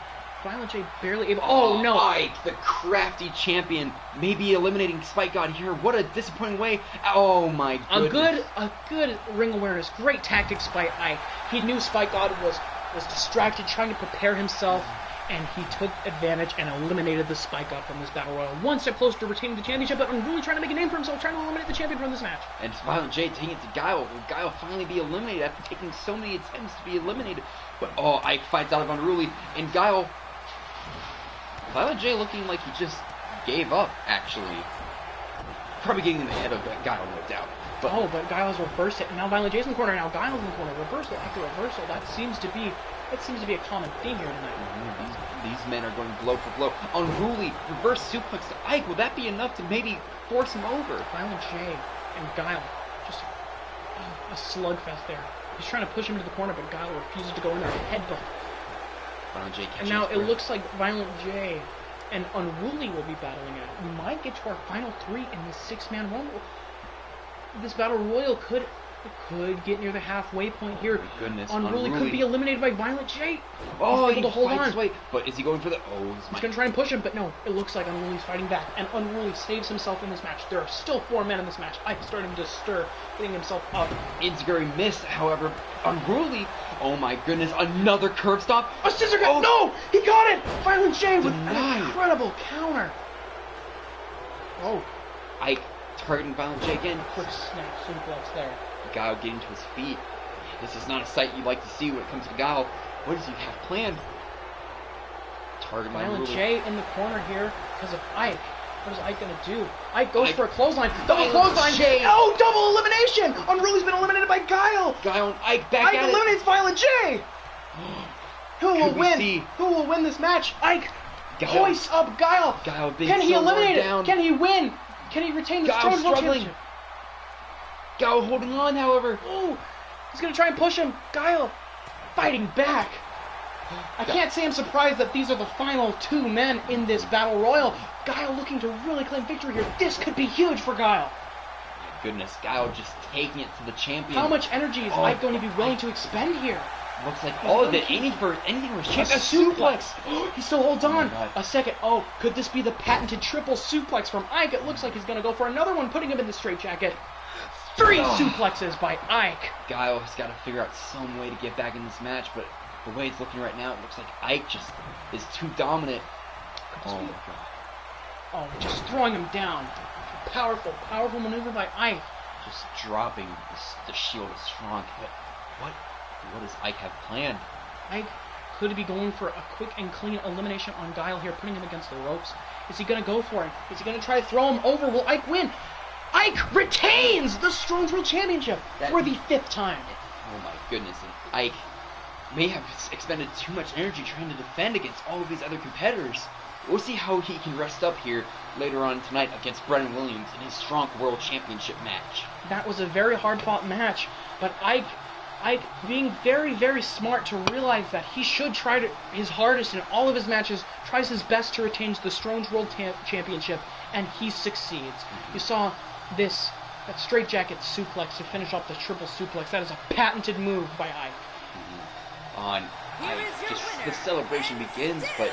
Violent J barely able. Oh no! Ike, the crafty champion, maybe eliminating Spike God here. What a disappointing way. Oh my goodness. A good ring awareness. Great tactics by Ike. He knew Spike God was distracted, trying to prepare himself, and he took advantage and eliminated the Spike God from this battle royal. One step closer to retaining the championship, but really trying to make a name for himself, trying to eliminate the champion from this match. And it's Violent J taking it to Guile. Will Guile finally be eliminated after taking so many attempts to be eliminated? But Ike fights out of Unruly, and Guile. Violent J looking like he just gave up, actually. Probably getting in the head of Guile, no doubt. But Guile's reversed it. Now Violent J's in the corner. Now Guile's in the corner. Reversal after reversal. That seems to be a common theme here tonight. These men are going blow for blow. Unruly reverse suplex to Ike. Will that be enough to maybe force him over? Violent J and Guile, just a slugfest there. He's trying to push him into the corner, but Guile refuses to go in there. Headbutt. Violent J and now it looks like Violent J and Unruly will be battling it. We might get to our final three in this six-man rumble. This battle royal could get near the halfway point here. Oh my goodness, Unruly could be eliminated by Violent J. Oh, he's able to hold on. Wait, but is he going for the? He's going to try and push him, but no. It looks like Unruly's fighting back, and Unruly saves himself in this match. There are still 4 men in this match. Ike's starting to stir, getting himself up. Enziguri missed, however. Unruly. Oh my goodness! Another curb stop. A scissor cut. No, he got it. Violent J with an incredible counter. Ike targeting Violent J again. Quick snap suplex there. Guile getting to his feet. This is not a sight you'd like to see when it comes to Guile. What does he have planned? Target Violent J in the corner here because of Ike. What is Ike going to do? Ike goes for a clothesline. Double clothesline. Oh, double elimination. Unruly's been eliminated by Guile. Guile and Ike back at it. Ike eliminates Violent J. Who will win? Who will win this match? Ike hoists up Guile. Guile being Can he so eliminate it? down. Can he win? Can he retain the Guile Stronk struggling. Guile holding on, however. Oh, he's going to try and push him. Guile fighting back. I can't say I'm surprised that these are the final 2 men in this battle royal. Guile looking to really claim victory here. This could be huge for Guile. My goodness, Guile just taking it to the champion. How much energy is Ike going to be willing to expend here? Looks like all of it. Anything for his champion. A suplex. He still holds on. Oh a second. Oh, could this be the patented triple suplex from Ike? It looks like he's going to go for another one, putting him in the straitjacket. 3 suplexes by Ike. Guile has got to figure out some way to get back in this match, but the way it's looking right now, it looks like Ike just is too dominant. Oh my god. Oh, just throwing him down. Powerful maneuver by Ike. Just dropping the shield of Stronk. But what does Ike have planned? Ike could be going for a quick and clean elimination on Guile here, putting him against the ropes. Is he going to go for it? Is he going to try to throw him over? Will Ike win? Ike retains the Strong's World Championship for the 5th time. Oh my goodness. And Ike may have expended too much energy trying to defend against all of these other competitors. We'll see how he can rest up here later on tonight against Brennan Williams in his Stronk World Championship match. That was a very hard-fought match, but Ike being very, very smart to realize that he should try his hardest in all of his matches, tries his best to retain the Strong's World Championship, and he succeeds. You saw that straitjacket suplex to finish off the triple suplex. That is a patented move by Ike. The celebration begins, but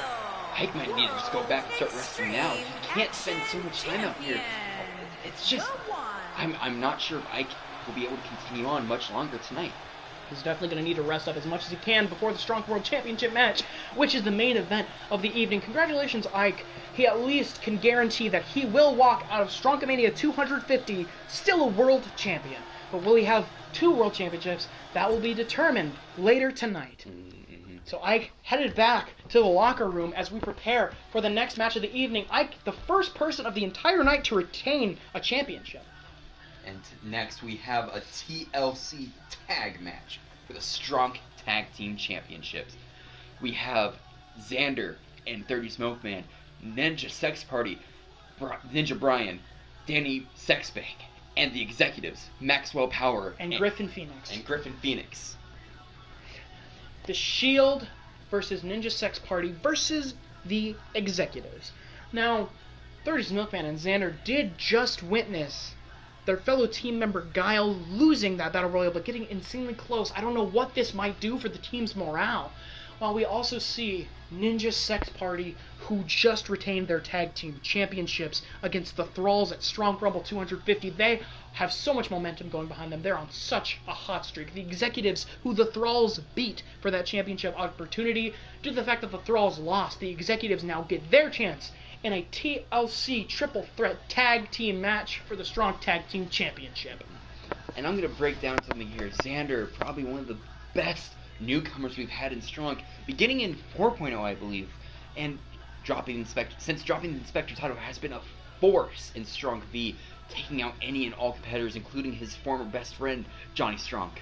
Ike might need to just go back and start resting now. He can't spend so much time out here. It's just, I'm not sure if Ike will be able to continue on much longer tonight. He's definitely going to need to rest up as much as he can before the Strong World Championship match, which is the main event of the evening. Congratulations, Ike. He at least can guarantee that he will walk out of Stronkamania 250 still a world champion. But will he have 2 world championships? That will be determined later tonight. So Ike headed back to the locker room as we prepare for the next match of the evening. Ike, the first person of the entire night to retain a championship. And next we have a TLC tag match for the Stronk Tag Team Championships. We have Xander and 30 Smoke Man, Ninja Sex Party, Ninja Brian, Danny Sexbang, and the Executives, Maxwell Power and Griffin Phoenix. The Shield versus Ninja Sex Party versus the Executives. Now, 30's Milkman and Xander did just witness their fellow team member Guile losing that Battle Royal, but getting insanely close. I don't know what this might do for the team's morale. While we also see Ninja Sex Party, who just retained their tag team championships against the Thralls at Strong Rumble 250. They have so much momentum going behind them. They're on such a hot streak. The Executives, who the Thralls beat for that championship opportunity, due to the fact that the Thralls lost, the Executives now get their chance in a TLC triple threat tag team match for the Strong Tag Team Championship. And I'm going to break down something here. Xander, probably one of the best newcomers we've had in Strong, beginning in 4.0, I believe, and since dropping the Inspector title has been a force in Strong V, taking out any and all competitors, including his former best friend, Johnny Stronk.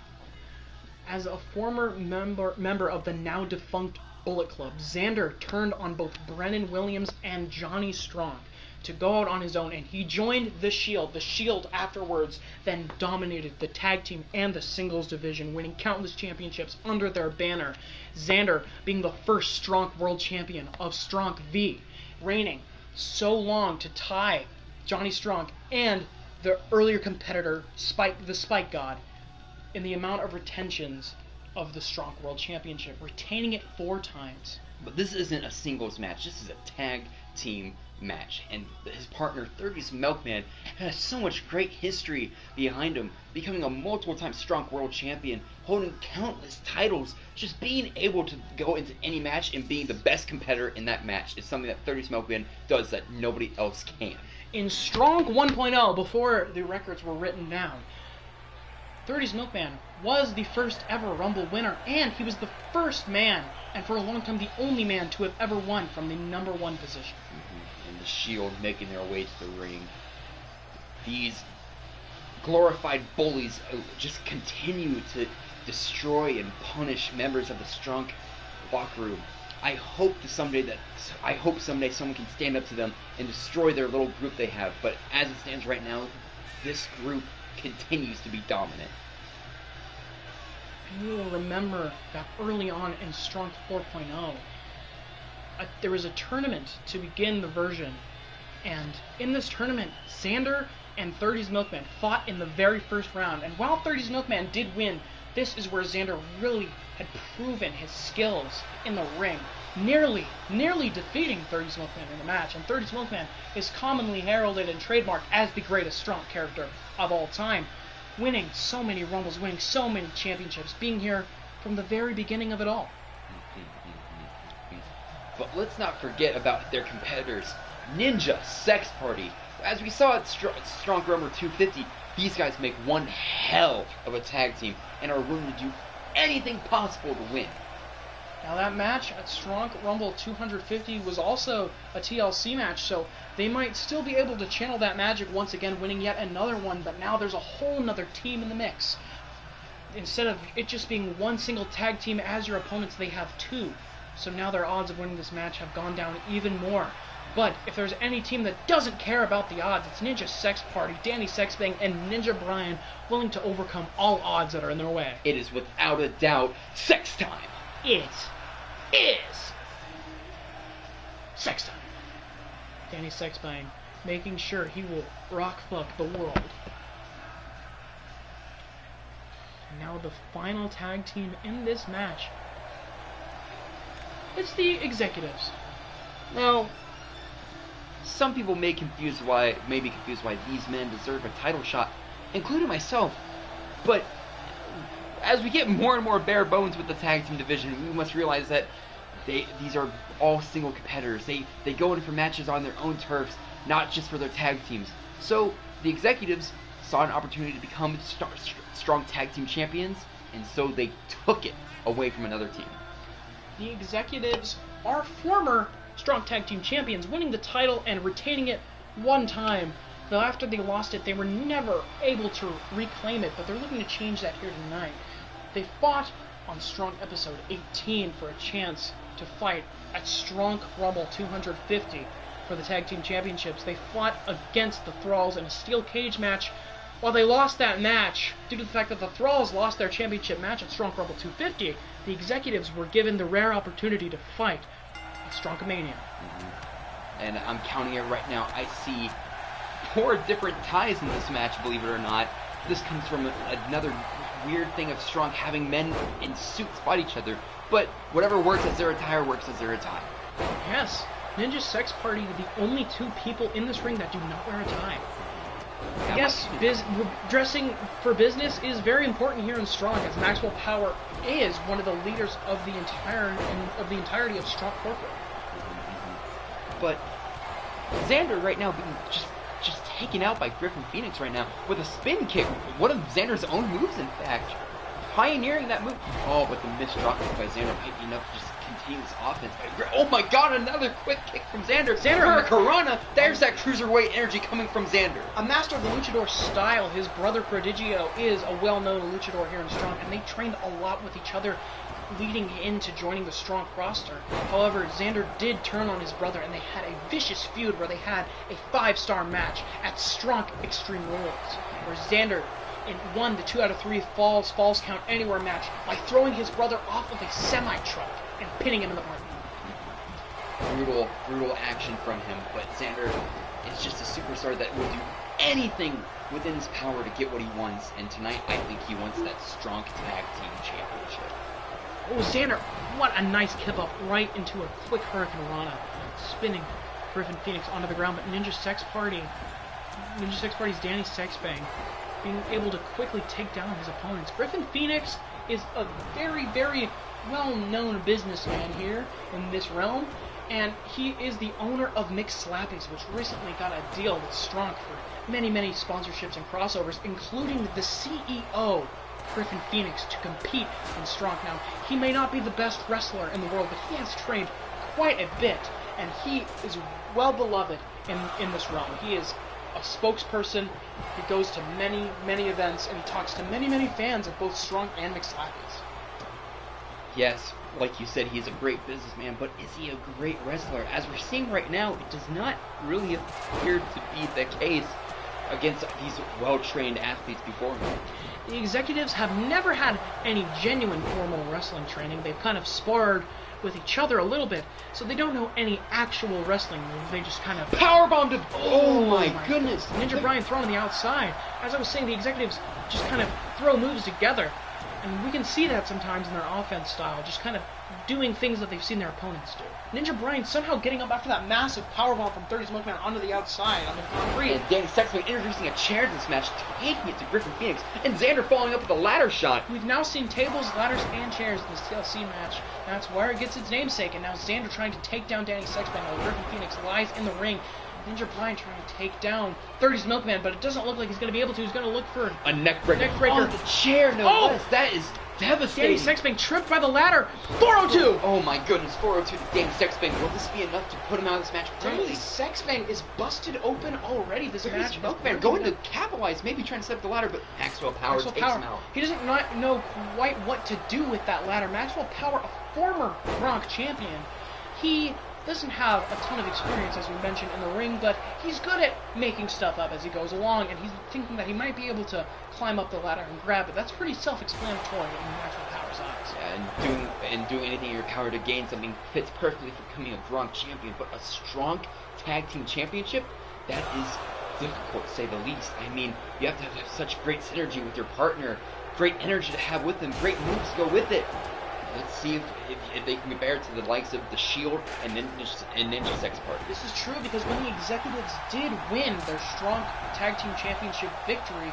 As a former member of the now defunct Bullet Club, Xander turned on both Brennan Williams and Johnny Stronk to go out on his own, and he joined the Shield. The Shield afterwards then dominated the tag team and the singles division, winning countless championships under their banner. Xander being the first Stronk World Champion of Stronk V, reigning so long to tie Johnny Stronk and the earlier competitor, the Spike God, in the amount of retentions of the Stronk World Championship, retaining it 4 times. But this isn't a singles match, this is a tag team match, and his partner 30's Milkman has so much great history behind him, becoming a multiple-time Stronk World Champion, holding countless titles. Just being able to go into any match and being the best competitor in that match is something that 30's Milkman does that nobody else can. In Strong 1.0, before the records were written down, 30's Milkman was the first ever Rumble winner, and he was the first man, and for a long time the only man, to have ever won from the number 1 position. And the Shield making their way to the ring. These glorified bullies just continue to destroy and punish members of the Strong locker room. I hope someday someone can stand up to them and destroy their little group they have, but as it stands right now, this group continues to be dominant. You will remember that early on in Strong 4.0, there was a tournament to begin the version, and in this tournament, Xander and 30's Milkman fought in the very first round, and while 30's Milkman did win, this is where Xander really had proven his skills in the ring, nearly defeating 30's Milkman in the match, and 30's Milkman is commonly heralded and trademarked as the greatest Strong character of all time, winning so many Rumbles, winning so many championships, being here from the very beginning of it all. But let's not forget about their competitors, Ninja Sex Party. As we saw at Strong Rumble 250, these guys make one hell of a tag team and are willing to do anything possible to win. Now that match at Strong Rumble 250 was also a TLC match, so they might still be able to channel that magic once again, winning yet another one, but now there's a whole nother team in the mix. Instead of it just being one single tag team as your opponents, they have 2. So now their odds of winning this match have gone down even more. But if there's any team that doesn't care about the odds, it's Ninja Sex Party, Danny Sexbang, and Ninja Brian, willing to overcome all odds that are in their way. It is without a doubt sex time. It is sex time. Danny Sexbang making sure he will rock fuck the world. Now the final tag team in this match. It's the Executives. Now, some people may be confused why these men deserve a title shot, including myself. But as we get more and more bare bones with the tag team division, we must realize that these are all single competitors. They go in for matches on their own turfs, not just for their tag teams. So the Executives saw an opportunity to become Strong Tag Team Champions, and so they took it away from another team. The Executives are former Strong Tag Team Champions, winning the title and retaining it 1 time. Though after they lost it, they were never able to reclaim it, but they're looking to change that here tonight. They fought on Strong Episode 18 for a chance to fight at Strong Rumble 250 for the Tag Team Championships. They fought against the Thralls in a steel cage match, while they lost that match, due to the fact that the Thralls lost their championship match at Stronk Rumble 250, the Executives were given the rare opportunity to fight at Stronkamania. And I'm counting it right now. I see 4 different ties in this match, believe it or not. This comes from another weird thing of Stronk having men in suits fight each other. But whatever works as their attire works as their attire. Yes, Ninja Sex Party are the only 2 people in this ring that do not wear a tie. Yes, dressing for business is very important here in Stronk, as Maxwell Power is one of the leaders of the entirety of Stronk Corporate. But Xander right now being just taken out by Griffin Phoenix right now with a spin kick. One of Xander's own moves, in fact. Pioneering that move. Oh, but the missed drop kick by Xander might be enough to just continue this offense. Oh my god, another quick kick from Xander. Hurricanrana. There's that cruiserweight energy coming from Xander. A master of the luchador style. His brother Prodigio is a well-known luchador here in Stronk, and they trained a lot with each other leading into joining the Stronk roster. However, Xander did turn on his brother, and they had a vicious feud where they had a 5-star match at Stronk Extreme Rules, where Xander won the 2 out of 3 falls count anywhere match by throwing his brother off of a semi-truck and pinning him in the parking. Brutal action from him, but Xander is just a superstar that will do anything within his power to get what he wants, and tonight I think he wants that Stronk Tag Team Championship. Oh, Xander, what a nice kip up right into a quick Hurricanrana, spinning Griffin Phoenix onto the ground, but Ninja Sex Party's Danny Sexbang being able to quickly take down his opponents. Griffin Phoenix is a very, very well-known businessman here in this realm, and he is the owner of Mixed Slappies, which recently got a deal with Stronk for many, many sponsorships and crossovers, including the CEO, Griffin Phoenix, to compete in Stronk. Now, he may not be the best wrestler in the world, but he has trained quite a bit, and he is well beloved in this realm. He is a spokesperson. He goes to many, many events, and he talks to many, many fans of both Stronk and Mixed Slappies. Yes, like you said, he's a great businessman, but is he a great wrestler? As we're seeing right now, it does not really appear to be the case against these well-trained athletes before him. The Executives have never had any genuine formal wrestling training. They've kind of sparred with each other a little bit, so they don't know any actual wrestling moves. They just kind of powerbombed him. Oh my goodness! Ninja Brian thrown on the outside. As I was saying, the Executives just kind of throw moves together, and we can see that sometimes in their offense style, just kind of doing things that they've seen their opponents do. Ninja Brian somehow getting up after that massive powerbomb from 30 Smoke Man onto the outside on the concrete. And Danny Sexton introducing a chair to this match, taking it to Griffin Phoenix, and Xander following up with a ladder shot. We've now seen tables, ladders, and chairs in this TLC match. That's where it gets its namesake, and now Xander trying to take down Danny Sexton while Griffin Phoenix lies in the ring. Ninja Brian trying to take down 30's Milkman, but it doesn't look like he's going to be able to. He's going to look for a neck breaker. Oh, the chair, no less. That is devastating. Danny Sexton tripped by the ladder. 402! Oh my goodness, 402 to Danny Sexton. Will this be enough to put him out of this match? Danny Sexton is busted open already. This match. Milkman going to capitalize, maybe trying to set up the ladder, but Maxwell Power takes him out. He doesn't know quite what to do with that ladder. Maxwell Power, a former Bronx champion, he doesn't have a ton of experience, as we mentioned, in the ring, but he's good at making stuff up as he goes along, and he's thinking that he might be able to climb up the ladder and grab it. That's pretty self-explanatory in Maxwell Power's eyes. Yeah, and doing anything in your power to gain something fits perfectly for becoming a Bronx champion, but a Stronk Tag Team Championship, that is difficult to say the least. I mean, you have to have such great synergy with your partner, great energy to have with them, great moves to go with it. Let's see if they can compare it to the likes of The Shield and Ninja Sex Party. This is true because when the Executives did win their Stronk Tag Team Championship victory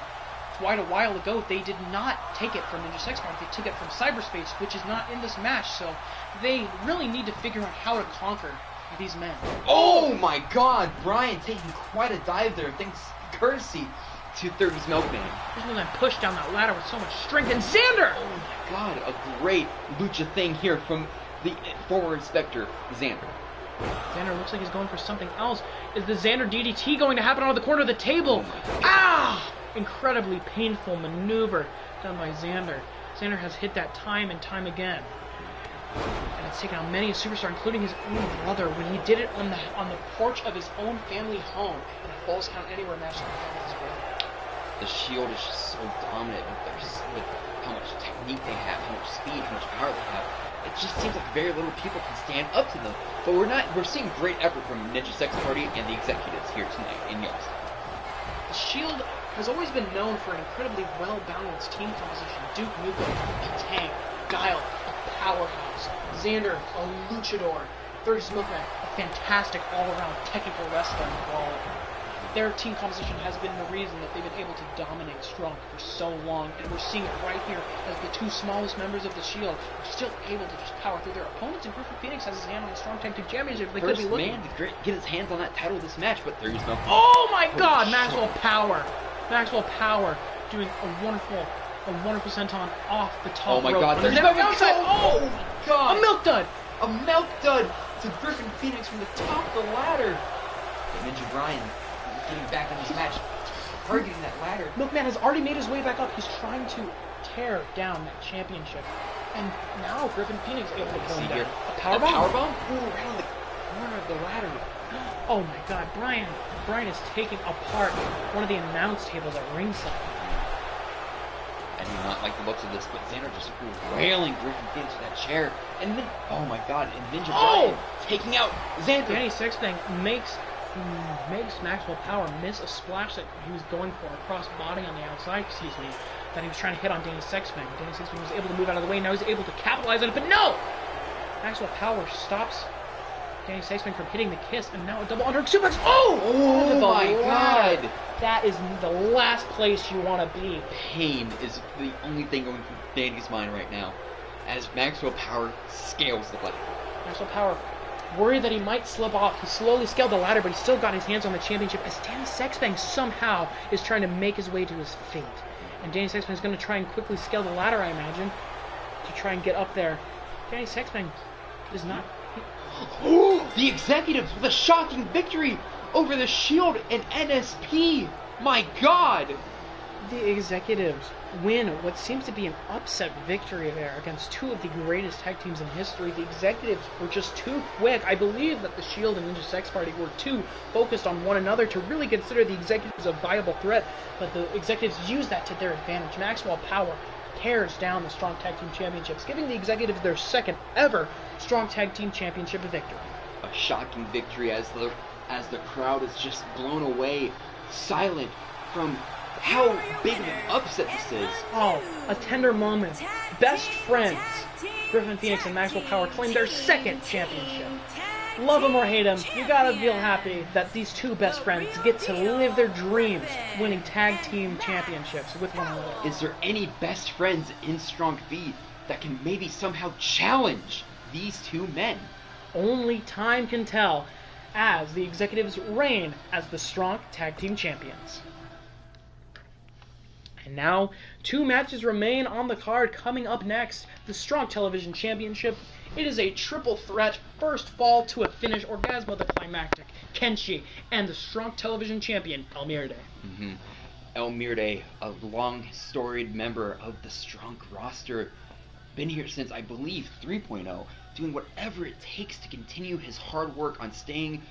quite a while ago, they did not take it from Ninja Sex Party. They took it from Cyberspace, which is not in this match, so they really need to figure out how to conquer these men. Oh my god, Brian taking quite a dive there, thanks courtesy to 30's Milkman. This one that pushed down that ladder with so much strength, and Xander! Oh my god, a great lucha thing here from the former Inspector, Xander. Xander looks like he's going for something else. Is the Xander DDT going to happen on the corner of the table? Ah! Incredibly painful maneuver done by Xander. Xander has hit that time and time again. And it's taken on many a superstar, including his own brother, when he did it on the porch of his own family home in a Falls Count Anywhere match with his brother. The Shield is just so dominant with how much technique they have, how much speed, how much power they have. It just seems like very little people can stand up to them. But we're seeing great effort from Ninja Sex Party and the executives here tonight in Youngstown. The Shield has always been known for an incredibly well-balanced team composition. Duke Nukem, Katang, Guile, a powerhouse. Xander, a luchador. 30's Milkman, a fantastic all-around technical wrestler and brawler. Their team composition has been the reason that they've been able to dominate Stronk for so long, and we're seeing it right here as the two smallest members of the Shield are still able to just power through their opponents, and Griffin Phoenix has his hand on the Stronk Tag Team Championship. They could be looking. Man to get his hands on that title this match, but there's no. Oh my God, Maxwell Power! Maxwell Power doing a wonderful senton off the top rope. Oh my God, there's no outside. Oh my God, a milk dud! A milk dud to Griffin Phoenix from the top of the ladder. And Ninja Brian getting back in this match, targeting that ladder. Milkman has already made his way back up. He's trying to tear down that championship. And now Griffin Phoenix able to pull him down. A powerbomb? Powerbomb? Ooh, right on the corner of the ladder. Oh my God, Brian is taking apart one of the announce tables at ringside. I do not like the looks of this, but Xander just wailing Griffin Phoenix with that chair. And then, oh my God, and Ninja Brian taking out Xander. Danny Sixbang makes Maxwell Power miss a splash that he was going for, a cross body on the outside, that he was trying to hit on Danny Sixbang. Danny Sixbang was able to move out of the way, now he's able to capitalize on it, but no! Maxwell Power stops Danny Sixbang from hitting the kiss, and now a double under suplex. Oh my God! That is the last place you want to be. Pain is the only thing going through Danny's mind right now, as Maxwell Power scales the ladder. Maxwell Power, worried that he might slip off, he slowly scaled the ladder, but he still got his hands on the championship as Danny Sexbang somehow is trying to make his way to his fate. And Danny Sexbang is going to try and quickly scale the ladder, I imagine, to try and get up there. Danny Sexbang is not... The executives with a shocking victory over the Shield and NSP! My God! The executives win what seems to be an upset victory there against two of the greatest tag teams in history. The executives were just too quick. I believe that the Shield and Ninja Sex Party were too focused on one another to really consider the executives a viable threat, but the executives used that to their advantage. Maxwell Power tears down the Strong Tag Team Championships, giving the executives their second ever Strong Tag Team Championship victory. A shocking victory as the crowd is just blown away, silent from how big of an upset this is. Oh, a tender moment. Best friends, Griffin Phoenix and Maxwell Power claim their second championship. Love them or hate them, you gotta feel happy that these two best friends get to live their dreams, winning tag team championships with one another. Is there any best friends in Strong V that can maybe somehow challenge these two men? Only time can tell, as the executives reign as the Strong Tag Team Champions. And now, two matches remain on the card. Coming up next, the Strong Television Championship. It is a triple threat, first fall to a finish, Orgasmo the Climactic, Kenshi, and the Strong Television Champion, El Mirde. El Mirde, a long storied member of the Strong roster, been here since, I believe, 3.0, doing whatever it takes to continue his hard work on staying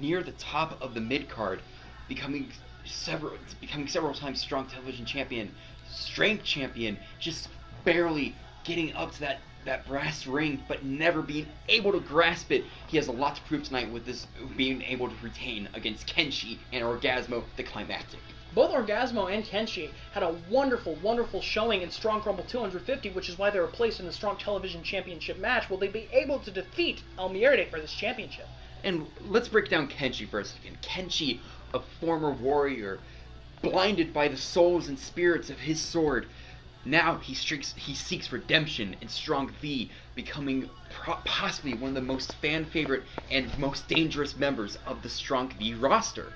near the top of the mid-card, becoming several times Strong Television Champion, Strength Champion, just barely getting up to that brass ring, but never being able to grasp it. He has a lot to prove tonight with this being able to retain against Kenshi and Orgasmo the Climactic. Both Orgasmo and Kenshi had a wonderful showing in Strong Rumble 250, which is why they were placed in the Strong Television Championship match. Will they be able to defeat El Mirde for this championship? And let's break down Kenshi for a second. Kenshi, a former warrior, blinded by the souls and spirits of his sword. Now he seeks redemption in Strong V, becoming possibly one of the most fan-favorite and most dangerous members of the Strong V roster.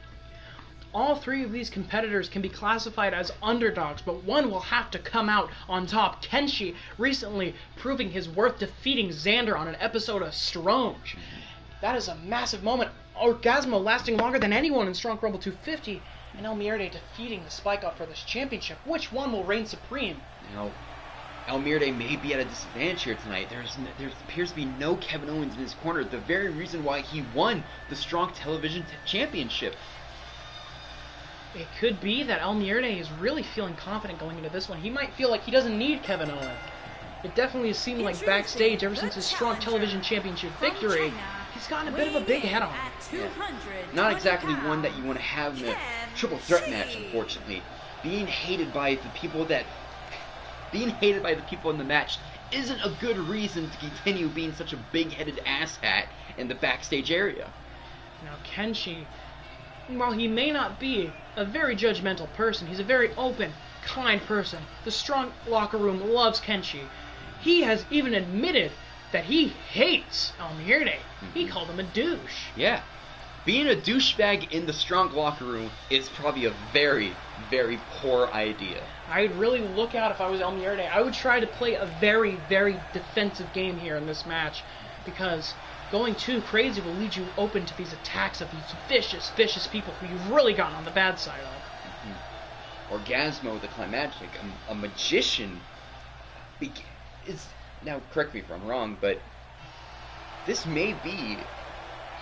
All three of these competitors can be classified as underdogs, but one will have to come out on top. Kenshi recently proving his worth, defeating Xander on an episode of Stronk. That is a massive moment. Orgasmo lasting longer than anyone in Strong Rumble 250, and El Mirde defeating the Spike Up for this championship. Which one will reign supreme? Now, El Mirde may be at a disadvantage here tonight. There appears to be no Kevin Owens in his corner, the very reason why he won the Strong Television Championship. It could be that El Muerde is really feeling confident going into this one. He might feel like he doesn't need Kevin Owens. It definitely has seemed like backstage, ever since his Stronk Television Championship victory, he's gotten a bit of a big head on him. Yeah. Not exactly one that you want to have in a triple threat match, unfortunately. Being hated by the people in the match isn't a good reason to continue being such a big-headed asshat in the backstage area. Now Kenshi, while he may not be a very judgmental person, he's a very open, kind person. The Stronk locker room loves Kenshi. He has even admitted that he hates El Muerde. He called him a douche. Yeah. Being a douchebag in the Stronk locker room is probably a very, very poor idea. I'd really look out if I was El Muerde. I would try to play a very, very defensive game here in this match, because going too crazy will lead you open to these attacks of these vicious, vicious people who you've really gotten on the bad side of. Orgasmo, the Climagic, a magician, is, now correct me if I'm wrong, but this may be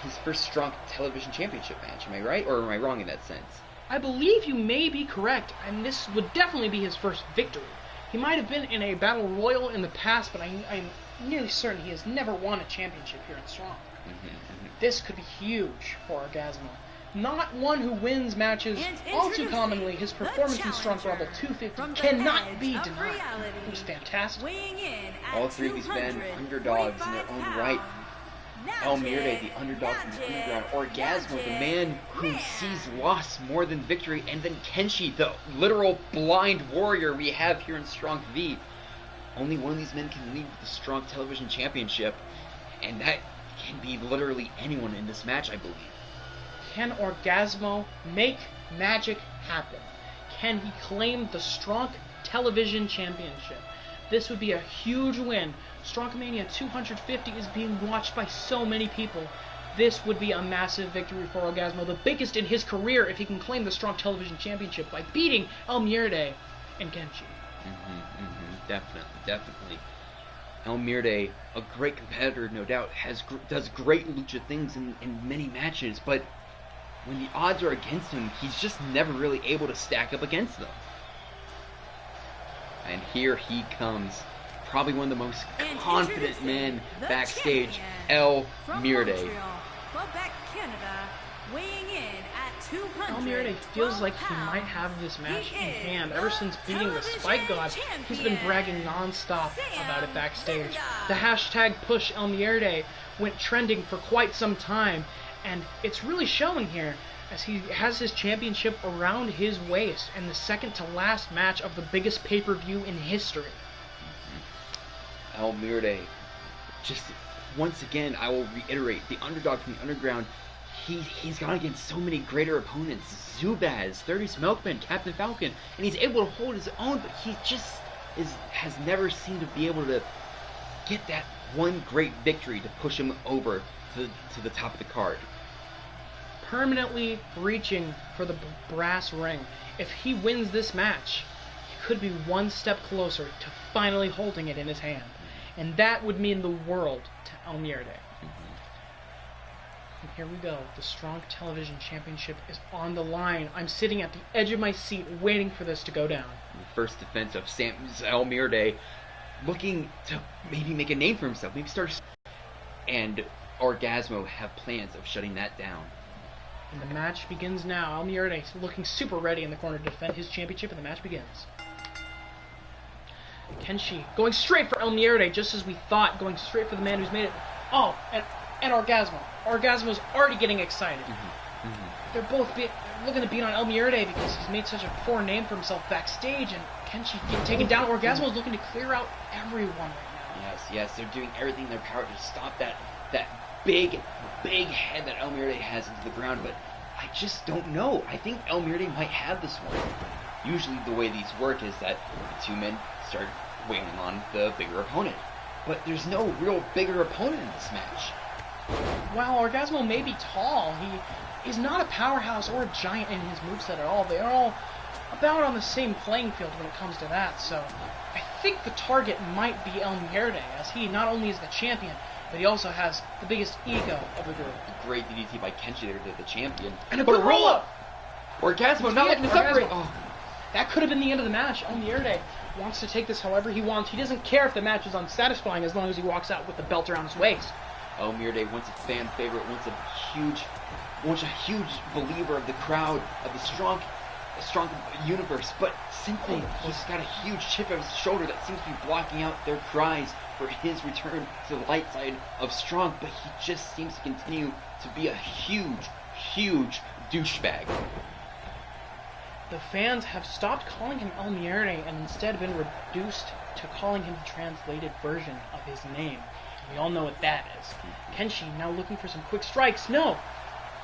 his first Stronk Television Championship match. Am I right, or am I wrong in that sense? I believe you may be correct, and this would definitely be his first victory. He might have been in a battle royal in the past, but I'm nearly certain he has never won a championship here in Stronk. This could be huge for Orgasmo. Not one who wins matches all too commonly, his performance in Stronk Rumble 250 cannot be denied. It was fantastic. All three of these men underdogs in their own right. El Muerde, the underdog from the underground. Orgasmo, the man who sees loss more than victory. And then Kenshi, the literal blind warrior we have here in Stronk V. Only one of these men can lead the Stronk Television Championship. And that can be literally anyone in this match, I believe. Can Orgasmo make magic happen? Can he claim the Stronk Television Championship? This would be a huge win. Stronkamania 250 is being watched by so many people. This would be a massive victory for Orgasmo, the biggest in his career if he can claim the Stronk Television Championship by beating El Muerde and Kenshi. Definitely. El Muerde, a great competitor, no doubt, does great lucha things in many matches, but when the odds are against him, he's just never really able to stack up against them. And here he comes, probably one of the most confident men backstage, El Muerde. El Muerde feels like he might have this match in hand. Ever since beating the Spike God, he's been bragging non-stop about it backstage. The hashtag Push El Muerde went trending for quite some time, and it's really showing here as he has his championship around his waist in the second to last match of the biggest pay-per-view in history. El Muerde, just once again, I will reiterate, the underdog from the underground. He's gone against so many greater opponents. Zubaz, 30's Milkman, Captain Falcon, and he's able to hold his own, but he just has never seemed to be able to get that one great victory to push him over to the top of the card. Permanently reaching for the brass ring. If he wins this match, he could be one step closer to finally holding it in his hand. And that would mean the world to El Muerde. And here we go. The Stronk Television Championship is on the line. I'm sitting at the edge of my seat waiting for this to go down. The first defense of El Muerde, looking to maybe make a name for himself. Maybe start... And Orgasmo have plans of shutting that down. And the match begins now. El Muerde looking super ready in the corner to defend his championship, and the match begins. Kenshi going straight for El Muerde, just as we thought, going straight for the man who's made it. Oh, and Orgasmo. Orgasmo's already getting excited. They're both looking to beat on El Muerde because he's made such a poor name for himself backstage, and Kenshi getting taken down. Orgasmo's looking to clear out everyone right now. Yes, they're doing everything in their power to stop that big head that El Muerde has into the ground, but I just don't know. I think El Muerde might have this one. Usually the way these work is that the two men start waiting on the bigger opponent. But there's no real bigger opponent in this match. While Orgasmo may be tall, he is not a powerhouse or a giant in his moveset at all. They are all about on the same playing field when it comes to that, so I think the target might be El Muerde, as he not only is the champion, but he also has the biggest ego of the group. Great DDT by Kenshi there to the champion. And a good roll-up! Orgasmo not letting this separate. Oh. That could have been the end of the match. Almierde wants to take this however he wants. He doesn't care if the match is unsatisfying as long as he walks out with the belt around his waist. Almierde once a fan favorite, once a huge believer of the crowd, of the Stronk universe, but simply he's got a huge chip on his shoulder that seems to be blocking out their cries for his return to the light side of Stronk, but he just seems to continue to be a huge douchebag. The fans have stopped calling him Almierde and instead been reduced to calling him the translated version of his name. We all know what that is. Kenshi now looking for some quick strikes. No!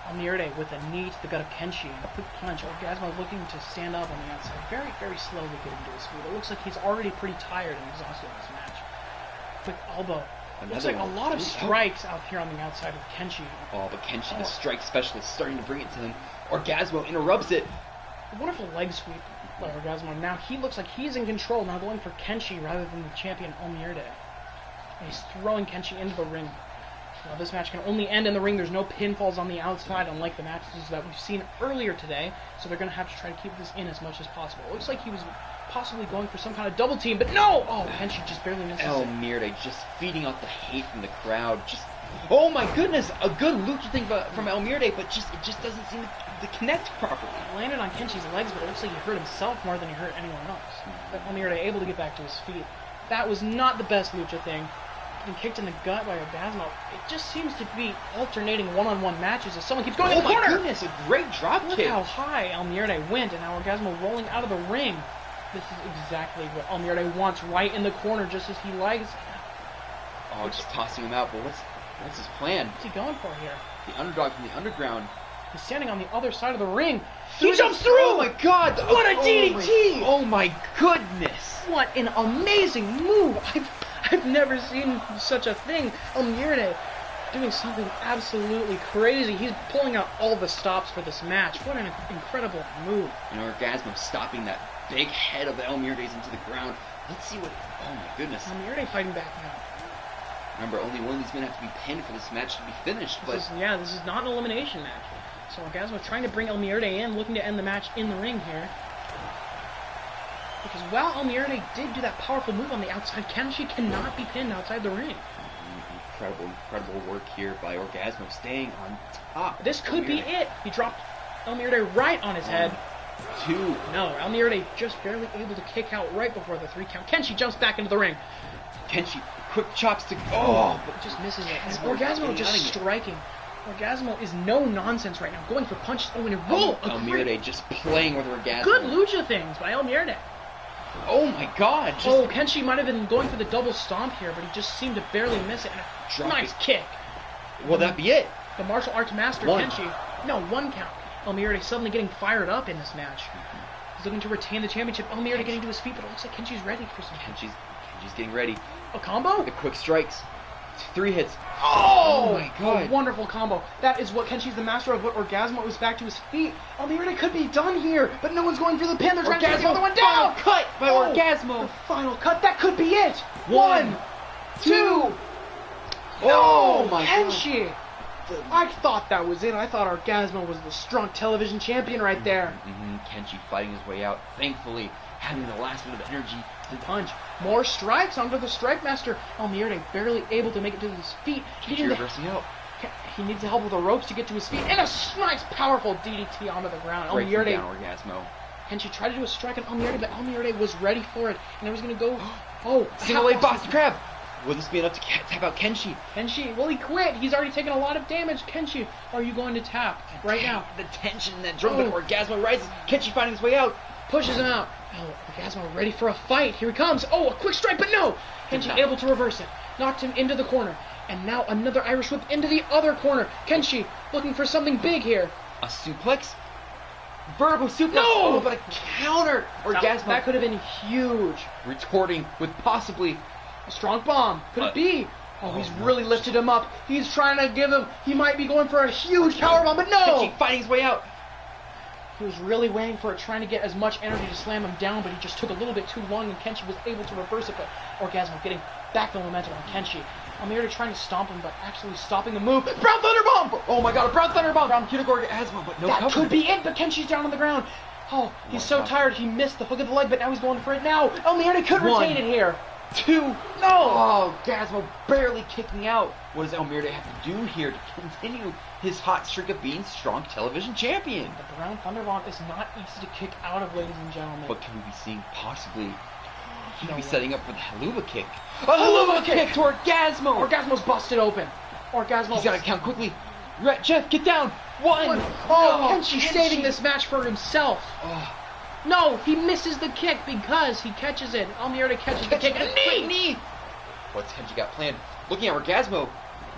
Almierde with a knee to the gut of Kenshi and a quick punch. Orgasmo looking to stand up on the outside. Very slowly getting to his feet. It looks like he's already pretty tired and exhausted in this match. Quick elbow. Looks like a lot of strikes out here on the outside of Kenshi. Oh, but Kenshi, the strike specialist, starting to bring it to him. Orgasmo interrupts it. A wonderful leg sweep by Orgasmo. Now he looks like he's in control, now going for Kenshi rather than the champion Almierde. And he's throwing Kenshi into the ring. Now this match can only end in the ring. There's no pinfalls on the outside, unlike the matches that we've seen earlier today. So they're going to have to try to keep this in as much as possible. It looks like he was possibly going for some kind of double team, but no! Oh, Kenshi just barely misses it. Almierde just feeding off the hate from the crowd. Just, oh my goodness, a good lucha thing from Almierde, but it just doesn't seem to connect properly. He landed on Kenshi's legs, but it looks like he hurt himself more than he hurt anyone else. But Almierde able to get back to his feet. That was not the best lucha thing. Getting kicked in the gut by Orgasmo. It just seems to be alternating one-on-one matches as someone keeps going in the corner. Oh my goodness, a great drop kick. Look how high Almierde went, and now Orgasmo rolling out of the ring. This is exactly what Almierde wants, right in the corner, just as he likes. Oh, just tossing him out, but what's his plan? What's he going for here? The underdog from the underground. He's standing on the other side of the ring. He jumps through! Oh my god! What a DDT! Oh my goodness! What an amazing move! I've never seen such a thing. Almierde doing something absolutely crazy. He's pulling out all the stops for this match. What an incredible move. And Orgasmo stopping that big head of Almierde's into the ground. Let's see what... Oh my goodness. Almierde fighting back now. Remember, only one of these men have to be pinned for this match to be finished. This is not an elimination match. So Orgasmo trying to bring Almierde in, looking to end the match in the ring here. Because while Almierde did do that powerful move on the outside, Kenshi cannot be pinned outside the ring. Incredible work here by Orgasmo, staying on top. This could be it. He dropped Almierde right on his head. 2. No, Almierde just barely able to kick out right before the 3 count. Kenshi jumps back into the ring. Kenshi, quick chops to... Oh! But just misses it. Orgasmo just striking. Orgasmo is no nonsense right now, going for punches. Oh, and a roll! Almierde just playing with Orgasmo. Good lucha things by Almierde. Oh my god! Kenshi might have been going for the double stomp here, but he just seemed to barely miss it. And a nice kick. Will that be it? The martial arts master, 1. Kenshi. No, 1 count. Almierde suddenly getting fired up in this match. He's looking to retain the championship. Almierde getting to his feet, but it looks like Kenshi's ready for some. Kenji's getting ready. A combo? The quick strikes. 3 hits. Oh my god. A wonderful combo. That is what Kenshi's the master of. What Orgasmo is back to his feet. Almierde could be done here, but no one's going for the pin. They're trying to get the other one down. Cut by Orgasmo. The final cut. That could be it. 1, 2. Oh my Kenshi. god. I thought that was it. I thought Orgasmo was the Stronk television champion right there. Kenshi fighting his way out. Thankfully, having the last bit of energy to punch. More strikes under the Strike Master. Almierde barely able to make it to his feet. Kenshi reversing out. He needs help with the ropes to get to his feet. And a nice, powerful DDT onto the ground. Breaking down Orgasmo. Kenshi tried to do a strike on Almierde, but Almierde was ready for it. And it was going to go... Single leg Boston Crab. Will this be enough to tap out Kenshi? Kenshi, well, he quit. He's already taken a lot of damage. Kenshi, are you going to tap right now? The tension that drove it. Orgasmo rises. Kenshi finding his way out. Pushes him out. Orgasmo ready for a fight. Here he comes. A quick strike, but no. Kenshi able to reverse it. Knocked him into the corner. And now another Irish whip into the other corner. Kenshi looking for something big here. A suplex? Vertical suplex. No! But a counter. Orgasmo. That could have been huge. Retorting with possibly... A strong bomb. Could it be? He's really lifted him up. He's trying to give him... He might be going for a huge powerbomb, but no! Kenshi fighting his way out. He was really waiting for it, trying to get as much energy to slam him down, but he just took a little bit too long, and Kenshi was able to reverse it, but Orgasmo getting back the momentum on Kenshi. Almierde trying to stomp him, but actually stopping the move. Brown Thunderbomb! Oh my god, a Brown Thunderbomb! Brown Cutic Orgasmo, but no That cover. could be it, but Kenshi's down on the ground. Oh, he's so tired. He missed the hook of the leg, but now he's going for it now. Almierde could retain it here. 2. No! Oh, Gasmo barely kicking out. What does Almierde have to do here to continue his hot streak of being Stronk Television Champion? The Brown Thunderbomb is not easy to kick out of, ladies and gentlemen. But can we be seeing possibly he could be way. setting up for the Haluva kick? A Haluva kick to Orgasmo! Orgasmo's busted open. Orgasmo. He's got to count quickly. Jeff, get down. 1. Oh, Kenshi saving this match for himself. Oh. No, he misses the kick because he catches it. Almierde catches the kick. And knee! What's Kenshi got planned? Looking at Orgasmo.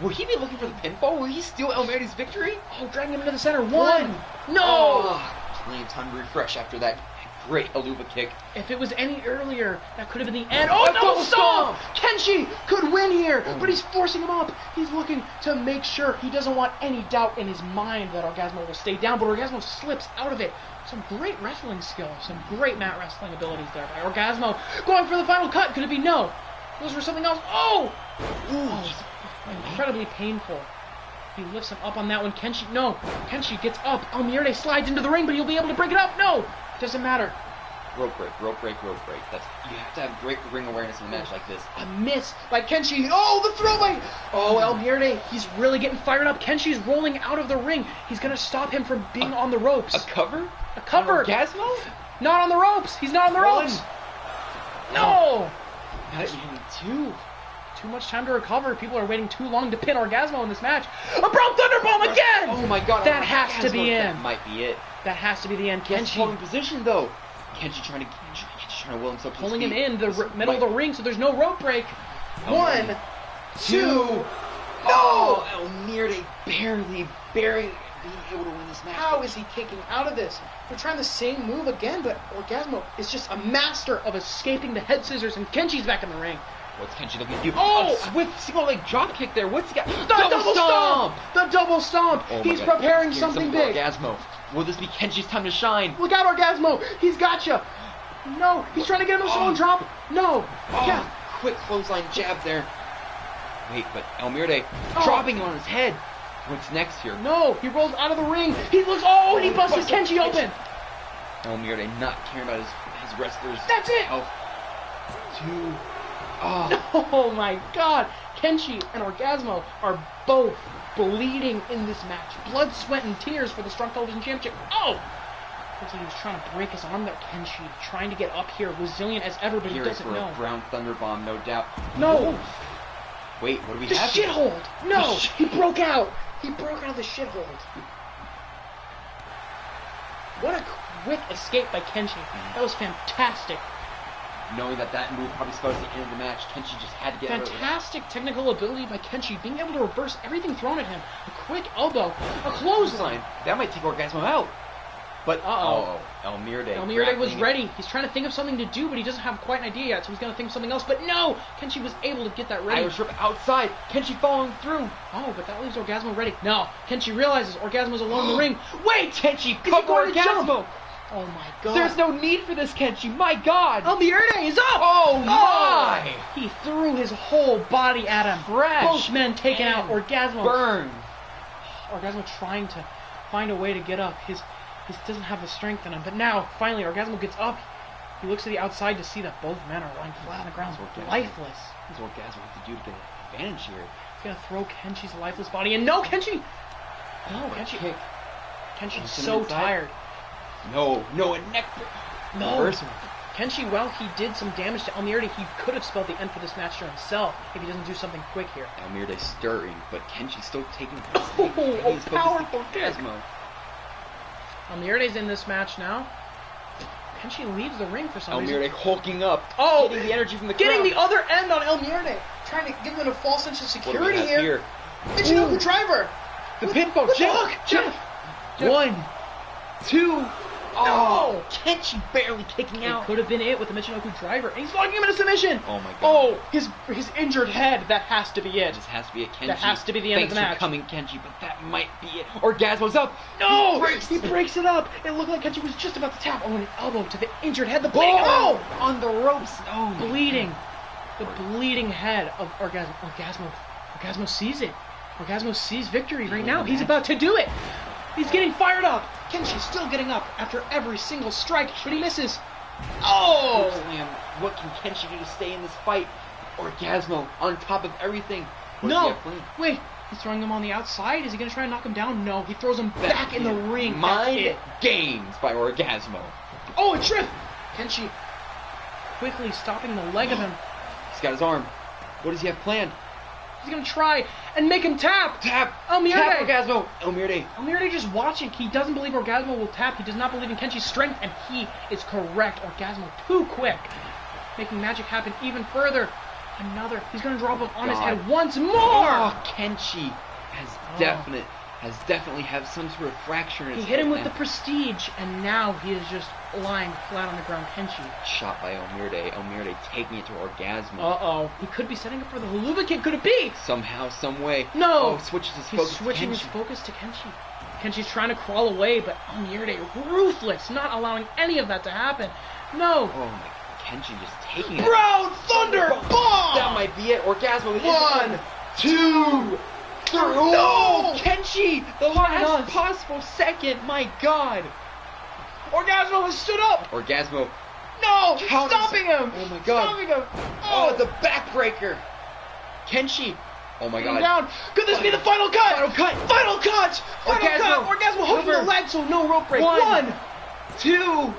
Will he be looking for the pinfall? Will he steal Almierde's victory? Oh, dragging him into the center. 1. No! Oh, plenty of time to refresh after that great Haluva kick. If it was any earlier, that could have been the end. Oh, double stomp! Kenshi could win here, but he's forcing him up. He's looking to make sure he doesn't want any doubt in his mind that Orgasmo will stay down, but Orgasmo slips out of it. Some great wrestling skill, some great mat wrestling abilities there by Orgasmo. Going for the final cut. Could it be no? Goes for something else. Oh! Ooh, incredibly painful. He lifts him up on that one. Kenshi, no. Kenshi gets up. Almierde slides into the ring, but he'll be able to break it up. No! Doesn't matter. Rope break, rope break, rope break. You have to have great ring awareness in a match like this. A miss by Kenshi. Oh, the throwaway! Oh, Almierde, he's really getting fired up. Kenshi's rolling out of the ring. He's going to stop him from being on the ropes. A cover? A cover! Orgasmo? Not on the ropes. He's not on the ropes. No! Not even 2. Too much time to recover. People are waiting too long to pin Orgasmo in this match. A Brown Thunderbomb again! Oh my god. That has to be in. That might be it. That has to be the end. Kenshi holding position though. Kenshi trying to will himself. Pulling him in the middle of the ring so there's no rope break. 1, 2. No! Almierde barely being able to win this match. How is he kicking out of this? We're trying the same move again, but Orgasmo is just a master of escaping the head scissors, and Kenshi's back in the ring. What's Kenshi looking to do? Oh! A swift single leg drop kick there. What's he got? The double stomp! The double stomp! Oh He's preparing Here's something big. Orgasmo. Will this be Kenshi's time to shine? Look out, Orgasmo! He's got you. No, he's trying to get him a solo drop. No. Yeah. Quick clothesline jab there. Wait, but Almierde dropping on his head. What's next here? No, he rolls out of the ring. He looks. Oh, and he busts Kenshi open. Almierde not caring about his wrestlers. That's it. 2. Oh. Oh my God! Kenshi and Orgasmo are both bleeding in this match. Blood, sweat, and tears for the Stronk Television Championship. Oh! Looks like he was trying to break his arm there. Kenshi trying to get up here, resilient as ever, but he doesn't know. A Brown Thunderbomb, no doubt. No! Wait, what do we have? have? The shithold! No! He broke out! He broke out of the shithold. What a quick escape by Kenshi. That was fantastic. Knowing that move probably spells the end of the match, Kenshi just had to get fantastic technical ability by Kenshi, being able to reverse everything thrown at him. A quick elbow, a clothesline. That might take Orgasmo out. But Almierde was ready. He's trying to think of something to do, but he doesn't have quite an idea yet, so he's going to think of something else. But no! Kenshi was able to get that ready. Irish Whip outside. Kenshi following through. Oh, but that leaves Orgasmo ready. No, Kenshi realizes Orgasmo's alone in the ring. Wait! Kenshi, cover Orgasmo! Oh my God. There's no need for this, Kenshi. My God. Almierde is up. Oh my. He threw his whole body at him. Both men taken out. Orgasmo. Burned. Orgasmo trying to find a way to get up. He doesn't have the strength in him. But now, finally, Orgasmo gets up. He looks to the outside to see that both men are lying flat on the ground, lifeless. That's what Orgasmo has to do to get an advantage here. He's going to throw Kenshi's lifeless body in. No, Kenshi! No, Kenshi. Kenshi's so tired. No, a neck. No. Reversal. Kenshi, while he did some damage to Almierde, he could have spelled the end for this match for himself if he doesn't do something quick here. Almierde stirring, but Kenshi's still taking a powerful kick. Almierde's in this match now. Kenshi leaves the ring for some reason. Almierde hulking up. Oh, getting the energy from the crowd. Getting the other end on Almierde. Trying to give him a false sense of security here. Michinoku driver. The pinfall. Jeff. 1, 2. Oh, Kenshi barely kicking out. It could have been it with the Michinoku driver. And he's locking him in a submission. Oh my God. Oh, his injured head. That has to be it. This has to be it, Kenshi. That has to be the end of the match. Thanks for coming, Kenshi, but that might be it. Orgasmo's up. No! He breaks it up. It looked like Kenshi was just about to tap. Oh, an elbow to the injured head. The bleeding. Oh! On the ropes. Oh, bleeding. The bleeding head of Orgasmo. Orgasmo Orgasmo sees it. Orgasmo sees victory right now. He's about to do it. He's getting fired up. Kenshi's still getting up after every single strike, but he misses. Oh! Slam. What can Kenshi do to stay in this fight? Orgasmo on top of everything. What does he No! have planned? Wait, he's throwing him on the outside? Is he going to try and knock him down? No, he throws him back in the ring. Mind games by Orgasmo. Oh, a trip! Kenshi quickly stopping the leg of him. He's got his arm. What does he have planned? He's going to try and make him tap. Tap! Elmire! Tap Orgasmo! Elmire! Elmire just watching. He doesn't believe Orgasmo will tap. He does not believe in Kenshi's strength, and he is correct. Orgasmo too quick. Making magic happen even further. Another. He's going to drop him on his head once more. Oh, Kenshi has definitely have some sort of fracture in his He hit him with head. the prestige, and now he is just lying flat on the ground. Kenshi. Shot by Elmire. Elmire taking it to Orgasmo. Uh-oh. He could be setting up for the Haluva kick. Could it be? Somehow, some way. No. Oh, switches his He's focus switching to his Kenshi. focus to Kenshi. Kenshi's trying to crawl away, but Elmire ruthless, not allowing any of that to happen. No. Oh my, Kenshi just taking it. Brown Thunder Bomb! That might be it. Orgasmo. 1, 2, 3. No! Kenshi! The last us. possible second. My God. Orgasmo has stood up. Orgasmo. No! Counters- Stopping him! Oh my God. Stopping him! Oh, the backbreaker. Kenshi. Oh my God. Down. Could this be the final cut? Final cut. Final cut! Final Orgasmo. cut! Orgasmo hooking the Over. leg, so no rope break. 1, 2,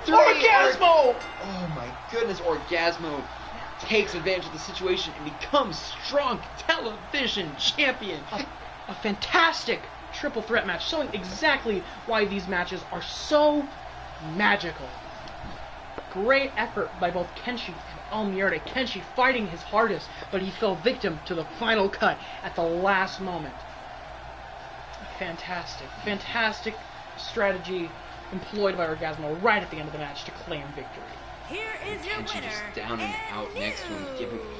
3. Orgasmo! Oh my goodness, Orgasmo takes advantage of the situation and becomes Stronk Television Champion. A fantastic triple threat match, showing exactly why these matches are so magical. Great effort by both Kenshi and Elmire. Kenshi fighting his hardest, but he fell victim to the final cut at the last moment. Fantastic strategy employed by Orgasmo right at the end of the match to claim victory. Here is your Kenshi winner. just down and out next to him.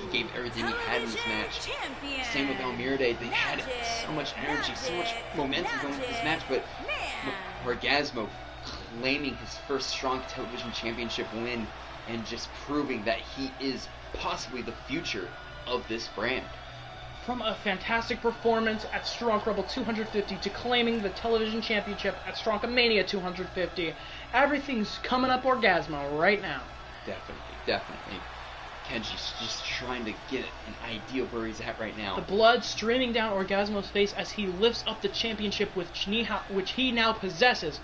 He gave everything he had in this match. Champion. Same with Elmire. They had so much energy, so much momentum going into this match, but Orgasmo claiming his first Stronk Television Championship win and just proving that he is possibly the future of this brand. From a fantastic performance at Stronk Rebel 250 to claiming the television championship at Stronkamania 250, everything's coming up Orgasmo right now. Definitely. Kenshi's just trying to get an idea of where he's at right now. The blood streaming down Orgasmo's face as he lifts up the championship which he now possesses.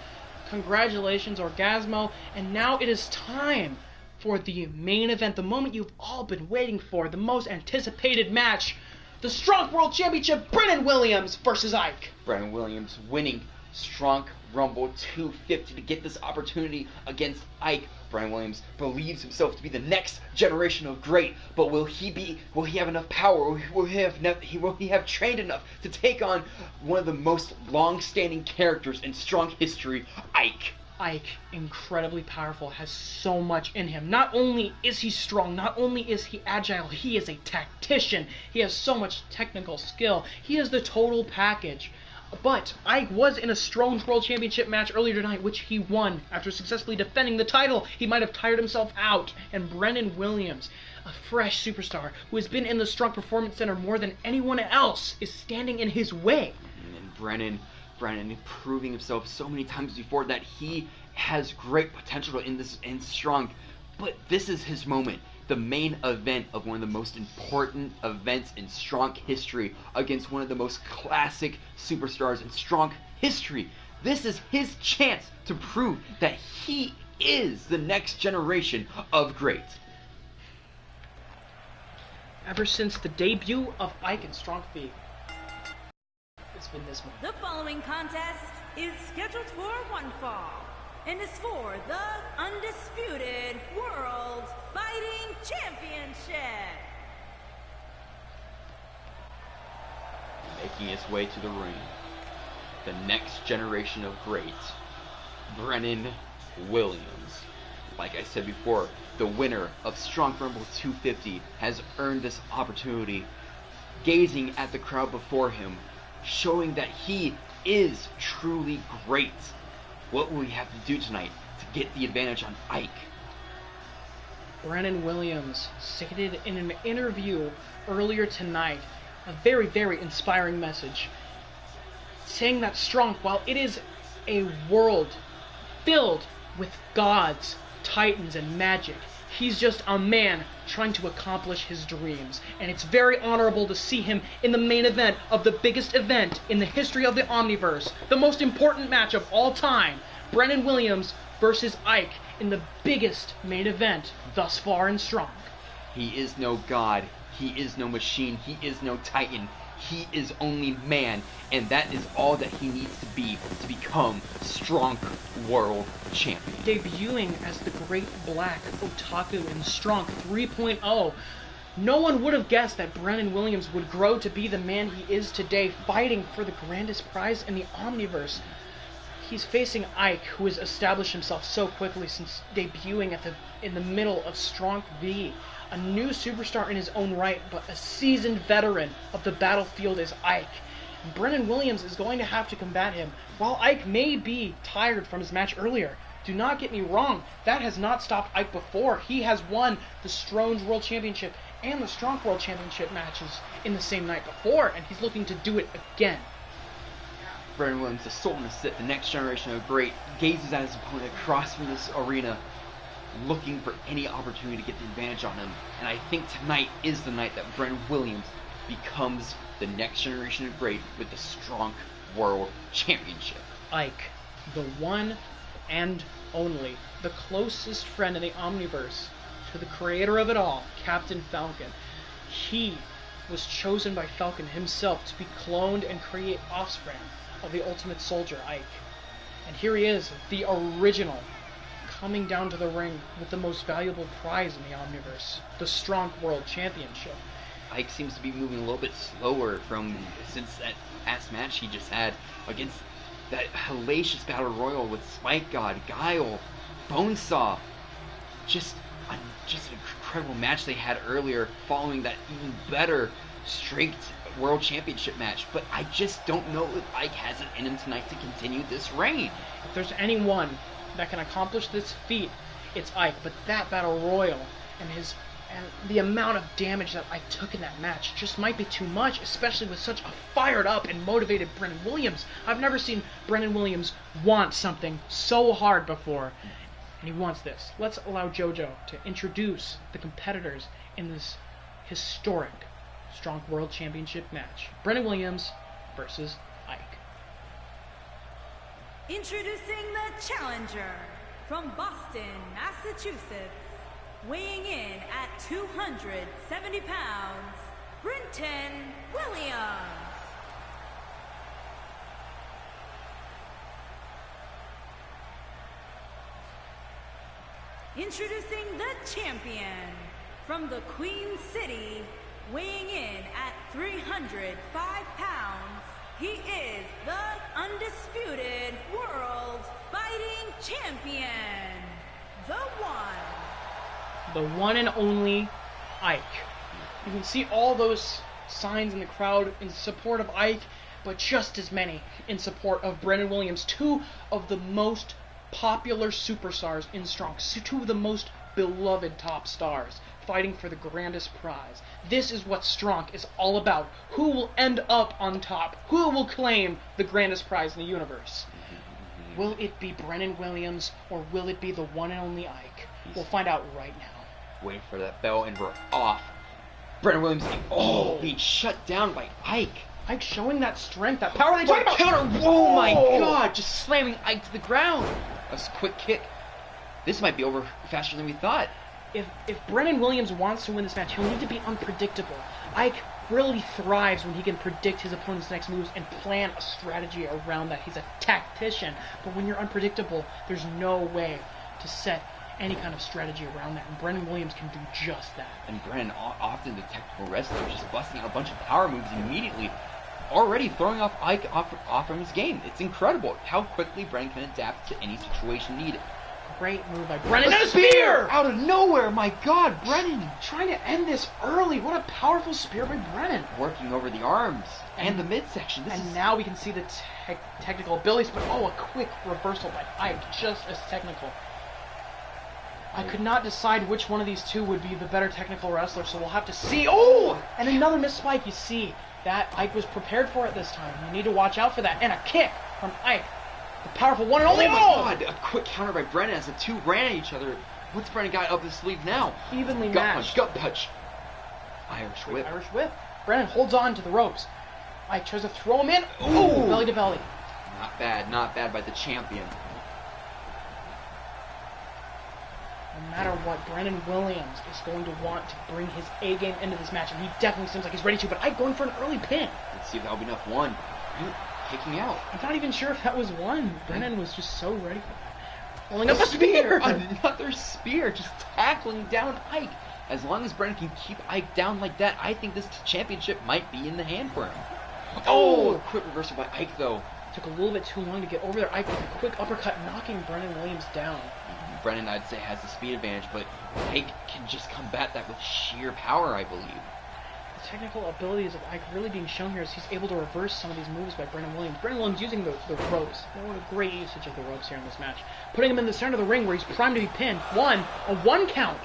Congratulations, Orgasmo, and now it is time for the main event, the moment you've all been waiting for, the most anticipated match. The Stronk World Championship, Brennan Williams versus Ike. Brennan Williams winning Stronk Rumble 250 to get this opportunity against Ike. Brennan Williams believes himself to be the next generation of great, but will he have enough power? Will he have trained enough to take on one of the most long-standing characters in Stronk history, Ike? Ike, incredibly powerful, has so much in him. Not only is he strong, not only is he agile, he is a tactician. He has so much technical skill. He is the total package. But Ike was in a Stronk World Championship match earlier tonight, which he won after successfully defending the title. He might have tired himself out. And Brennan Williams, a fresh superstar who has been in the Stronk Performance Center more than anyone else, is standing in his way. And Brennan proving himself so many times before that he has great potential in Stronk, but this is his moment, the main event of one of the most important events in Stronk history against one of the most classic superstars in Stronk history. This is his chance to prove that he is the next generation of great. Ever since the debut of Ike and Stronk V, it's been this one. The following contest is scheduled for one fall and is for the undisputed World Fighting Championship. Making his way to the ring, the next generation of great, Brennan Williams. Like I said before, the winner of Stronk Rumble 250 has earned this opportunity, gazing at the crowd before him, showing that he is truly great. What will he have to do tonight to get the advantage on Ike? Brennan Williams stated in an interview earlier tonight a very, very inspiring message, saying that Stronk, while it is a world filled with gods, titans, and magic, he's just a man trying to accomplish his dreams. And it's very honorable to see him in the main event of the biggest event in the history of the Omniverse, the most important match of all time, Brennan Williams versus Ike in the biggest main event thus far in Stronk. He is no god, he is no machine, he is no titan. He is only man, and that is all that he needs to be to become Stronk World Champion. Debuting as the Great Black Otaku in Stronk 3.0, no one would have guessed that Brennan Williams would grow to be the man he is today, fighting for the grandest prize in the Omniverse. He's facing Ike, who has established himself so quickly since debuting in the middle of Stronk V. A new superstar in his own right, but a seasoned veteran of the battlefield is Ike. And Brennan Williams is going to have to combat him. While Ike may be tired from his match earlier, do not get me wrong, that has not stopped Ike before. He has won the Stronk World Championship and the Stronk World Championship matches in the same night before, and he's looking to do it again. Brennan Williams, the soul in the sit, the next generation of great, gazes at his opponent across from this arena, looking for any opportunity to get the advantage on him. And I think tonight is the night that Brennan Williams becomes the next generation of great with the Stronk World Championship. Ike, the one and only, the closest friend in the Omniverse to the creator of it all, Captain Falcon. He was chosen by Falcon himself to be cloned and create offspring of the Ultimate Soldier, Ike. And here he is, the original, coming down to the ring with the most valuable prize in the Omniverse, the Stronk World Championship. Ike seems to be moving a little bit slower since that past match he just had against that hellacious battle royal with Spike God, Guile, Bonesaw. Just an incredible match they had earlier, following that even better straight World Championship match. But I just don't know if Ike has it in him tonight to continue this reign. If there's anyone that can accomplish this feat, it's Ike. But that battle royal and the amount of damage that Ike took in that match just might be too much, especially with such a fired up and motivated Brennan Williams. I've never seen Brennan Williams want something so hard before, and he wants this. Let's allow JoJo to introduce the competitors in this historic Stronk World Championship match. Brennan Williams versus Ike. Introducing the challenger from Boston, Massachusetts, weighing in at 270 pounds, Brennan Williams. Introducing the champion from the Queen City, weighing in at 305 pounds, he is the undisputed World Fighting Champion, the one and only Ike. You can see all those signs in the crowd in support of Ike, but just as many in support of Brennan Williams, two of the most popular superstars in Stronk, two of the most beloved top stars, fighting for the grandest prize. This is what Stronk is all about. Who will end up on top? Who will claim the grandest prize in the universe? Will it be Brennan Williams, or will it be the one and only Ike? We'll find out right now. Waiting for that bell, and we're off. Brennan Williams being shut down by Ike. Ike showing that strength, that power they talk about. Counter! Oh my god! Just slamming Ike to the ground. That's a quick kick. This might be over faster than we thought. If Brennan Williams wants to win this match, he'll need to be unpredictable. Ike really thrives when he can predict his opponent's next moves and plan a strategy around that. He's a tactician, but when you're unpredictable, there's no way to set any kind of strategy around that, and Brennan Williams can do just that. And Brennan, often the technical wrestler, is just busting out a bunch of power moves immediately, already throwing off Ike off from his game. It's incredible how quickly Brennan can adapt to any situation needed. Great move by Brennan. A spear! Out of nowhere, my god, Brennan! Trying to end this early. What a powerful spear by Brennan. Working over the arms and the midsection. Now we can see the technical abilities, but a quick reversal by Ike, just as technical. I could not decide which one of these two would be the better technical wrestler, so we'll have to see. Oh! And another missed spike, you see. That Ike was prepared for it this time. You need to watch out for that. And a kick from Ike. The powerful one and only. Oh my God! A quick counter by Brennan as the two ran at each other. What's Brennan got up his sleeve now? Evenly Gut matched. punch, gut punch. Irish whip. Irish whip. Brennan holds on to the ropes. Ike tries to throw him in. Ooh, belly to belly. Not bad by the champion. No matter what, Brennan Williams is going to want to bring his A game into this match, and he definitely seems like he's ready to, but Ike going for an early pin. Let's see if that'll be enough. One. Kicking out. I'm not even sure if that was one. Brennan was just so ready for that. Rolling up a spear! Another spear, just tackling down Ike. As long as Brennan can keep Ike down like that, I think this championship might be in the hand for him. Oh, a quick reversal by Ike, though. Took a little bit too long to get over there. Ike with a quick uppercut, knocking Brennan Williams down. Brennan, I'd say, has the speed advantage, but Ike can just combat that with sheer power, I believe. The technical abilities of Ike really being shown here as he's able to reverse some of these moves by Brennan Williams. Brennan Williams using the ropes. What a great usage of the ropes here in this match. Putting him in the center of the ring where he's primed to be pinned. A one count.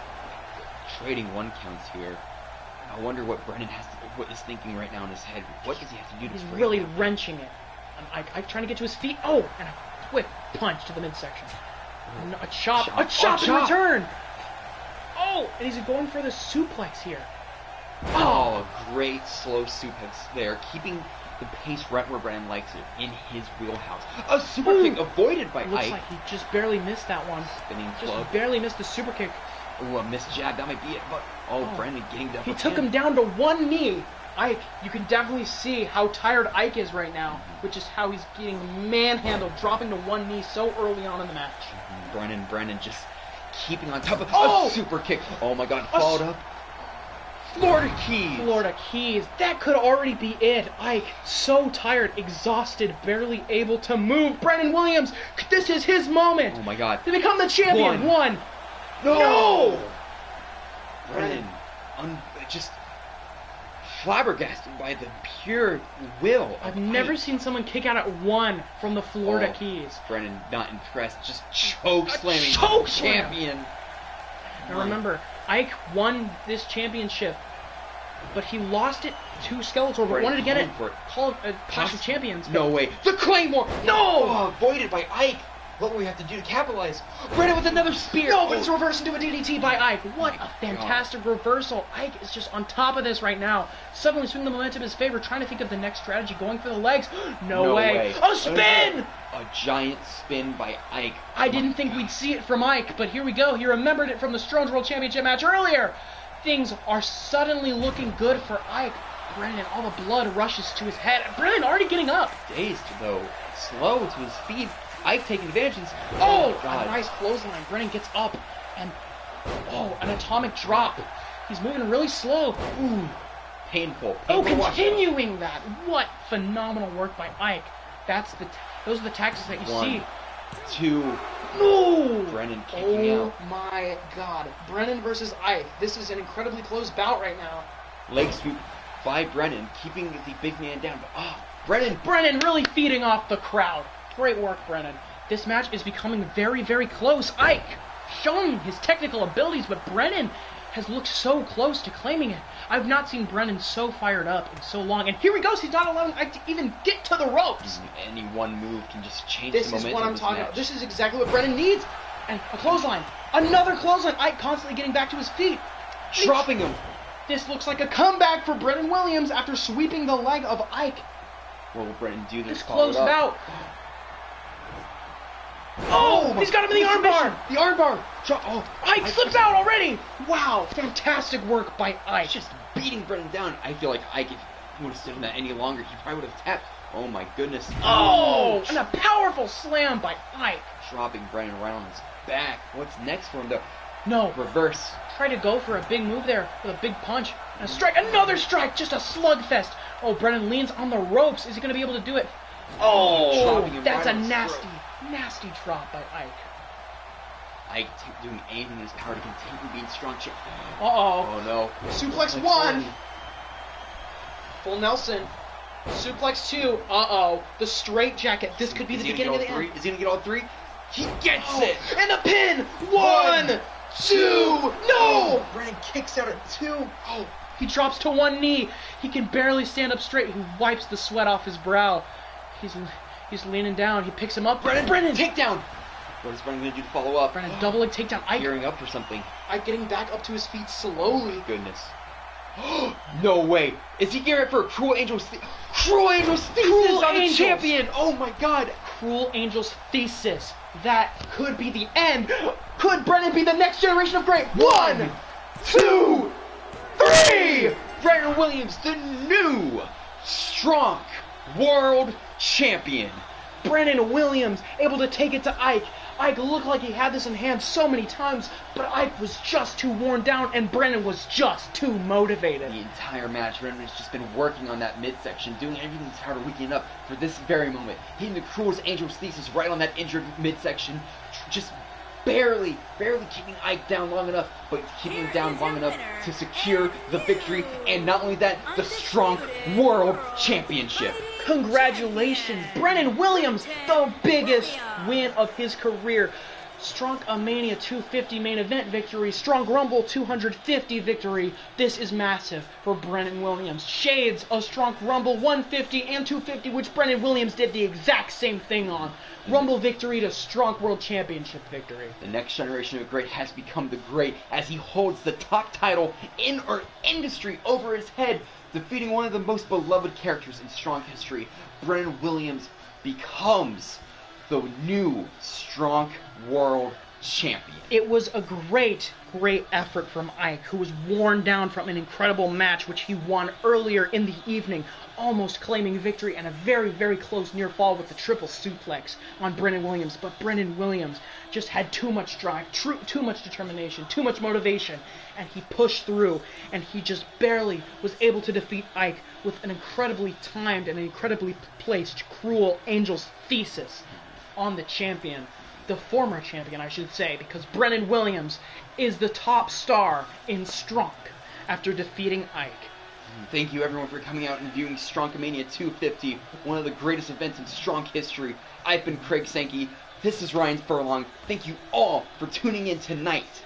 Trading one counts here. I wonder what Brennan what is thinking right now in his head. What does he have to do to He's break really him? wrenching it. And Ike trying to get to his feet. Oh, and a quick punch to the midsection. A chop in return. Oh, and he's going for the suplex here. Oh, a great slow suplex there, keeping the pace right where Brennan likes it, in his wheelhouse. A super kick avoided by Looks Ike. like he just barely missed that one. Spinning Just club. barely missed the super kick. Ooh, a missed jab, that might be it, but Brennan getting the He took him down to one knee. Ike, you can definitely see how tired Ike is right now, which is how he's getting manhandled, dropping to one knee so early on in the match. Brennan just keeping on top of a super kick. Oh my God, followed up. Florida Keys. That could already be it. Ike, so tired, exhausted, barely able to move. Brennan Williams, this is his moment. Oh my God. To become the champion. One. No! Brennan, just flabbergasted by the pure will of I've never seen someone kick out at one from the Florida Keys. Brennan not impressed, just choke slamming champion. Now remember, Ike won this championship, but he lost it to Skeletor, but wanted to get it. Called Clash of Champions. No way. The Claymore! No! Avoided by Ike. What do we have to do to capitalize? Brennan with another spear! No, but it's reversed into a DDT by Ike. What a fantastic reversal. Ike is just on top of this right now. Suddenly swinging the momentum in his favor, trying to think of the next strategy, going for the legs. No way. A spin! A giant spin by Ike. I didn't think we'd see it from Ike, but here we go. He remembered it from the Strong's World Championship match earlier. Things are suddenly looking good for Ike. Brennan, all the blood rushes to his head. Brennan already getting up. Dazed, though. Slow to his feet. Ike taking advantage. Oh, a nice clothesline. Brennan gets up, and an atomic drop. He's moving really slow. Ooh, painful. Continuing that. What phenomenal work by Ike. Those are the tactics that you see. 2. No! Brennan kicking out. Oh my God. Brennan versus Ike. This is an incredibly close bout right now. Leg sweep by Brennan, keeping the big man down. But Brennan really feeding off the crowd. Great work, Brennan. This match is becoming very, very close. Ike showing his technical abilities, but Brennan has looked so close to claiming it. I've not seen Brennan so fired up in so long. And here he goes. He's not allowing Ike to even get to the ropes. Any one move can just change the momentum. This is what I'm talking about. This is exactly what Brennan needs. And a clothesline. Another clothesline. Ike constantly getting back to his feet. Dropping him. This looks like a comeback for Brennan Williams after sweeping the leg of Ike. What will Brennan do this close bout? Oh, he's got him in the armbar. The armbar. Ike slips out already. Wow, fantastic work by Ike. Just beating Brennan down. I feel like Ike, if he would have stood in that any longer, he probably would have tapped. Oh my goodness. Oh, and a powerful slam by Ike. Dropping Brennan right on his back. What's next for him though? No. Reverse. Try to go for a big move there with a big punch. And a strike. Another strike. Just a slugfest. Oh, Brennan leans on the ropes. Is he going to be able to do it? Oh, that's a nasty drop by Ike. Ike doing anything in his power to continue being strong. Oh no. Suplex 1. Full Nelson. Suplex 2. The straight jacket. This could be the beginning of the end. Is he going to get all 3? He gets it. And a pin. 1, 2. No. Brennan kicks out at 2. He drops to one knee. He can barely stand up straight. He wipes the sweat off his brow. He's leaning down. He picks him up. Brennan! Takedown! What is Brennan going to do to follow up? Brennan, double leg takedown. Gearing up for something. Ike getting back up to his feet slowly. Goodness. No way! Is he gearing up for a Cruel Angel's Thesis on the champion! Oh my god! Cruel Angel's Thesis. That could be the end. Could Brennan be the next generation of great? 1, 2, 3! Brennan Williams, the new Stronk World Champion. Brennan Williams able to take it to Ike. Ike looked like he had this in hand so many times, but Ike was just too worn down and Brennan was just too motivated. The entire match, Brennan has just been working on that midsection, doing everything to try to weaken up for this very moment. Hitting the Cruel Angel's Thesis right on that injured midsection, just barely keeping Ike down long enough, but keeping him down long enough to secure the victory, and not only that, the Stronk World Championship. Congratulations, Brennan Williams, the biggest win of his career. Stronkamania 250 main event victory, Strong Rumble 250 victory. This is massive for Brennan Williams. Shades of Strong Rumble 150 and 250, which Brennan Williams did the exact same thing on. Rumble victory to Strong World Championship victory. The next generation of great has become the great as he holds the top title in our industry over his head, defeating one of the most beloved characters in Strong history. Brennan Williams becomes the new Strong World Champion. It was a great effort from Ike, who was worn down from an incredible match which he won earlier in the evening, almost claiming victory and a very close near fall with the triple suplex on Brennan Williams. But Brennan Williams just had too much drive, too much determination, too much motivation, and he pushed through, and he just barely was able to defeat Ike with an incredibly timed and incredibly placed Cruel Angel's Thesis on the champion. The former champion, I should say, because Brennan Williams is the top star in Stronk after defeating Ike. Thank you everyone for coming out and viewing Stronkamania 250, one of the greatest events in Stronk history. I've been Craig Sankey. This is Ryan Furlong. Thank you all for tuning in tonight.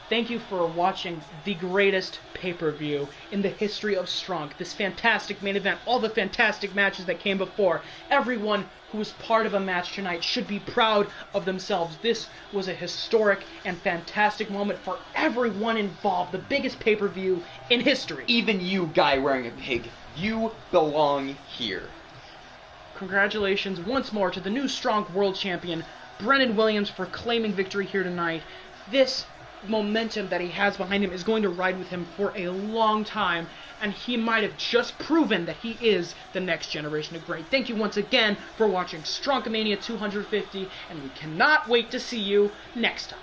Thank you for watching the greatest pay-per-view in the history of Stronk. This fantastic main event, all the fantastic matches that came before. Everyone who was part of a match tonight should be proud of themselves. This was a historic and fantastic moment for everyone involved. The biggest pay-per-view in history. Even you, guy wearing a pig, you belong here. Congratulations once more to the new Stronk World Champion, Brennan Williams, for claiming victory here tonight. This momentum that he has behind him is going to ride with him for a long time, and he might have just proven that he is the next generation of great. Thank you once again for watching Stronkamania 250, and we cannot wait to see you next time.